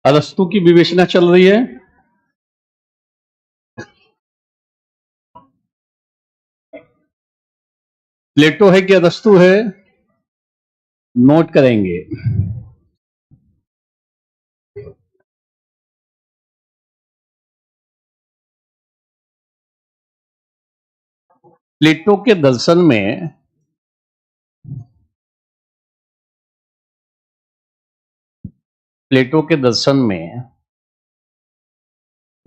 अरस्तु की विवेचना चल रही है। प्लेटो है कि अरस्तु है, नोट करेंगे। प्लेटो के दर्शन में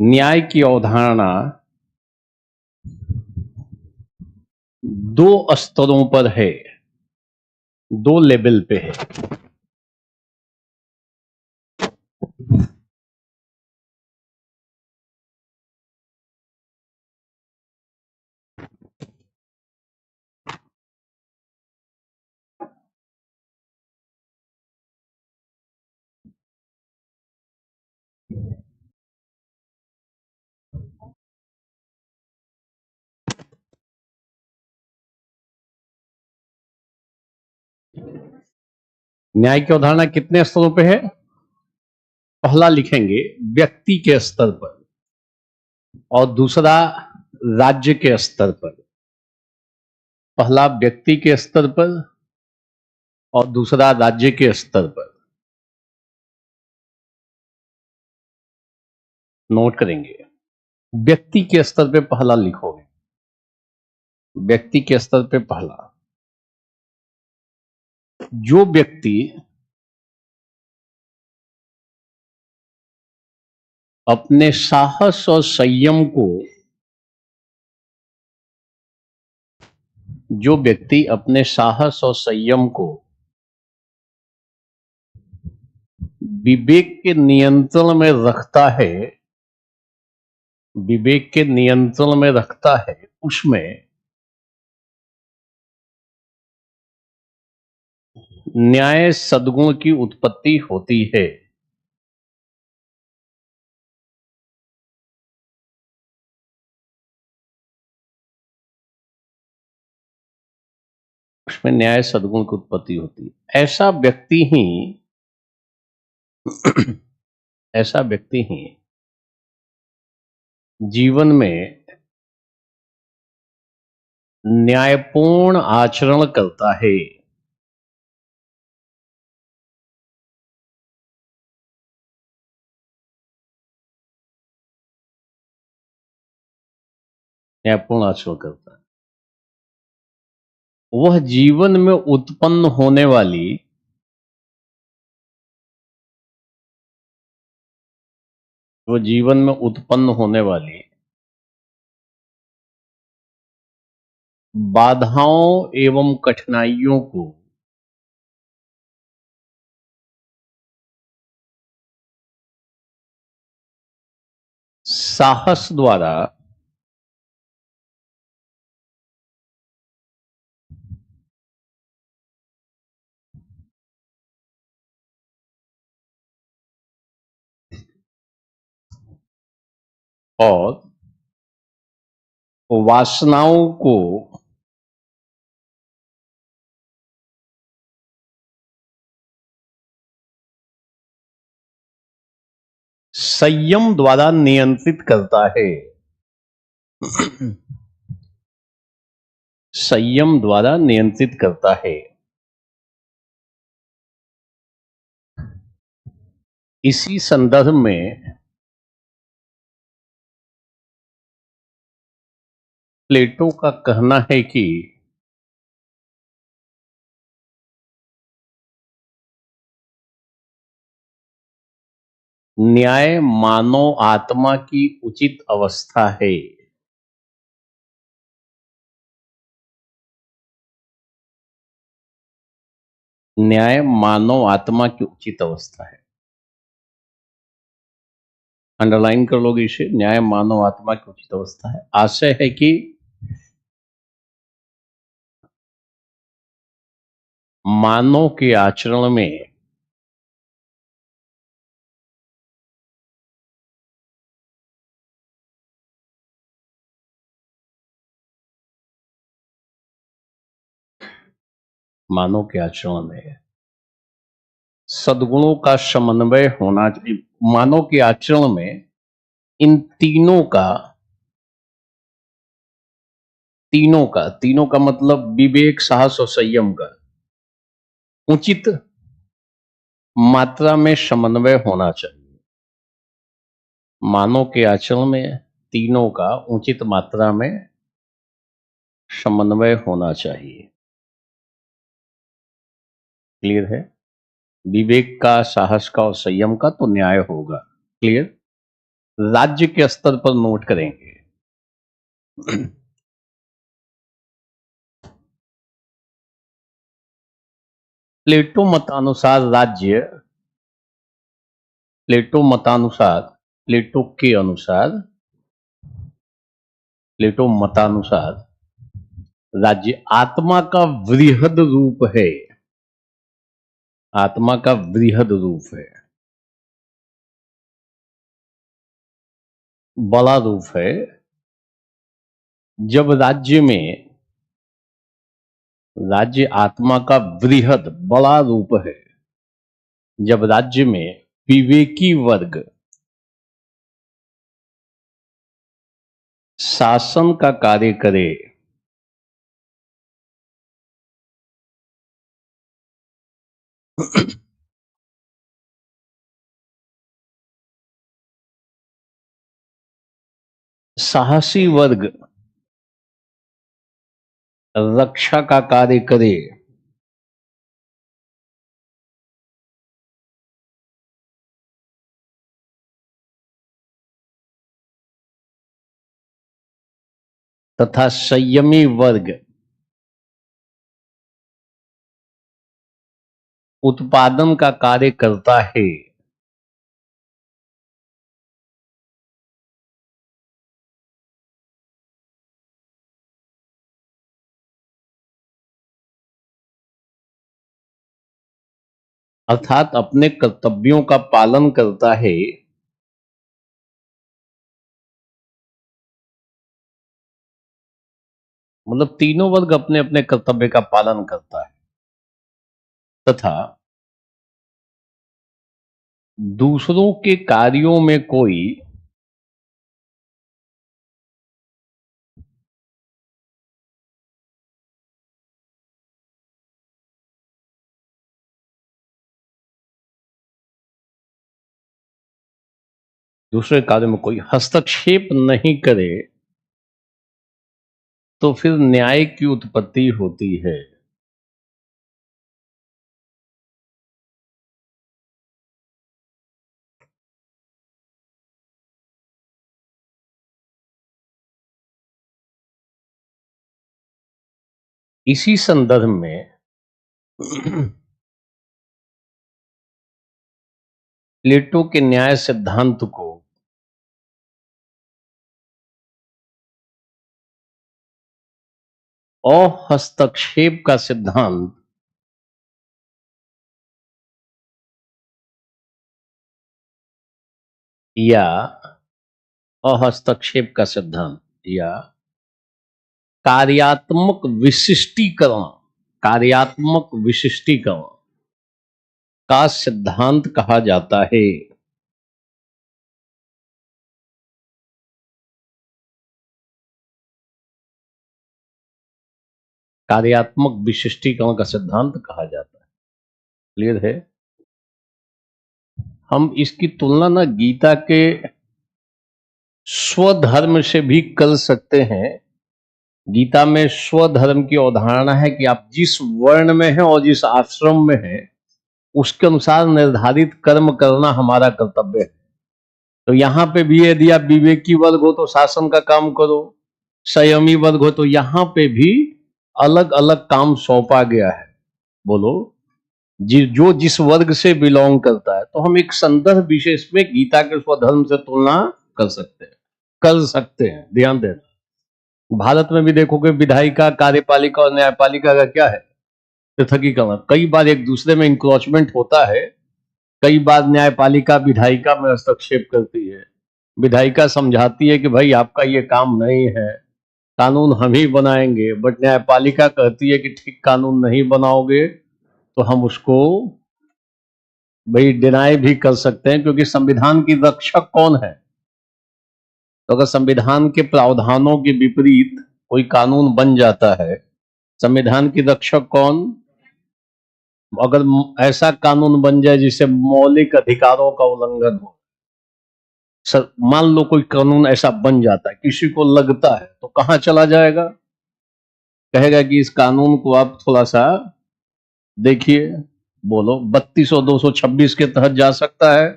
न्याय की अवधारणा दो स्तरों पर है, दो लेवल पे है। न्याय की अवधारणा कितने स्तरों पे है? पहला लिखेंगे व्यक्ति के स्तर पर और दूसरा राज्य के स्तर पर। पहला व्यक्ति के स्तर पर और दूसरा राज्य के स्तर पर। नोट करेंगे। व्यक्ति के स्तर पे पहला लिखोगे। व्यक्ति के स्तर पे पहला, जो व्यक्ति अपने साहस और संयम को विवेक के नियंत्रण में रखता है, उसमें न्याय सद्गुण की उत्पत्ति होती है। उसमें न्याय सद्गुण की उत्पत्ति होती है। ऐसा व्यक्ति ही जीवन में न्यायपूर्ण आचरण करता है। न्यायपूर्ण आचरण करता है। वह जीवन में उत्पन्न होने वाली बाधाओं एवं कठिनाइयों को साहस द्वारा और वासनाओं को संयम द्वारा नियंत्रित करता है। संयम द्वारा नियंत्रित करता है। इसी संदर्भ में प्लेटो का कहना है कि न्याय मानव आत्मा की उचित अवस्था है। न्याय मानव आत्मा की उचित अवस्था है। अंडरलाइन कर लोगे इसे, न्याय मानव आत्मा की उचित अवस्था है। आशय है कि मानव के आचरण में सद्गुणों का समन्वय होना चाहिए। मानव के आचरण में इन तीनों का मतलब विवेक, साहस और संयम का उचित मात्रा में समन्वय होना चाहिए। मानव के आचरण में तीनों का उचित मात्रा में समन्वय होना चाहिए। क्लियर है? विवेक का, साहस का और संयम का तो न्याय होगा। क्लियर? राज्य के स्तर पर नोट करेंगे। प्लेटो मतानुसार राज्य, प्लेटो मतानुसार राज्य आत्मा का वृहद रूप है। आत्मा का वृहद रूप है, बड़ा रूप है। जब राज्य आत्मा का वृहद बड़ा रूप है, जब राज्य में विवेकी वर्ग शासन का कार्य करे, साहसी वर्ग रक्षा का कार्य करे, तथा संयमी वर्ग उत्पादन का कार्य करता है, अर्थात अपने कर्तव्यों का पालन करता है, मतलब तीनों वर्ग अपने अपने कर्तव्य का पालन करता है, तथा दूसरों के कार्यों में कोई हस्तक्षेप नहीं करे, तो फिर न्याय की उत्पत्ति होती है। इसी संदर्भ में प्लेटो के न्याय सिद्धांत को अहस्तक्षेप का सिद्धांत या अहस्तक्षेप का सिद्धांत या कार्यात्मक विशिष्टीकरण का सिद्धांत कहा जाता है। कार्यात्मक विशिष्टीकरण का सिद्धांत कहा जाता है। क्लियर है? हम इसकी तुलना ना गीता के स्वधर्म से भी कर सकते हैं। गीता में स्वधर्म की अवधारणा है कि आप जिस वर्ण में हैं और जिस आश्रम में हैं उसके अनुसार निर्धारित कर्म करना हमारा कर्तव्य है। तो यहां पे भी यदि आप विवेकी वर्ग हो तो शासन का काम करो, संयमी वर्ग हो तो यहां पे भी अलग अलग काम सौंपा गया है। बोलो, जो जिस वर्ग से बिलोंग करता है, तो हम एक संदर्भ विशेष में गीता के स्वधर्म से तुलना कर सकते हैं। ध्यान देना, भारत में भी देखोगे विधायिका, कार्यपालिका और न्यायपालिका का क्या है? पृथकीकरण। कई बार एक दूसरे में इंक्रोचमेंट होता है। कई बार न्यायपालिका विधायिका में हस्तक्षेप करती है। विधायिका समझाती है कि भाई आपका ये काम नहीं है, कानून हम ही बनाएंगे, बट न्यायपालिका कहती है कि ठीक कानून नहीं बनाओगे तो हम उसको भाई डिनाई भी कर सकते हैं, क्योंकि संविधान की रक्षक कौन है? तो अगर संविधान के प्रावधानों के विपरीत कोई कानून बन जाता है, संविधान की रक्षक कौन? अगर ऐसा कानून बन जाए जिससे मौलिक अधिकारों का उल्लंघन हो, मान लो कोई कानून ऐसा बन जाता है, किसी को लगता है, तो कहां चला जाएगा? कहेगा कि इस कानून को आप थोड़ा सा देखिए, बोलो 32 और 226 के तहत जा सकता है।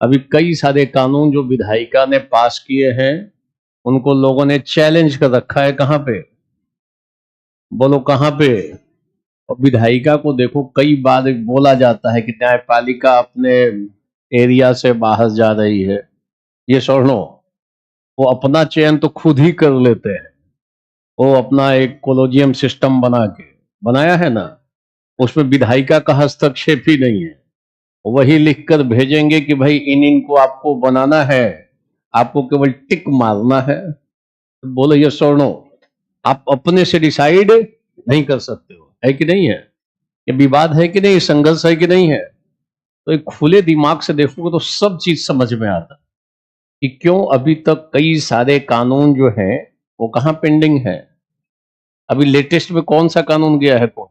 अभी कई सारे कानून जो विधायिका ने पास किए हैं, उनको लोगों ने चैलेंज कर रखा है। कहां पे? बोलो कहां पे? और विधायिका को देखो, कई बार बोला जाता है कि न्यायपालिका अपने एरिया से बाहर जा रही है। ये सुनो, वो अपना चयन तो खुद ही कर लेते हैं। वो अपना एक कोलोजियम सिस्टम बनाया है ना, उसमें विधायिका का हस्तक्षेप ही नहीं है। वही लिखकर भेजेंगे कि भाई इन इनको आपको बनाना है, आपको केवल टिक मारना है। तो बोलो ये सुनो, आप अपने से डिसाइड नहीं कर सकते हो, है कि नहीं है? ये विवाद है कि नहीं, संघर्ष है कि नहीं है? तो एक खुले दिमाग से देखोगे तो सब चीज समझ में आता है कि क्यों अभी तक कई सारे कानून जो हैं वो कहां पेंडिंग है। अभी लेटेस्ट में कौन सा कानून गया है? कौन?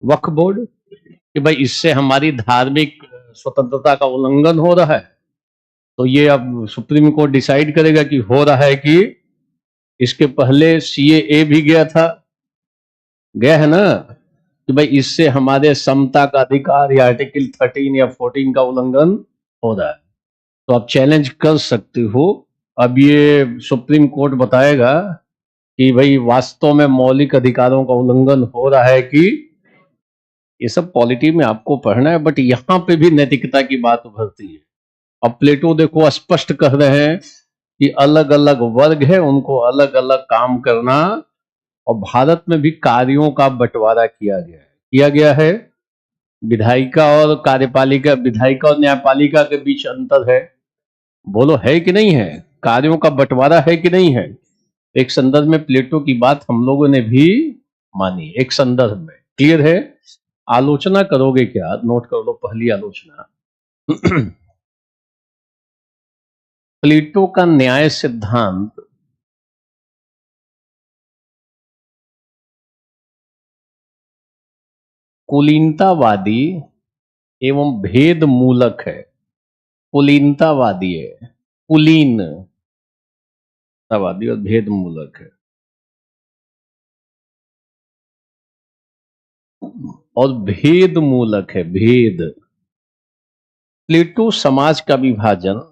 वक्फ बोर्ड, कि भाई इससे हमारी धार्मिक स्वतंत्रता का उल्लंघन हो रहा है। तो ये अब सुप्रीम कोर्ट डिसाइड करेगा कि हो रहा है कि। इसके पहले सीएए भी गया है ना, कि भाई इससे हमारे समता का अधिकार या आर्टिकल 13 या 14 का उल्लंघन हो रहा है। तो आप चैलेंज कर सकते हो। अब ये सुप्रीम कोर्ट बताएगा कि भाई वास्तव में मौलिक अधिकारों का उल्लंघन हो रहा है कि। ये सब पॉलिटी में आपको पढ़ना है, बट यहां पे भी नैतिकता की बात उभरती है। अब प्लेटो देखो स्पष्ट कह रहे हैं कि अलग अलग वर्ग है, उनको अलग अलग काम करना। और भारत में भी कार्यों का बंटवारा किया गया है। विधायिका और कार्यपालिका, विधायिका और न्यायपालिका के बीच अंतर है। बोलो है कि नहीं है? कार्यों का बंटवारा है कि नहीं है? एक संदर्भ में प्लेटो की बात हम लोगों ने भी मानी, एक संदर्भ में। क्लियर है? आलोचना करोगे क्या? नोट कर लो पहली आलोचना। प्लेटो का न्याय सिद्धांत कुलीनतावादी एवं भेद मूलक है। कुलीनतावादी है, कुलीनतावादी और भेद मूलक है। और भेद मूलक है, भेद। प्लेटो समाज का विभाजन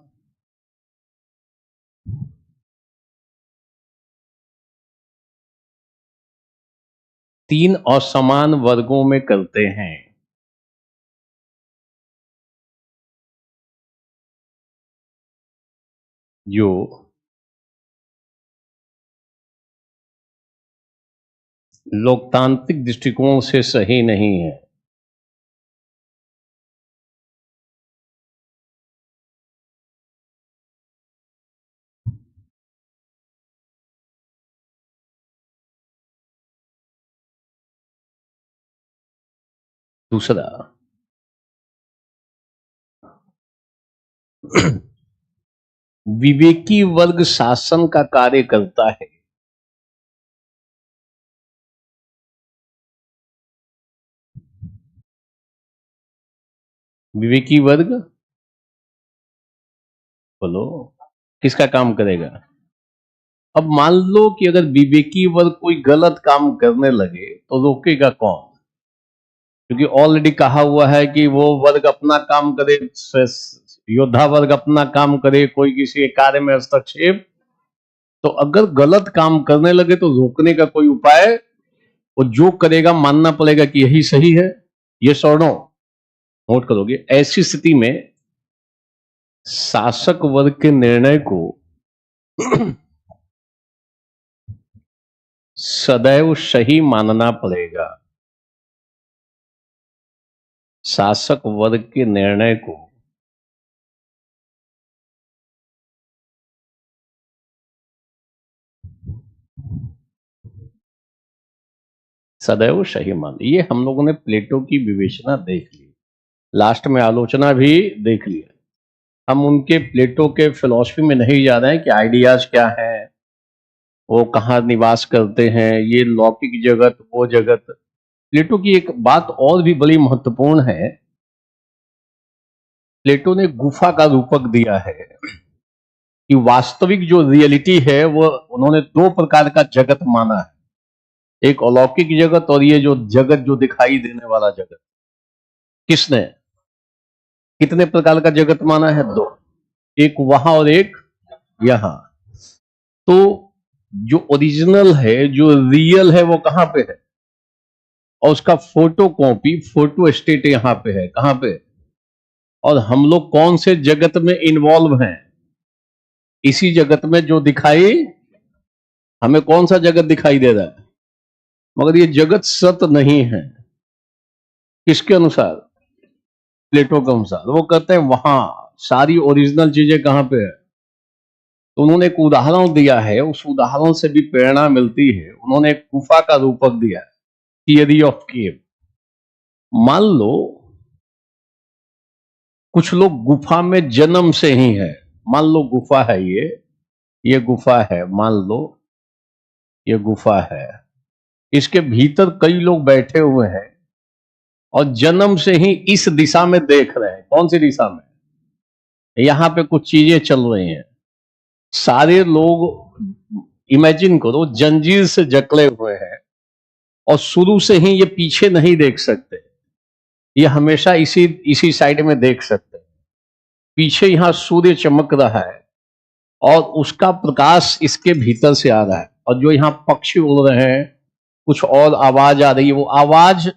तीन असमान वर्गों में करते हैं। जो लोकतांत्रिक दृष्टिकोण से सही नहीं है। दूसरा, विवेकी वर्ग शासन का कार्य करता है। विवेकी वर्ग, बोलो, किसका काम करेगा? अब मान लो कि अगर विवेकी वर्ग कोई गलत काम करने लगे तो रोकेगा कौन? क्योंकि ऑलरेडी कहा हुआ है कि वो वर्ग अपना काम करे, योद्धा वर्ग अपना काम करे, कोई किसी कार्य में हस्तक्षेप। तो अगर गलत काम करने लगे तो रोकने का कोई उपाय, वो जो करेगा मानना पड़ेगा कि यही सही है। ये सौनो नोट करोगे। ऐसी स्थिति में शासक वर्ग के निर्णय को सदैव सही मानना पड़ेगा। शासक वर्ग के निर्णय को सदैव सही मान, ये हम लोगों ने प्लेटो की विवेचना देख ली। लास्ट में आलोचना भी देख लिया। हम उनके प्लेटो के फिलॉसफी में नहीं जा रहे हैं कि आइडियाज क्या है, वो कहाँ निवास करते हैं, ये लौकिक जगत वो जगत। प्लेटो की एक बात और भी बड़ी महत्वपूर्ण है, प्लेटो ने गुफा का रूपक दिया है कि वास्तविक जो रियलिटी है वो उन्होंने दो प्रकार का जगत माना है, एक अलौकिक जगत और ये जो जगत जो दिखाई देने वाला जगत। किसने कितने प्रकार का जगत माना है? दो, एक वहां और एक यहां। तो जो ओरिजिनल है, जो रियल है, वो कहां पे है? और उसका फोटो कॉपी, फोटो स्टेट यहां पे है। कहां पे? और हम लोग कौन से जगत में इन्वॉल्व हैं? इसी जगत में जो दिखाई, हमें कौन सा जगत दिखाई दे रहा है? मगर ये जगत सत्य नहीं है। किसके अनुसार? प्लेटो के अनुसार। वो कहते हैं वहां सारी ओरिजिनल चीजें कहां पे है। तो उन्होंने एक उदाहरण दिया है, उस उदाहरण से भी प्रेरणा मिलती है। उन्होंने एक गुफा का रूपक दिया है, थियरी ऑफ केव। मान लो कुछ लोग गुफा में जन्म से ही है। मान लो गुफा है, ये गुफा है, मान लो ये गुफा है, इसके भीतर कई लोग बैठे हुए हैं और जन्म से ही इस दिशा में देख रहे हैं। कौन सी दिशा में? यहां पे कुछ चीजें चल रही हैं। सारे लोग इमेजिन करो जंजीर से जकड़े हुए हैं और शुरू से ही ये पीछे नहीं देख सकते, ये हमेशा इसी साइड में देख सकते हैं। पीछे यहां सूर्य चमक रहा है और उसका प्रकाश इसके भीतर से आ रहा है, और जो यहां पक्षी उड़ रहे हैं, कुछ और आवाज आ रही है, वो आवाज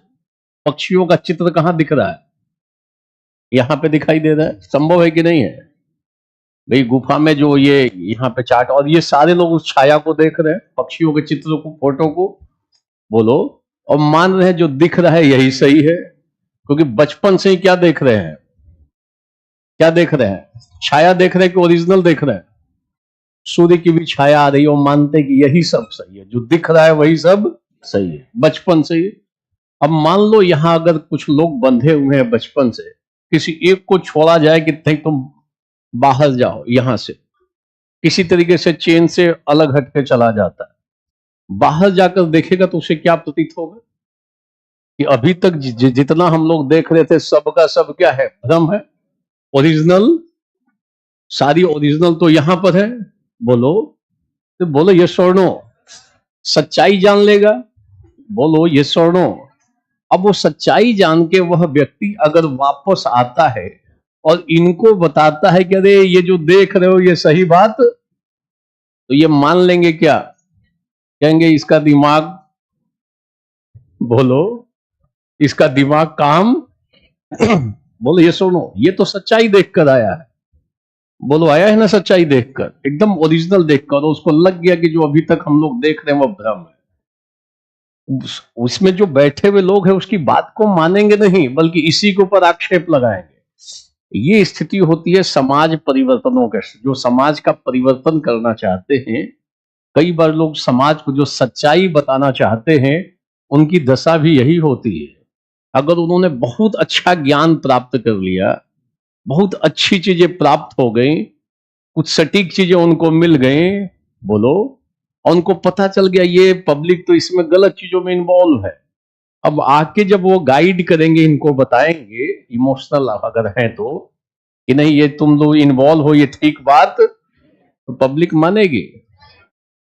पक्षियों का चित्र कहां दिख रहा है? यहां पे दिखाई दे रहा है। संभव है कि नहीं है भाई? गुफा में जो ये यहाँ पे चार्ट, और ये सारे लोग उस छाया को देख रहे हैं, पक्षियों के चित्र को, फोटो को, बोलो, और मान रहे हैं जो दिख रहा है यही सही है। क्योंकि बचपन से ही क्या देख रहे हैं? क्या देख रहे हैं? छाया देख रहे हैं कि ओरिजिनल देख रहे हैं? सूर्य की भी छाया आ रही है, वो मानते हैं कि यही सब सही है, जो दिख रहा है वही सब सही है, बचपन से ही। अब मान लो यहां अगर कुछ लोग बंधे हुए हैं बचपन से, किसी एक को छोड़ा जाए कि नहीं तुम बाहर जाओ यहां से, किसी तरीके से चेन से अलग हटके चला जाता है, बाहर जाकर देखेगा तो उसे क्या प्रतीत होगा कि अभी तक जितना हम लोग देख रहे थे सबका सब क्या है? भ्रम है। ओरिजिनल, सारी ओरिजिनल तो यहां पर है। बोलो, तो बोलो ये स्वर्णो, सच्चाई जान लेगा। बोलो ये स्वर्णो। अब वो सच्चाई जान के वह व्यक्ति अगर वापस आता है और इनको बताता है कि अरे ये जो देख रहे हो ये सही बात, तो ये मान लेंगे क्या? कहेंगे इसका दिमाग, बोलो, इसका दिमाग काम बोलो ये सुनो, ये तो सच्चाई देखकर आया है। बोलो आया है ना सच्चाई देखकर, एकदम ओरिजिनल देखकर, और उसको लग गया कि जो अभी तक हम लोग देख रहे हैं वो भ्रम है। उसमें जो बैठे हुए लोग हैं उसकी बात को मानेंगे नहीं, बल्कि इसी के ऊपर आक्षेप लगाएंगे। ये स्थिति होती है समाज परिवर्तनों के। जो समाज का परिवर्तन करना चाहते हैं, कई बार लोग समाज को जो सच्चाई बताना चाहते हैं, उनकी दशा भी यही होती है। अगर उन्होंने बहुत अच्छा ज्ञान प्राप्त कर लिया, बहुत अच्छी चीजें प्राप्त हो गई, कुछ सटीक चीजें उनको मिल गई, बोलो, और उनको पता चल गया ये पब्लिक तो इसमें गलत चीजों में इन्वॉल्व है, अब आके जब वो गाइड करेंगे, इनको बताएंगे, इमोशनल अगर है तो, कि नहीं ये तुम लोग इन्वॉल्व हो, ये ठीक बात, तो पब्लिक मानेगी।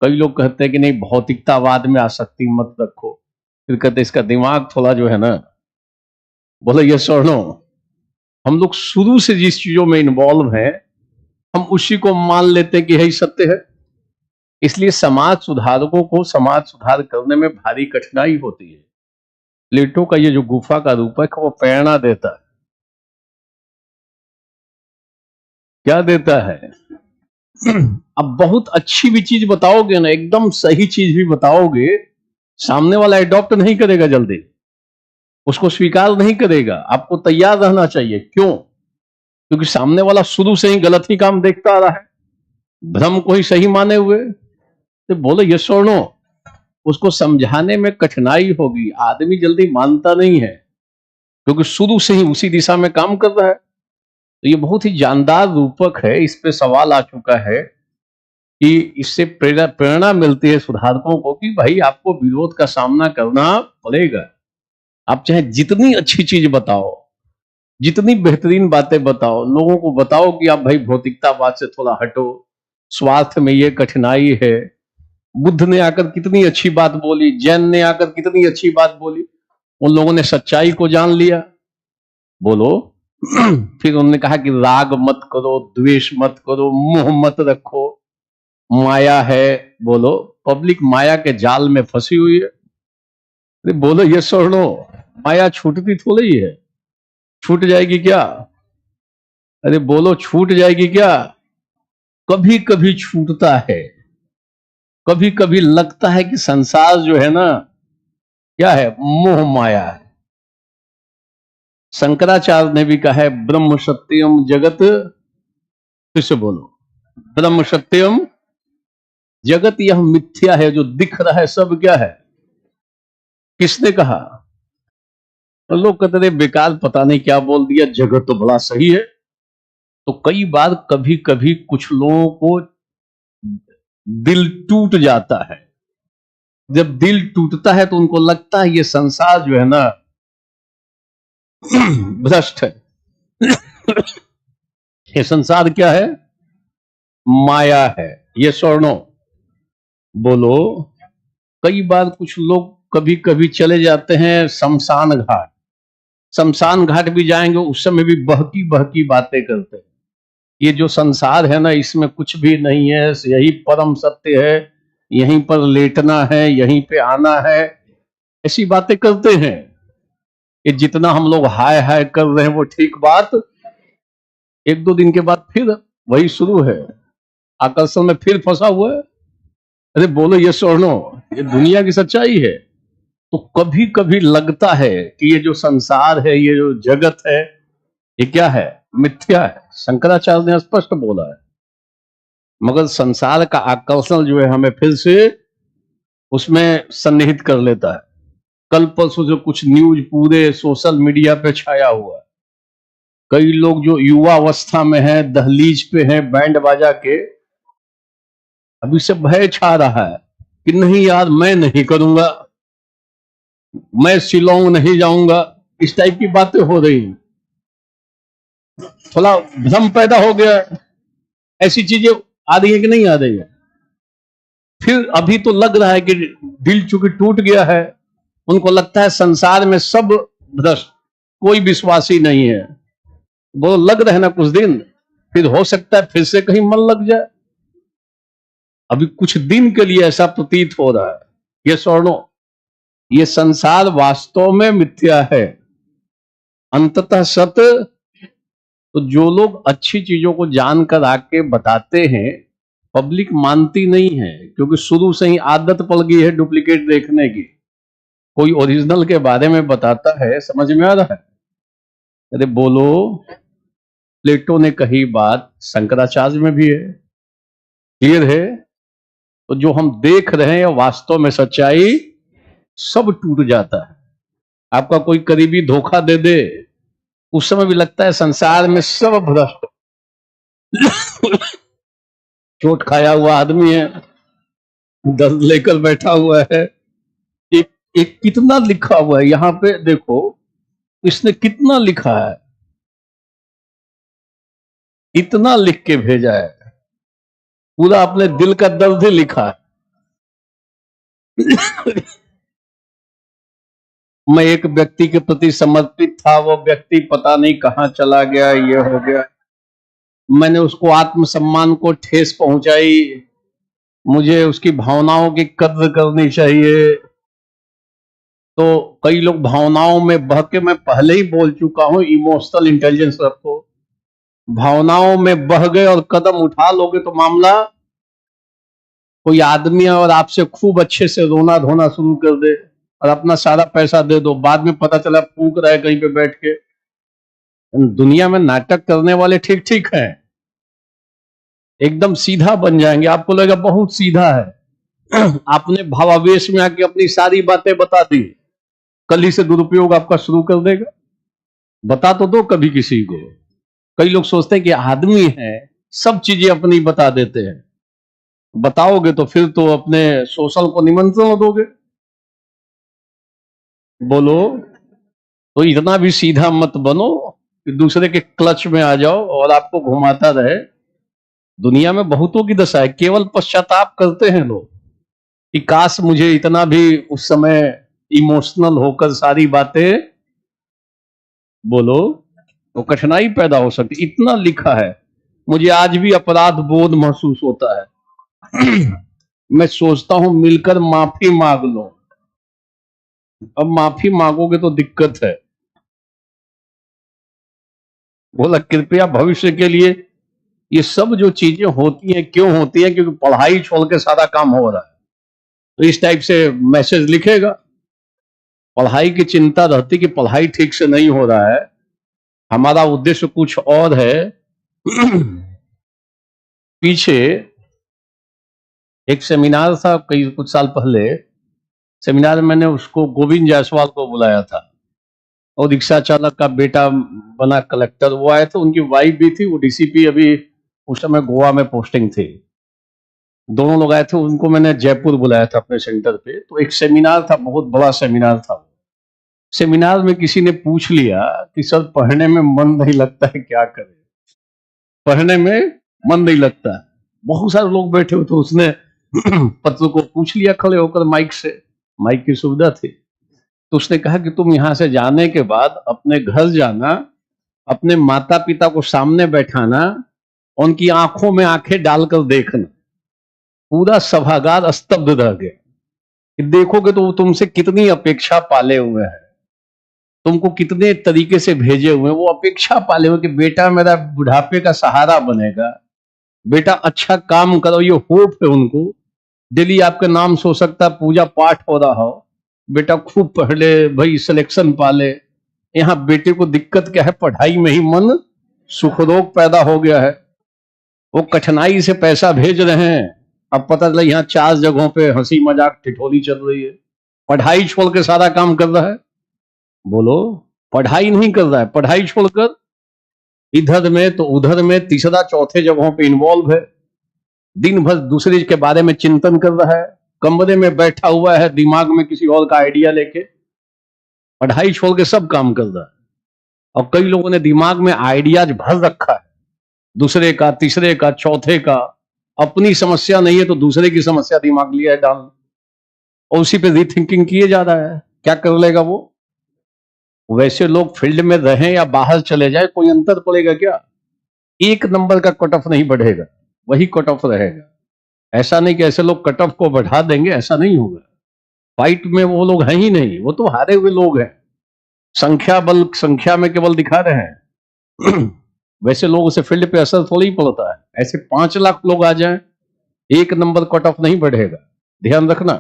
कई लोग कहते हैं कि नहीं भौतिकतावाद में आसक्ति मत रखो, फिर कहते इसका दिमाग थोड़ा जो है ना, बोले ये सुनो, हम लोग शुरू से जिस चीजों में इन्वॉल्व हैं, हम उसी को मान लेते हैं कि यही सत्य है। इसलिए समाज सुधारकों को समाज सुधार करने में भारी कठिनाई होती है। प्लेटो का ये जो गुफा का रूपक है वो प्रेरणा देता है। क्या देता है? अब बहुत अच्छी भी चीज बताओगे ना, एकदम सही चीज भी बताओगे, सामने वाला एडॉप्ट नहीं करेगा जल्दी, उसको स्वीकार नहीं करेगा। आपको तैयार रहना चाहिए। क्यों? क्योंकि सामने वाला शुरू से ही गलत ही काम देखता आ रहा है, भ्रम को ही सही माने हुए। तो बोलो ये सुनो, उसको समझाने में कठिनाई होगी, आदमी जल्दी मानता नहीं है। क्योंकि शुरू से ही उसी दिशा में काम कर रहा है। तो ये बहुत ही जानदार रूपक है। इस पे सवाल आ चुका है कि इससे प्रेरणा प्रेरणा मिलती है सुधारकों को कि भाई आपको विरोध का सामना करना पड़ेगा। आप चाहे जितनी अच्छी चीज बताओ, जितनी बेहतरीन बातें बताओ, लोगों को बताओ कि आप भाई भौतिकतावाद से थोड़ा हटो, स्वार्थ में ये कठिनाई है। बुद्ध ने आकर कितनी अच्छी बात बोली, जैन ने आकर कितनी अच्छी बात बोली, उन लोगों ने सच्चाई को जान लिया। बोलो फिर उन्होंने कहा कि राग मत करो, द्वेष मत करो, मोह मत रखो, माया है। बोलो पब्लिक माया के जाल में फंसी हुई है। अरे बोलो ये सुनो, माया छूटती थोड़ी ही है। छूट जाएगी क्या? अरे बोलो छूट जाएगी क्या? कभी कभी छूटता है। कभी कभी लगता है कि संसार जो है ना, क्या है? मोह माया है। शंकराचार्य ने भी कहा है ब्रह्म सत्यम जगत, फिर से बोलो, ब्रह्म सत्यम जगत, यह मिथ्या है, जो दिख रहा है सब क्या है? किसने कहा? तो लोग कहते थे बेकार, पता नहीं क्या बोल दिया, जगत तो बड़ा सही है। तो कई बार कभी कभी कुछ लोगों को दिल टूट जाता है। जब दिल टूटता है तो उनको लगता है ये संसार जो है ना भ्रष्ट है। ये संसार क्या है? माया है। ये स्वर्णो बोलो। कई बार कुछ लोग कभी कभी चले जाते हैं शमशान घाट। शमशान घाट भी जाएंगे, उस समय भी बहकी बहकी बातें करते हैं। ये जो संसार है ना, इसमें कुछ भी नहीं है, यही परम सत्य है, यहीं पर लेटना है, यहीं पे आना है, ऐसी बातें करते हैं। ये जितना हम लोग हाय हाय कर रहे हैं वो ठीक बात, एक दो दिन के बाद फिर वही शुरू है, आकर्षण में फिर फंसा हुआ है। अरे बोलो ये स्वर्णो, ये दुनिया की सच्चाई है। तो कभी कभी लगता है कि ये जो संसार है, ये जो जगत है, ये क्या है? मिथ्या है। शंकराचार्य ने स्पष्ट बोला है। मगर संसार का आकर्षण जो है हमें फिर से उसमें सन्निहित कर लेता है। कल परसों जो कुछ न्यूज पूरे सोशल मीडिया पे छाया हुआ है, कई लोग जो युवा अवस्था में हैं, दहलीज पे हैं बैंड बाजा के, अभी से भय छा रहा है कि नहीं यार मैं नहीं करूंगा, मैं शिलोंग नहीं जाऊंगा, इस टाइप की बातें हो रही हैं। थोड़ा भ्रम पैदा हो गया। ऐसी चीजें आ रही है कि नहीं आ रही है? फिर अभी तो लग रहा है कि दिल चूंकि टूट गया है, उनको लगता है संसार में सब भ्रष्ट, कोई विश्वासी नहीं है। वो लग रहे ना कुछ दिन, फिर हो सकता है फिर से कहीं मन लग जाए। अभी कुछ दिन के लिए ऐसा प्रतीत हो रहा है। ये स्वर्णो, ये संसार वास्तव में मिथ्या है, अंततः सत्य। तो जो लोग अच्छी चीजों को जानकर आके बताते हैं, पब्लिक मानती नहीं है, क्योंकि शुरू से ही आदत पड़ गई है डुप्लीकेट देखने की। कोई ओरिजिनल के बारे में बताता है, समझ में आ रहा है? अरे बोलो, प्लेटो ने कही बात शंकराचार्य में भी है, क्लियर है। तो जो हम देख रहे हैं वास्तव में सच्चाई, सब टूट जाता है। आपका कोई करीबी धोखा दे दे, उस समय भी लगता है संसार में सब भ्रष्ट। चोट खाया हुआ आदमी है, दर्द लेकर बैठा हुआ है। एक कितना लिखा हुआ है यहां पे, देखो इसने कितना लिखा है, इतना लिख के भेजा है, पूरा अपने दिल का दर्द ही लिखा है। मैं एक व्यक्ति के प्रति समर्पित था, वो व्यक्ति पता नहीं कहां चला गया, ये हो गया, मैंने उसको आत्मसम्मान को ठेस पहुंचाई, मुझे उसकी भावनाओं की कद्र करनी चाहिए। तो कई लोग भावनाओं में बह के, मैं पहले ही बोल चुका हूं, इमोशनल इंटेलिजेंस रखो। भावनाओं में बह गए और कदम उठा लोगे तो मामला, कोई आदमी और आपसे खूब अच्छे से रोना धोना शुरू कर दे और अपना सारा पैसा दे दो, बाद में पता चला फूंक रहा है कहीं पे बैठ के। दुनिया में नाटक करने वाले ठीक ठीक हैं, एकदम सीधा बन जाएंगे, आपको लगेगा बहुत सीधा है। आपने भावावेश में आके अपनी सारी बातें बता दी, कल ही से दुरुपयोग आपका शुरू कर देगा। बता तो दो कभी किसी को। कई लोग सोचते हैं कि आदमी है, सब चीजें अपनी बता देते हैं। बताओगे तो फिर तो अपने सोशल को निमंत्रण दोगे। बोलो। तो इतना भी सीधा मत बनो कि दूसरे के क्लच में आ जाओ और आपको घुमाता रहे। दुनिया में बहुतों की दशा है, केवल पश्चाताप करते हैं लोग कि काश मुझे इतना भी उस समय इमोशनल होकर सारी बातें। बोलो। तो कठिनाई पैदा हो सकती, इतना लिखा है। मुझे आज भी अपराध बोध महसूस होता है। मैं सोचता हूं मिलकर माफी मांग लो। अब माफी मांगोगे तो दिक्कत है। बोला कृपया भविष्य के लिए ये सब जो चीजें होती हैं क्यों होती हैं, क्योंकि पढ़ाई छोड़ के सारा काम हो रहा है। तो इस टाइप से मैसेज लिखेगा। पढ़ाई की चिंता रहती कि पढ़ाई ठीक से नहीं हो रहा है, हमारा उद्देश्य कुछ और है। पीछे एक सेमिनार था कई कुछ साल पहले। सेमिनार में मैंने उसको गोविंद जायसवाल को बुलाया था, और रिक्शा चालक का बेटा बना कलेक्टर, वो आए थे, उनकी वाइफ भी थी, वो डीसीपी अभी उस समय गोवा में पोस्टिंग थी। दोनों लोग आए थे, उनको मैंने जयपुर बुलाया था अपने सेंटर पे। तो एक सेमिनार था, बहुत बड़ा सेमिनार था। सेमिनार में किसी ने पूछ लिया कि सर पढ़ने में मन नहीं लगता है, क्या करें। पढ़ने में मन नहीं लगता है। बहुत सारे लोग बैठे हुए थे, उसने पत्र को पूछ लिया खड़े होकर माइक से, माइक की सुविधा थी। तो उसने कहा कि तुम यहां से जाने के बाद अपने घर जाना, अपने माता पिता को सामने बैठाना, उनकी आंखों में आंखें डालकर देखना। पूरा सभागार स्तब्ध रह गया कि देखोगे तो वो तुमसे कितनी अपेक्षा पाले हुए हैं, तुमको कितने तरीके से भेजे हुए हैं। वो अपेक्षा पाले हुए कि बेटा मेरा बुढ़ापे का सहारा बनेगा, बेटा अच्छा काम करो, ये होप है उनको। डेली आपके नाम सो सकता, पूजा पाठ हो रहा हो, बेटा खूब पढ़ ले भाई, सिलेक्शन पा ले। यहाँ बेटे को दिक्कत क्या है, पढ़ाई में ही मन सुखरोग पैदा हो गया है। वो कठिनाई से पैसा भेज रहे हैं, अब पता चला यहाँ 4 जगहों पे हंसी मजाक ठिठोली चल रही है। पढ़ाई छोड़ के सारा काम कर रहा है। बोलो। पढ़ाई नहीं कर रहा है, पढ़ाई छोड़कर इधर में तो उधर में, तीसरा चौथे जगहों पे इन्वॉल्व है। दिन भर दूसरे के बारे में चिंतन कर रहा है, कमरे में बैठा हुआ है दिमाग में किसी और का आइडिया लेके। पढ़ाई छोड़ के सब काम कर रहा है। और कई लोगों ने दिमाग में आइडियाज भर रखा है, दूसरे का, तीसरे का, चौथे का। अपनी समस्या नहीं है तो दूसरे की समस्या दिमाग लिया है डाल, और उसी पे रीथिंकिंग किए जा रहा है। क्या कर लेगा वो। वैसे लोग फील्ड में रहें या बाहर चले जाए, कोई अंतर पड़ेगा क्या। एक नंबर का कट ऑफ नहीं बढ़ेगा, वही कट ऑफ रहेगा। ऐसा नहीं कि ऐसे लोग कट ऑफ को बढ़ा देंगे, ऐसा नहीं होगा। फाइट में वो लोग हैं ही नहीं, वो तो हारे हुए लोग हैं। संख्या बल, संख्या में केवल दिखा रहे हैं। वैसे लोगों से फील्ड पे असर थोड़ी ही पड़ता है। ऐसे 5 लाख लोग आ जाएं, एक नंबर कट ऑफ नहीं बढ़ेगा। ध्यान रखना।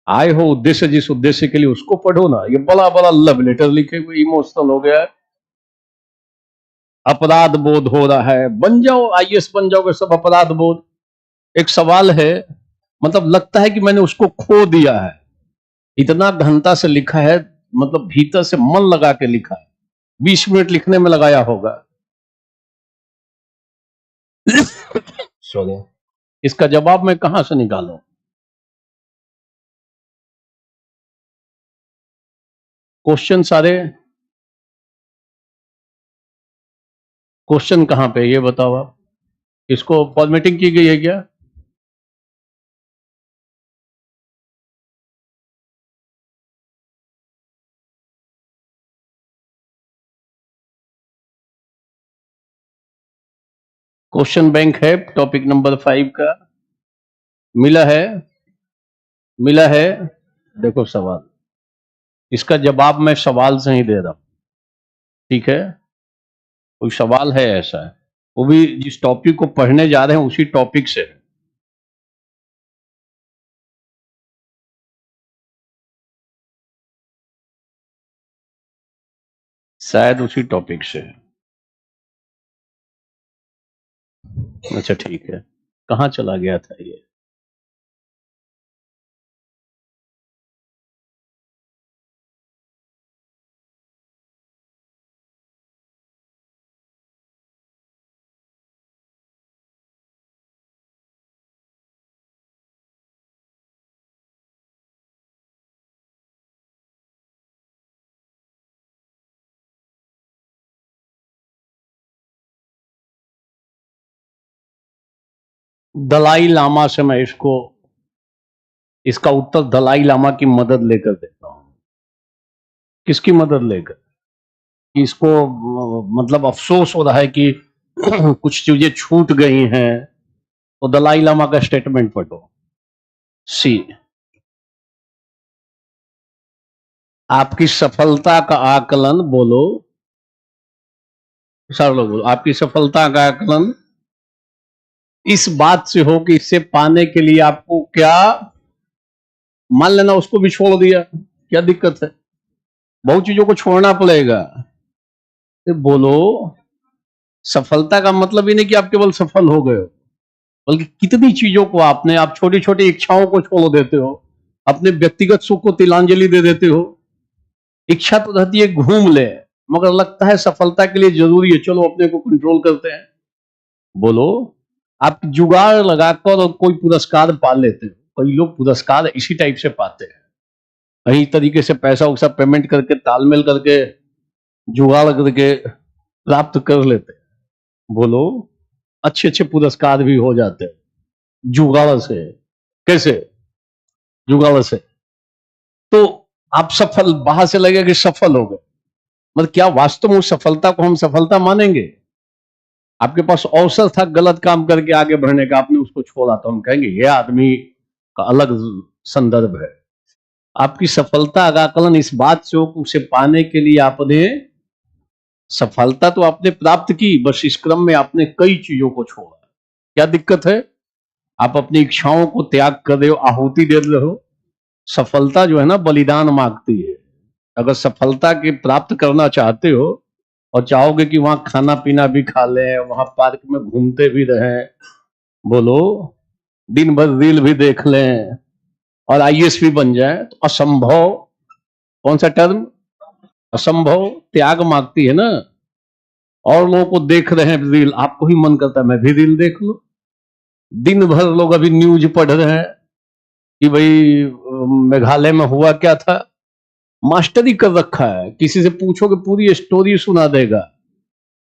आए हो उद्देश्य, जिस उद्देश्य के लिए, उसको पढ़ो ना। ये बड़ा बड़ा लव लेटर लिखे हुए इमोशनल हो गया है। अपराध बोध हो रहा है, बन जाओ आईएएस बन जाओगे सब अपराध बोध। एक सवाल है, मतलब लगता है कि मैंने उसको खो दिया है। इतना गहनता से लिखा है, मतलब भीतर से मन लगा के लिखा है। 20 मिनट लिखने में लगाया होगा। सॉरी। इसका जवाब मैं कहां से निकालूं। क्वेश्चन सारे, क्वेश्चन कहां पे ये बताओ आप। इसको फॉर्मेटिंग की गई है क्या। क्वेश्चन बैंक है टॉपिक नंबर 5 का। मिला है, मिला है। देखो सवाल, इसका जवाब मैं सवाल से ही दे रहा हूं। ठीक है। कोई सवाल है ऐसा है, वो भी जिस टॉपिक को पढ़ने जा रहे हैं उसी टॉपिक से है। शायद उसी टॉपिक से है। अच्छा ठीक है। कहाँ चला गया था ये। दलाई लामा से मैं इसका उत्तर दलाई लामा की मदद लेकर देता हूं। किसकी मदद लेकर? कि इसको मतलब अफसोस हो रहा है कि कुछ चीजें छूट गई हैं, तो दलाई लामा का स्टेटमेंट पढ़ो। सी, आपकी सफलता का आकलन बोलो, सर लोग बोलो, आपकी सफलता का आकलन इस बात से हो कि इससे पाने के लिए आपको क्या, मान लेना उसको भी छोड़ दिया, क्या दिक्कत है? बहुत चीजों को छोड़ना पड़ेगा। तो बोलो, सफलता का मतलब ही नहीं कि आप केवल सफल हो गए हो, बल्कि कितनी चीजों को आप छोटी छोटी इच्छाओं को छोड़ देते हो, अपने व्यक्तिगत सुख को तिलांजलि दे देते हो। इच्छा तो रहती है घूम ले, मगर लगता है सफलता के लिए जरूरी है, चलो अपने को कंट्रोल करते हैं। बोलो, आप जुगाड़ लगाकर और कोई पुरस्कार पा लेते हो। कई लोग पुरस्कार इसी टाइप से पाते हैं, कई तरीके से पैसा वैसा पेमेंट करके, तालमेल करके, जुगाड़ करके प्राप्त कर लेते हैं। बोलो, अच्छे अच्छे पुरस्कार भी हो जाते हैं जुगाड़ से। कैसे? जुगाड़ से। तो आप सफल, बाहर से लगेगा कि सफल हो गए, मतलब क्या वास्तव में सफलता को हम सफलता मानेंगे? आपके पास अवसर था गलत काम करके आगे बढ़ने का, आपने उसको छोड़ा, तो हम कहेंगे ये आदमी का अलग संदर्भ है। आपकी सफलता का आकलन इस बात से हो कि उसे पाने के लिए आपने, सफलता तो आपने प्राप्त की, बस इस क्रम में आपने कई चीजों को छोड़ा। क्या दिक्कत है? आप अपनी इच्छाओं को त्याग कर रहे हो, आहुति दे रहे हो। सफलता जो है ना, बलिदान मांगती है। अगर सफलता की प्राप्त करना चाहते हो और चाहोगे कि वहां खाना पीना भी खा लें, वहां पार्क में घूमते भी रहें, बोलो दिन भर रील भी देख लें और आईएएस भी बन जाए, तो असंभव, कौन सा टर्म? असंभव त्याग मांगती है ना। और लोगों को देख रहे हैं रील, आपको ही मन करता है मैं भी रील देख लूं। दिन भर लोग अभी न्यूज पढ़ रहे हैं कि भाई मेघालय में हुआ क्या था, मास्टरी कर रखा है, किसी से पूछोगे पूरी स्टोरी सुना देगा,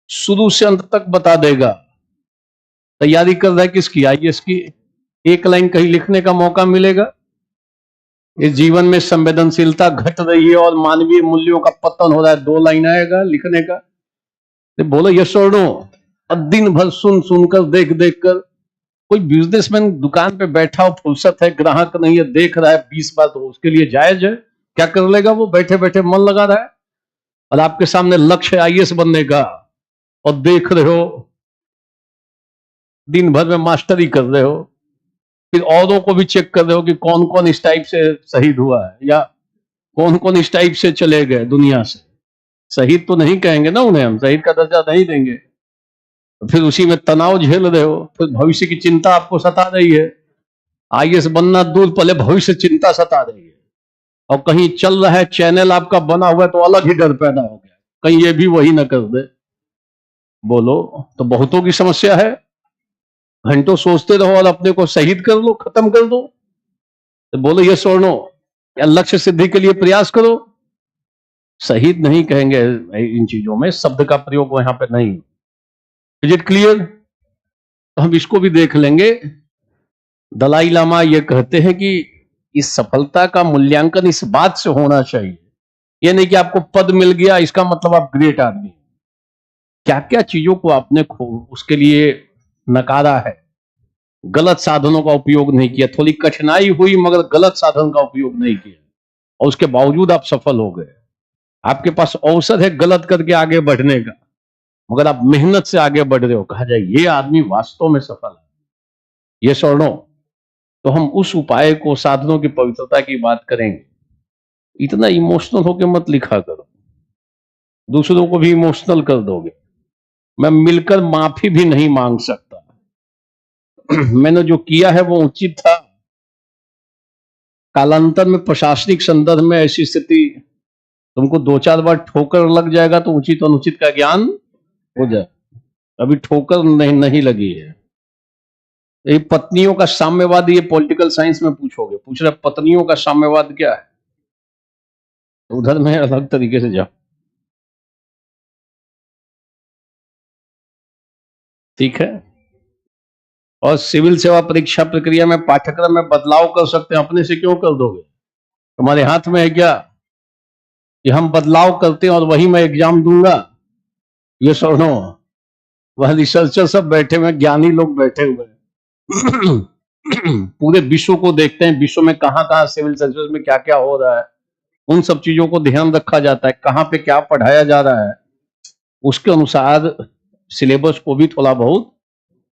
शुरू से अंत तक बता देगा। तैयारी कर रहा है किसकी? आईएएस की। एक लाइन कहीं लिखने का मौका मिलेगा? इस जीवन में संवेदनशीलता घट रही है और मानवीय मूल्यों का पतन हो रहा है, 2 लाइन आएगा लिखने का? तो बोलो यस और नो। और दिन भर सुन सुनकर, देख देख कर, कोई बिजनेसमैन दुकान पे बैठा हो, फुर्सत है, ग्राहक नहीं है, देख रहा है 20 बार, तो उसके लिए जायज है। क्या कर लेगा वो? बैठे बैठे मन लगा रहा है, और आपके सामने लक्ष्य है आईएएस बनने का, और देख रहे हो, दिन भर में मास्टरी कर रहे हो, फिर औरों को भी चेक कर रहे हो कि कौन कौन इस टाइप से शहीद हुआ है, या कौन कौन इस टाइप से चले गए दुनिया से। शहीद तो नहीं कहेंगे ना उन्हें, हम शहीद का दर्जा नहीं देंगे। तो फिर उसी में तनाव झेल रहे हो, फिर भविष्य की चिंता आपको सता रही है। आईएएस बनना दूर, पहले भविष्य चिंता सता रही है। और कहीं चल रहा है चैनल आपका बना हुआ है, तो अलग ही डर पैदा हो गया, कहीं ये भी वही ना कर दे। बोलो, तो बहुतों की समस्या है। घंटों सोचते रहो और अपने को शहीद कर लो, खत्म कर दो। तो बोलो यस और नो, या लक्ष्य सिद्धि के लिए प्रयास करो। शहीद नहीं कहेंगे इन चीजों में, शब्द का प्रयोग यहां पे नहीं। Is it clear? तो हम इसको भी देख लेंगे। दलाई लामा ये कहते हैं कि इस सफलता का मूल्यांकन इस बात से होना चाहिए, ये नहीं कि आपको पद मिल गया इसका मतलब आप ग्रेट आदमी। क्या क्या चीजों को आपने उसके लिए नकारा है, गलत साधनों का उपयोग नहीं किया, थोड़ी कठिनाई हुई मगर गलत साधन का उपयोग नहीं किया, और उसके बावजूद आप सफल हो गए। आपके पास अवसर है गलत करके आगे बढ़ने का, मगर आप मेहनत से आगे बढ़ रहे हो, कहा जाए ये आदमी वास्तव में सफल है। ये स्वर्णो, तो हम उस उपाय को, साधनों की पवित्रता की बात करेंगे। इतना इमोशनल होकर मत लिखा करो, दूसरों को भी इमोशनल कर दोगे। मैं मिलकर माफी भी नहीं मांग सकता। मैंने जो किया है वो उचित था, कालांतर में प्रशासनिक संदर्भ में ऐसी स्थिति, तुमको 2-4 बार ठोकर लग जाएगा तो उचित अनुचित का ज्ञान हो जाए। अभी ठोकर नहीं लगी है। ये पत्नियों का साम्यवाद, ये पॉलिटिकल साइंस में पूछोगे, पूछ रहे पत्नियों का साम्यवाद क्या है, तो उधर में अलग तरीके से जाओ। ठीक है। और सिविल सेवा परीक्षा प्रक्रिया में पाठ्यक्रम में बदलाव कर सकते हैं, अपने से क्यों कर दोगे? तुम्हारे हाथ में है क्या कि हम बदलाव करते हैं और वही मैं एग्जाम दूंगा? ये सुनो, वह रिसर्चर सब बैठे हुए, ज्ञानी लोग बैठे हुए पूरे विश्व को देखते हैं, विश्व में कहां कहां सिविल सर्विस में क्या क्या हो रहा है, उन सब चीजों को ध्यान रखा जाता है, कहां पे क्या पढ़ाया जा रहा है, उसके अनुसार सिलेबस को भी थोड़ा बहुत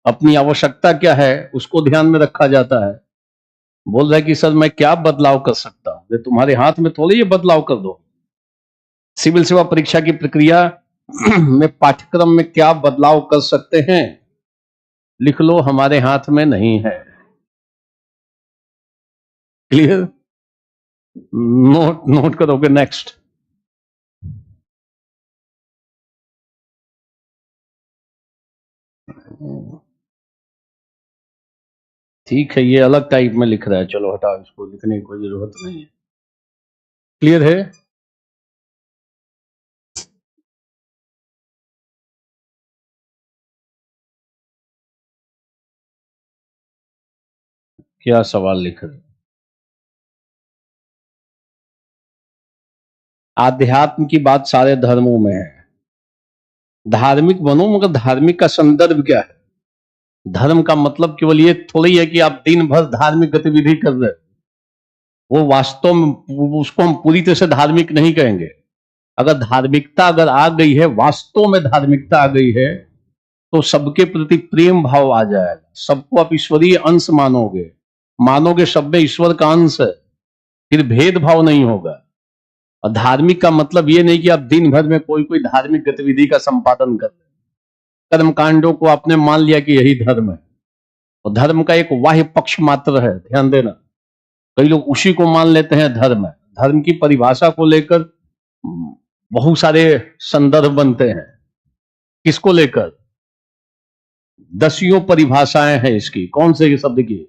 अपनी आवश्यकता क्या है उसको ध्यान में रखा जाता है। बोल रहा है कि सर मैं क्या बदलाव कर सकता हूं? तुम्हारे हाथ में थोड़ी ये बदलाव कर दो। सिविल सेवा परीक्षा की प्रक्रिया में पाठ्यक्रम में क्या बदलाव कर सकते हैं, लिख लो, हमारे हाथ में नहीं है। क्लियर? नोट करोगे? नेक्स्ट। ठीक है, ये अलग टाइप में लिख रहा है, चलो हटाओ, इसको लिखने की कोई जरूरत नहीं है। क्लियर है? क्या सवाल लिख रहे? आध्यात्म की बात सारे धर्मों में है, धार्मिक बनो, मगर धार्मिक का संदर्भ क्या है? धर्म का मतलब केवल ये थोड़ी है कि आप दिन भर धार्मिक गतिविधि कर रहे, वो वास्तव में उसको हम पूरी तरह से धार्मिक नहीं कहेंगे। अगर धार्मिकता अगर आ गई है, वास्तव में धार्मिकता आ गई है, तो सबके प्रति प्रेम भाव आ जाएगा, सबको आप ईश्वरीय अंश मानोगे, मानोगे सब में ईश्वर का अंश है, फिर भेदभाव नहीं होगा। और धार्मिक का मतलब ये नहीं कि आप दिन भर में कोई कोई धार्मिक गतिविधि का संपादन कर रहे, कर्म कांडों को आपने मान लिया कि यही धर्म है, और धर्म का एक बाह्य पक्ष मात्र है, ध्यान देना। कई लोग उसी को मान लेते हैं धर्म है। धर्म की परिभाषा को लेकर बहुत सारे संदर्भ बनते हैं, किसको लेकर? दसियों परिभाषाएं हैं इसकी, कौन से शब्द की।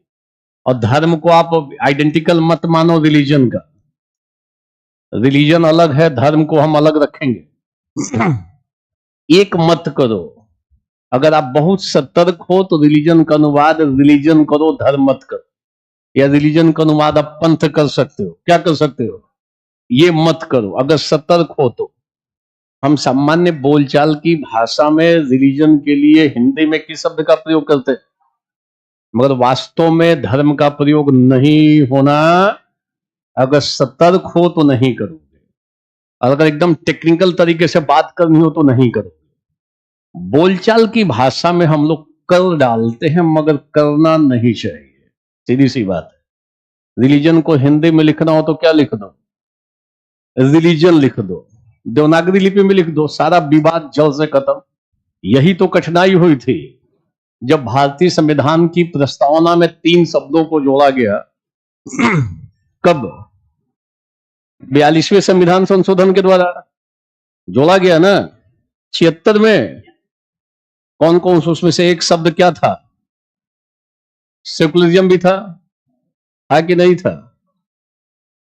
और धर्म को आप आइडेंटिकल मत मानो रिलीजन का, रिलीजन अलग है, धर्म को हम अलग रखेंगे। एक मत करो, अगर आप बहुत सतर्क हो तो रिलीजन का अनुवाद रिलीजन करो, धर्म मत करो। या रिलीजन का अनुवाद आप पंथ कर सकते हो, क्या कर सकते हो? ये मत करो, अगर सतर्क हो तो। हम सामान्य बोलचाल की भाषा में रिलीजन के लिए हिंदी में किस शब्द का प्रयोग करते हैं, मगर वास्तव में धर्म का प्रयोग नहीं होना। अगर सतर्क हो तो नहीं करोगे, और अगर एकदम टेक्निकल तरीके से बात करनी हो तो नहीं करोगे। बोलचाल की भाषा में हम लोग कर डालते हैं, मगर करना नहीं चाहिए, सीधी सी बात है। रिलीजन को हिंदी में लिखना हो तो क्या लिख दो? रिलीजन लिख दो, देवनागरी लिपि में लिख दो, सारा विवाद जल से खत्म। यही तो कठिनाई हुई थी जब भारतीय संविधान की प्रस्तावना में 3 शब्दों को जोड़ा गया। कब? 42वें संविधान संशोधन के द्वारा जोड़ा गया ना, 76 में। कौन कौन से उसमें से एक शब्द क्या था? सेकुलरिज्म भी था कि नहीं था?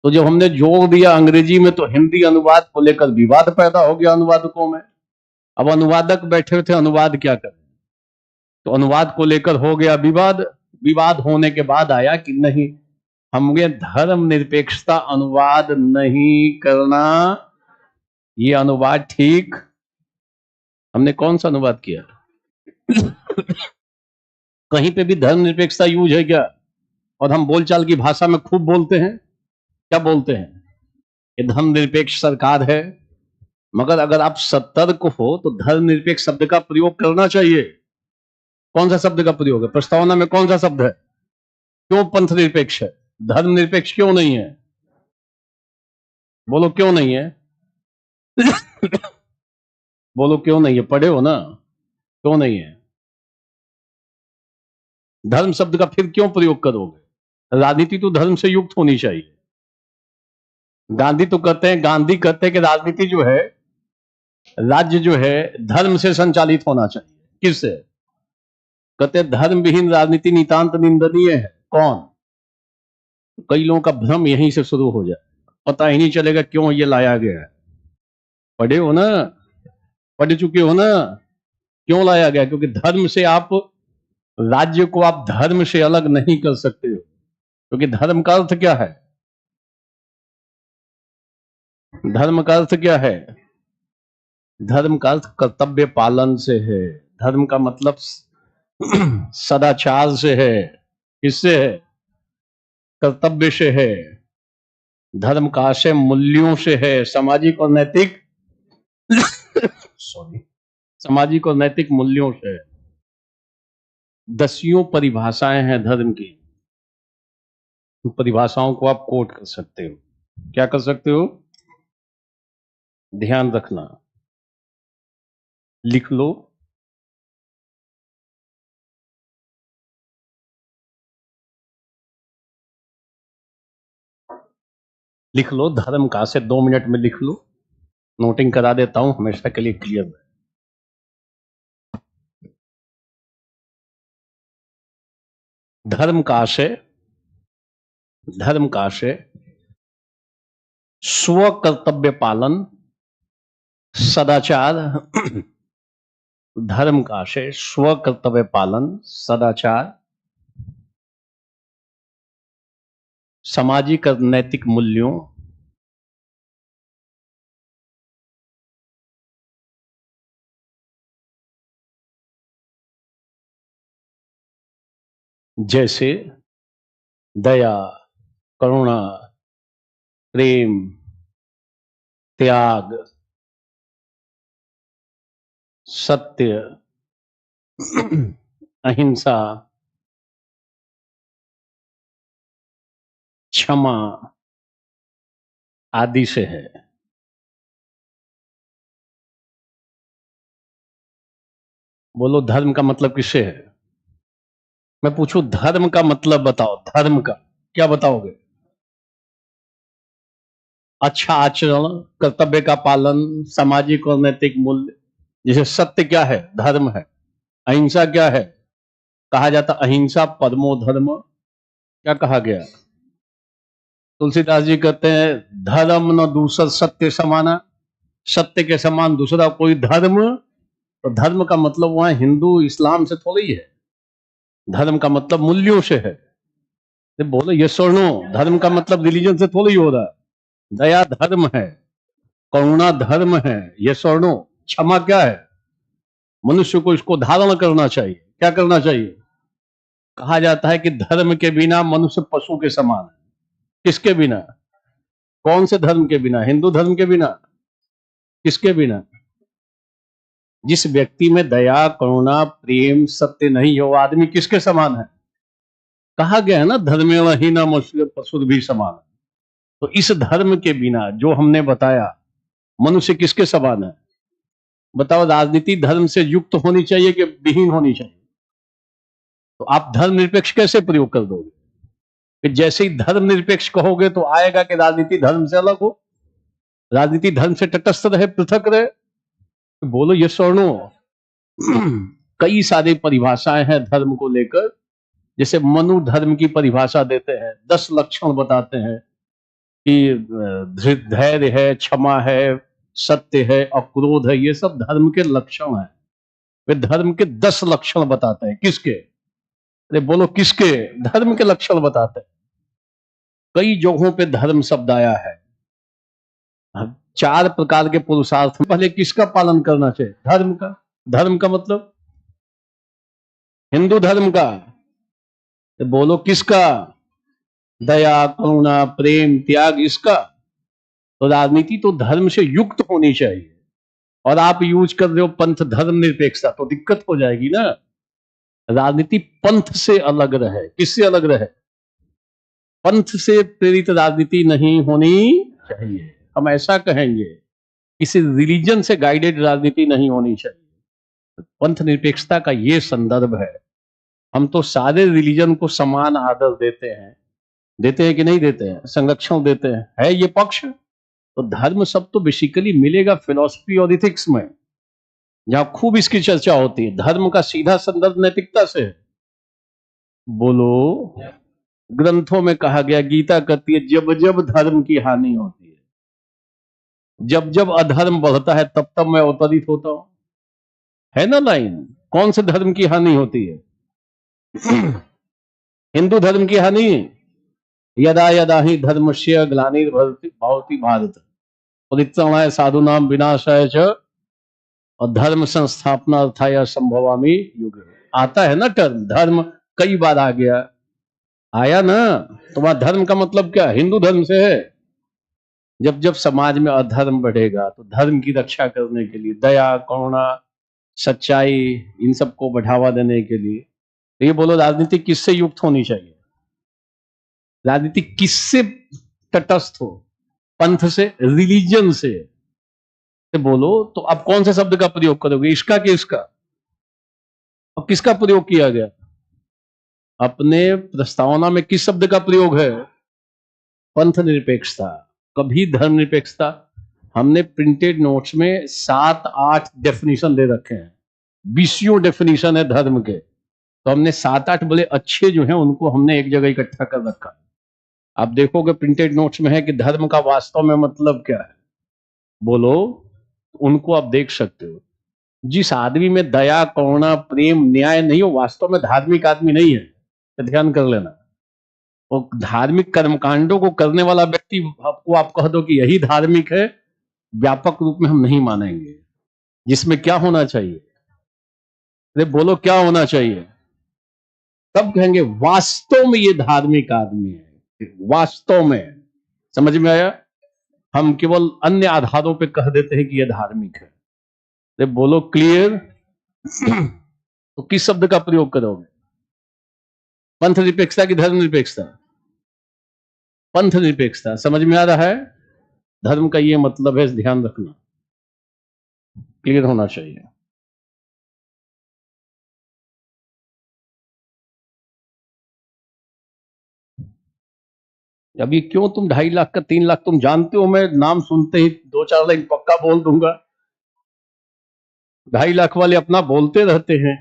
तो जब हमने जोड़ दिया अंग्रेजी में, तो हिंदी अनुवाद को लेकर विवाद पैदा हो गया अनुवादकों में। अब अनुवादक बैठे थे, अनुवाद क्या करें, तो अनुवाद को लेकर हो गया विवाद। विवाद होने के बाद आया कि नहीं, हमें धर्म निरपेक्षता अनुवाद नहीं करना, ये अनुवाद ठीक। हमने कौन सा अनुवाद किया? कहीं पे भी धर्म निरपेक्षता यूज है क्या? और हम बोलचाल की भाषा में खूब बोलते हैं, क्या बोलते हैं? ये धर्म निरपेक्ष सरकार है, मगर अगर आप सतर्क हो तो धर्म निरपेक्ष शब्द का प्रयोग करना चाहिए। कौन सा शब्द का प्रयोग है प्रस्तावना में? कौन सा शब्द है? क्यों पंथ निरपेक्ष है, धर्म निरपेक्ष क्यों नहीं है? बोलो क्यों नहीं है? बोलो क्यों नहीं है? पढ़े हो ना, क्यों नहीं है? धर्म शब्द का फिर क्यों प्रयोग करोगे? राजनीति तो धर्म से युक्त होनी चाहिए। गांधी तो कहते हैं, गांधी कहते हैं कि राजनीति जो है, राज्य जो है, धर्म से संचालित होना चाहिए। किससे? कहते हैं धर्म विहीन राजनीति नितांत निंदनीय है। कौन? कई लोगों का भ्रम यहीं से शुरू हो जाए, पता ही नहीं चलेगा क्यों ये लाया गया है। पढ़े हो ना, पढ़ चुके हो ना, क्यों लाया गया? क्योंकि धर्म से आप राज्य को आप धर्म से अलग नहीं कर सकते हो, क्योंकि धर्म का अर्थ क्या है? धर्म का अर्थ क्या है? धर्म का अर्थ कर्तव्य पालन से है। धर्म का मतलब सदाचार से है। किससे है? कर्तव्य से है। धर्म का आशय मूल्यों से है, सामाजिक और नैतिक सॉरी सामाजिक और नैतिक मूल्यों से है। 10 परिभाषाएं हैं धर्म की। उन परिभाषाओं को आप कोट कर सकते हो। क्या कर सकते हो? ध्यान रखना, लिख लो। लिख लो, धर्म का से 2 मिनट में लिख लो। नोटिंग करा देता हूं, हमेशा के लिए क्लियर है। धर्म का आशय स्व कर्तव्य पालन, सदाचार। धर्म का आशय स्व कर्तव्य पालन, सदाचार, सामाजिक और नैतिक मूल्यों, जैसे दया, करुणा, प्रेम, त्याग, सत्य, अहिंसा, क्षमा आदि से है। बोलो, धर्म का मतलब किससे है? मैं पूछूं, धर्म का मतलब बताओ। धर्म का क्या बताओगे? अच्छा आचरण, कर्तव्य का पालन, सामाजिक और नैतिक मूल्य। जैसे सत्य क्या है? धर्म है। अहिंसा क्या है? कहा जाता अहिंसा परमो धर्म। क्या कहा गया? तुलसीदास जी कहते हैं, धर्म न दूसर सत्य समाना। सत्य के समान दूसरा कोई धर्म। तो धर्म का मतलब वहां हिंदू इस्लाम से थोड़ी है। धर्म का मतलब मूल्यों से है। बोलो ये सुनो, धर्म का मतलब रिलीजन से थोड़ी हो रहा है। दया धर्म है, करुणा धर्म है, ये सुनो। क्षमा क्या है? मनुष्य को इसको धारण करना चाहिए। क्या करना चाहिए? कहा जाता है कि धर्म के बिना मनुष्य पशु के समान है। किसके बिना? कौन से धर्म के बिना? हिंदू धर्म के बिना। किसके बिना? जिस व्यक्ति में दया, करुणा, प्रेम, सत्य नहीं हो, आदमी किसके समान है? कहा गया है ना, धर्मेण हीना मनुष्य पशु भी समान है। तो इस धर्म के बिना जो हमने बताया, मनुष्य किसके समान है? बताओ, राजनीति धर्म से युक्त होनी चाहिए कि विहीन होनी चाहिए? तो आप धर्म निरपेक्ष कैसे प्रयोग कर दोगे? कि जैसे ही धर्म निरपेक्ष कहोगे तो आएगा कि राजनीति धर्म से अलग हो, राजनीति धर्म से तटस्थ रहे, पृथक रहे। बोलो ये स्वर्णो। कई सारी परिभाषाएं हैं धर्म को लेकर। जैसे मनु धर्म की परिभाषा देते हैं, 10 लक्षण बताते हैं कि धैर्य है, क्षमा है, सत्य है, अक्रोध है। ये सब धर्म के लक्षण हैं। वे धर्म के 10 लक्षण बताते हैं। किसके? अरे बोलो किसके? धर्म के लक्षण बताते हैं। कई जगहों पे धर्म शब्द आया है। 4 प्रकार के पुरुषार्थ। पहले किसका पालन करना चाहिए? धर्म का। धर्म का मतलब हिंदू धर्म का। तो बोलो किसका? दया, करुणा, प्रेम, त्याग, इसका। तो राजनीति तो धर्म से युक्त होनी चाहिए। और आप यूज कर रहे हो पंथ धर्म निरपेक्षता, तो दिक्कत हो जाएगी ना। राजनीति पंथ से अलग रहे। किससे अलग रहे? पंथ से प्रेरित राजनीति नहीं होनी चाहिए। हम ऐसा कहेंगे, किसी रिलीजन से गाइडेड राजनीति नहीं होनी चाहिए। पंथ निरपेक्षता का ये संदर्भ है। हम तो सारे रिलीजन को समान आदर देते हैं। देते हैं कि नहीं देते हैं? संरक्षण देते हैं। है ये पक्ष। तो धर्म शब्द तो बेसिकली मिलेगा फिलॉसफी और इथिक्स में, जहां खूब इसकी चर्चा होती है। धर्म का सीधा संदर्भ नैतिकता से है। बोलो, ग्रंथों में कहा गया, गीता कहती है, जब जब धर्म की हानि होती है, जब जब अधर्म बढ़ता है, तब तब मैं अवतरित होता हूं। है ना लाइन? कौन से धर्म की हानि होती है? हिंदू धर्म की हानि यदा यदा ही धर्मस्य ग्लानिर्भवति भवति भारत परित्राणाय साधूनां विनाशाय च और धर्म संस्थापनार्थाय संभवामि युगे। आता है ना टर्म धर्म, कई बार आ गया, आया ना। तुम्हारा धर्म का मतलब क्या? हिंदू धर्म से है। जब जब समाज में अधर्म बढ़ेगा तो धर्म की रक्षा करने के लिए, दया करुणा सच्चाई इन सबको बढ़ावा देने के लिए, तो ये बोलो राजनीति किससे युक्त होनी चाहिए? राजनीति किससे तटस्थ हो? पंथ से, रिलीजन से बोलो तो अब कौन से शब्द का प्रयोग करोगे? इसका कि इसका? अब किसका प्रयोग किया गया? अपने प्रस्तावना में किस शब्द का प्रयोग है? पंथ निरपेक्षता। कभी धर्म निरपेक्षता? हमने प्रिंटेड नोट्स में 7-8 डेफिनेशन दे रखे हैं, 20 डेफिनेशन है धर्म के, तो हमने 7-8 बड़े अच्छे जो हैं उनको हमने एक जगह इकट्ठा कर रखा। आप देखोगे प्रिंटेड नोट्स में है कि धर्म का वास्तव में मतलब क्या है, बोलो, उनको आप देख सकते हो। जिस आदमी में दया करुणा प्रेम न्याय नहीं हो, वास्तव में धार्मिक आदमी नहीं है, तो ध्यान कर लेना। वो धार्मिक कर्मकांडों को करने वाला व्यक्ति आपको आप कह दो कि यही धार्मिक है, व्यापक रूप में हम नहीं मानेंगे। जिसमें क्या होना चाहिए? अरे बोलो क्या होना चाहिए? तब कहेंगे वास्तव में ये धार्मिक आदमी है। वास्तव में, समझ में आया? हम केवल अन्य आधारों पे कह देते हैं कि यह धार्मिक है। अरे बोलो क्लियर। तो किस शब्द का प्रयोग करोगे? पंथ निरपेक्षता की धर्म निरपेक्षता? पंथ निरपेक्षता। समझ में आ रहा है? धर्म का ये मतलब है, ध्यान रखना, क्लियर होना चाहिए। अभी क्यों तुम 2.5 लाख का 3 लाख, तुम जानते हो मैं नाम सुनते ही 2-4 लाइन पक्का बोल दूंगा। 2.5 लाख वाले अपना बोलते रहते हैं,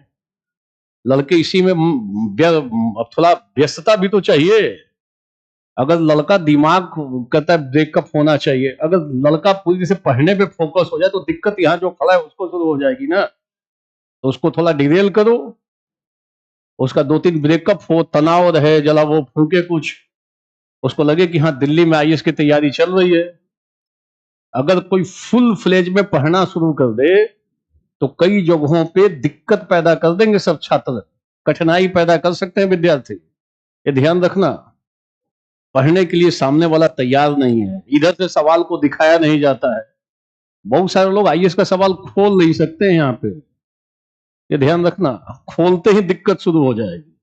लड़के इसी में अब थोड़ा व्यस्तता भी तो चाहिए। अगर लड़का दिमाग कहता है ब्रेकअप होना चाहिए, अगर लड़का पूरी से पढ़ने पे फोकस हो जाए तो दिक्कत यहाँ जो खड़ा है उसको शुरू हो जाएगी ना। तो उसको थोड़ा डिरेल करो, उसका 2-3 ब्रेकअप हो, तनाव रहे, जला वो फूके कुछ, उसको लगे कि हाँ दिल्ली में आईएएस की तैयारी चल रही है। अगर कोई फुल फ्लेज में पढ़ना शुरू कर दे तो कई जगहों पे दिक्कत पैदा कर देंगे सब छात्र, कठिनाई पैदा कर सकते हैं विद्यार्थी। ये ध्यान रखना। पढ़ने के लिए सामने वाला तैयार नहीं है, इधर से सवाल को दिखाया नहीं जाता है। बहुत सारे लोग आईएएस का सवाल खोल नहीं सकते हैं यहाँ पे, ये ध्यान रखना, खोलते ही दिक्कत शुरू हो जाएगी।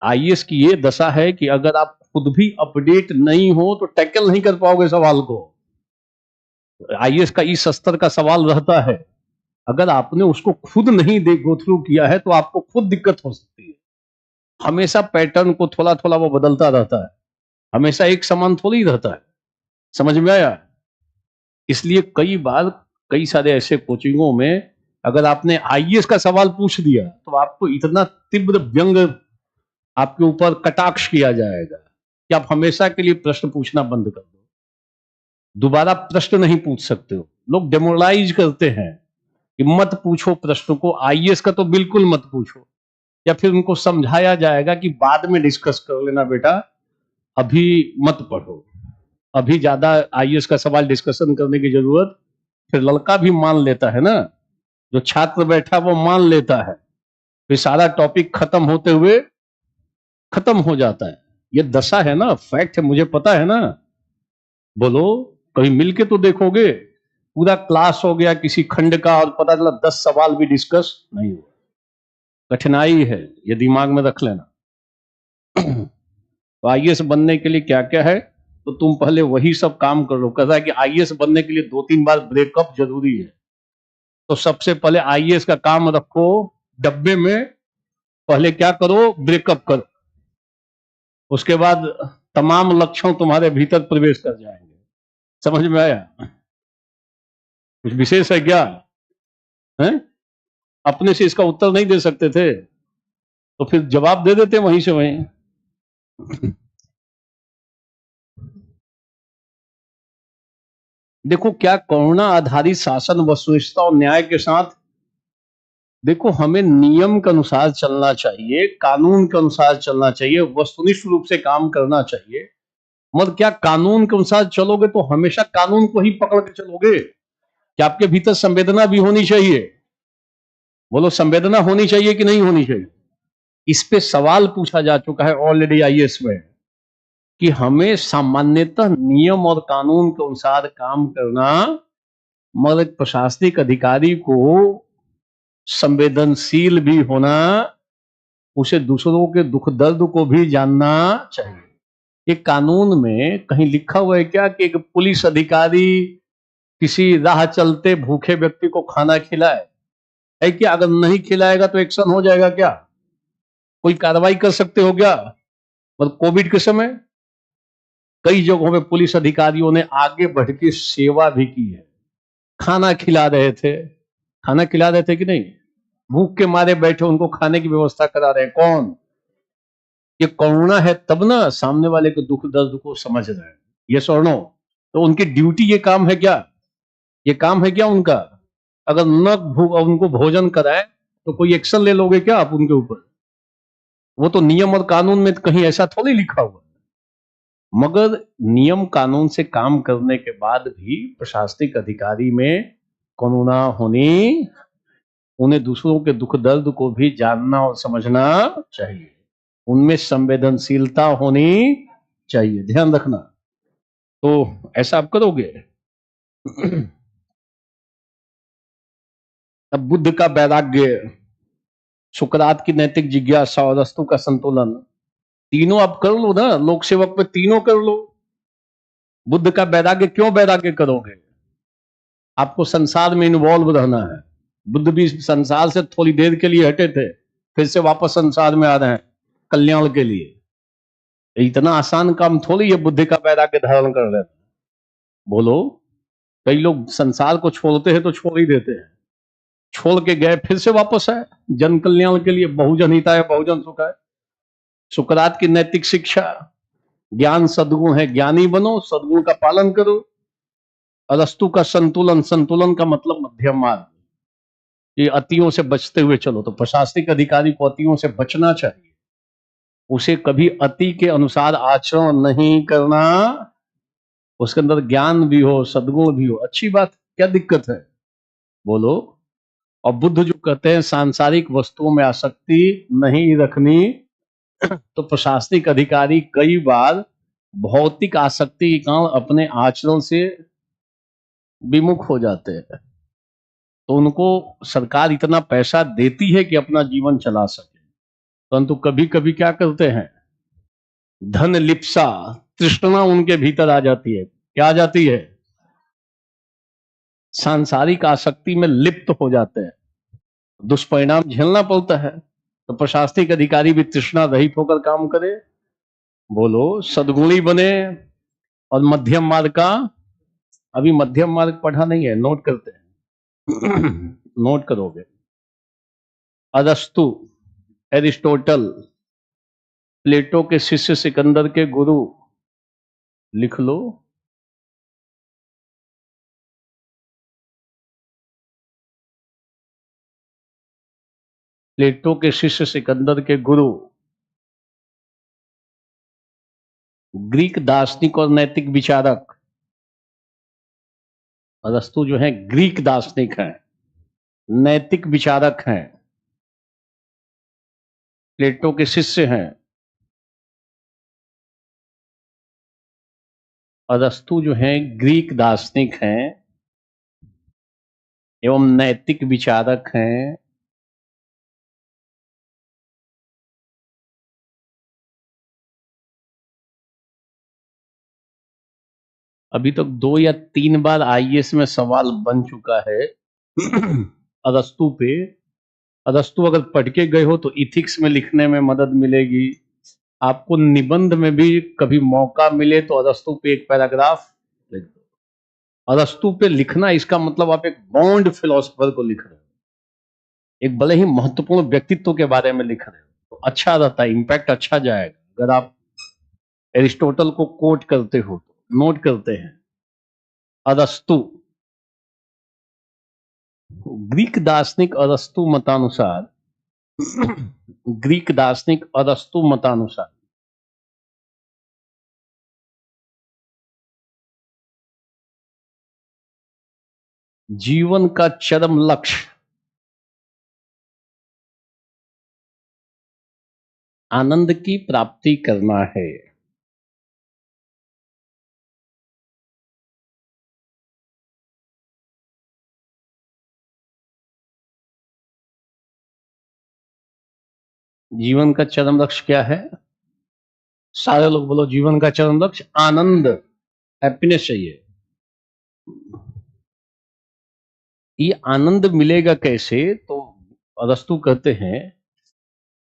आईएएस की ये दशा है कि अगर आप खुद भी अपडेट नहीं हो तो टैकल नहीं कर पाओगे सवाल को। आईएएस का इस स्तर का सवाल रहता है, अगर आपने उसको खुद नहीं गो थ्रू किया है तो आपको खुद दिक्कत हो सकती है। हमेशा पैटर्न को थोड़ा थोड़ा वो बदलता रहता है, हमेशा एक समान थोड़ी रहता है। समझ में आया? इसलिए कई बार कई सारे ऐसे कोचिंगों में अगर आपने आईएएस का सवाल पूछ दिया तो आपको इतना तीव्र व्यंग आपके ऊपर कटाक्ष किया जाएगा कि आप हमेशा के लिए प्रश्न पूछना बंद कर दो, दोबारा प्रश्न नहीं पूछ सकते हो। लोग डेमोरलाइज करते हैं कि मत पूछो प्रश्न को, आईएएस का तो बिल्कुल मत पूछो, या फिर उनको समझाया जाएगा कि बाद में डिस्कस कर लेना बेटा, अभी मत पढ़ो, अभी ज्यादा आईएएस का सवाल डिस्कशन करने की जरूरत। फिर लड़का भी मान लेता है ना, जो छात्र बैठा वो मान लेता है, फिर सारा टॉपिक खत्म होते हुए खत्म हो जाता है। ये दशा है ना, फैक्ट है, मुझे पता है ना। बोलो, कहीं मिलके तो देखोगे, पूरा क्लास हो गया किसी खंड का और पता चला 10 सवाल भी डिस्कस नहीं हुआ। कठिनाई है, ये दिमाग में रख लेना। तो आईएएस बनने के लिए क्या क्या है, तो तुम पहले वही सब काम कर लो। कहता है कि आईएएस बनने के लिए 2-3 बार ब्रेकअप जरूरी है, तो सबसे पहले आईएएस का काम रखो डब्बे में, पहले क्या करो, ब्रेकअप करो, उसके बाद तमाम लक्षण तुम्हारे भीतर प्रवेश कर जाएंगे। समझ में आया? कुछ विशेष है क्या? है? अपने से इसका उत्तर नहीं दे सकते थे तो फिर जवाब दे देते वहीं से वहीं। देखो क्या करुणा आधारित शासन वस्तुनिष्ठता और न्याय के साथ देखो, हमें नियम के अनुसार चलना चाहिए, कानून के अनुसार चलना चाहिए, वस्तुनिष्ठ रूप से काम करना चाहिए। मगर क्या कानून के अनुसार चलोगे तो हमेशा कानून को ही पकड़ के चलोगे? क्या आपके भीतर संवेदना भी होनी चाहिए? बोलो, संवेदना होनी चाहिए कि नहीं होनी चाहिए? इस पे सवाल पूछा जा चुका है ऑलरेडी आईएएस में कि हमें सामान्यतः नियम और कानून के अनुसार काम करना, मगर एक प्रशासनिक अधिकारी को संवेदनशील भी होना, उसे दूसरों के दुख दर्द को भी जानना चाहिए। ये कानून में कहीं लिखा हुआ है क्या कि एक पुलिस अधिकारी किसी राह चलते भूखे व्यक्ति को खाना खिलाए? है क्या? अगर नहीं खिलाएगा तो एक्शन हो जाएगा क्या? कोई कार्रवाई कर सकते हो क्या? मतलब कोविड के समय कई जगहों पे पुलिस अधिकारियों ने आगे बढ़ के सेवा भी की है। खाना खिला रहे थे, खाना खिला रहे थे कि नहीं? भूख के मारे बैठे उनको खाने की व्यवस्था करा रहे हैं। कौन? ये करुणा है तब ना सामने वाले के दुख दर्द को समझ रहे हैं। ये और नो? तो उनकी ड्यूटी ये काम है क्या? ये काम है क्या उनका? अगर न उनको भोजन कराए तो कोई एक्शन ले लोगे क्या आप उनके ऊपर? वो तो नियम और कानून में कहीं ऐसा थोड़ी लिखा हुआ है। मगर नियम कानून से काम करने के बाद भी प्रशासनिक अधिकारी में करुणा होनी, उन्हें दूसरों के दुख दर्द को भी जानना और समझना चाहिए, उनमें संवेदनशीलता होनी चाहिए। ध्यान रखना। तो ऐसा आप करोगे? अब बुद्ध का वैराग्य, सुकरात की नैतिक जिज्ञासा और अरस्तु का संतुलन, तीनों आप कर लो ना। लोक सेवक में तीनों कर लो। बुद्ध का वैराग्य, क्यों वैराग्य करोगे? आपको संसार में इन्वॉल्व रहना है। बुद्ध भी संसार से थोड़ी देर के लिए हटे थे, फिर से वापस संसार में आ रहे हैं कल्याण के लिए। इतना आसान काम थोड़ी है बुद्ध का वैराग्य धारण कर लेना। बोलो, कई लोग संसार को छोड़ते हैं तो छोड़ ही देते हैं, छोड़ के गए फिर से वापस आए जन कल्याण के लिए। बहुजन हिताय बहुजन सुखाय। सुकरात की नैतिक शिक्षा, ज्ञान सद्गुण है, ज्ञानी बनो, सद्गुण का पालन करो। अरस्तु का संतुलन, संतुलन का मतलब मध्यम मार्ग, ये अतियों से बचते हुए चलो। तो प्रशासनिक अधिकारी को अतियों से बचना चाहिए, उसे कभी अति के अनुसार आचरण नहीं करना। उसके अंदर ज्ञान भी हो, सद्गुण भी हो, अच्छी बात, क्या दिक्कत है? बोलो। और बुद्ध जो कहते हैं सांसारिक वस्तुओं में आसक्ति नहीं रखनी, तो प्रशासनिक अधिकारी कई बार भौतिक आसक्ति के कारण अपने आचरण से विमुख हो जाते हैं। तो उनको सरकार इतना पैसा देती है कि अपना जीवन चला सके, परंतु कभी कभी क्या करते हैं, धन लिप्सा, तृष्णा उनके भीतर आ जाती है। क्या आ जाती है? सांसारिक आसक्ति में लिप्त हो जाते हैं, दुष्परिणाम झेलना पड़ता है। तो प्रशासनिक अधिकारी भी तृष्णा रहित होकर काम करे। बोलो, सद्गुणी बने। और मध्यम मार्ग का, अभी मध्यम मार्ग पढ़ा नहीं है, नोट करते हैं। नोट करोगे। अरस्तु, एरिस्टोटल, प्लेटो के शिष्य सिकंदर के गुरु, लिख लो। प्लेटो के शिष्य सिकंदर के गुरु, ग्रीक दार्शनिक और नैतिक विचारक। अरस्तु जो है ग्रीक दार्शनिक हैं, नैतिक विचारक हैं, प्लेटो के शिष्य हैं। अरस्तु जो है ग्रीक दार्शनिक हैं एवं नैतिक विचारक हैं। अभी तक 2 या 3 बार आईएएस में सवाल बन चुका है अरस्तु पे। अरस्तु अगर पढ़ के गए हो तो इथिक्स में लिखने में मदद मिलेगी। आपको निबंध में भी कभी मौका मिले तो अरस्तु पे एक पैराग्राफ लिख दो। अरस्तु पे लिखना, इसका मतलब आप एक बॉन्ड फिलोसफर को लिख रहे हो, एक बड़े ही महत्वपूर्ण व्यक्तित्व के बारे में लिख रहे हो, तो अच्छा रहता है, इम्पैक्ट अच्छा जाएगा। अगर आप एरिस्टोटल को कोट करते हो तो नोट करते हैं। अरस्तु ग्रीक दार्शनिक अरस्तु मतानुसार ग्रीक दार्शनिक अरस्तु मतानुसार जीवन का चरम लक्ष्य आनंद की प्राप्ति करना है। जीवन का चरम लक्ष्य क्या है? सारे लोग बोलो, जीवन का चरम लक्ष्य आनंद, हैप्पीनेस चाहिए। ये आनंद मिलेगा कैसे? तो अरस्तु कहते हैं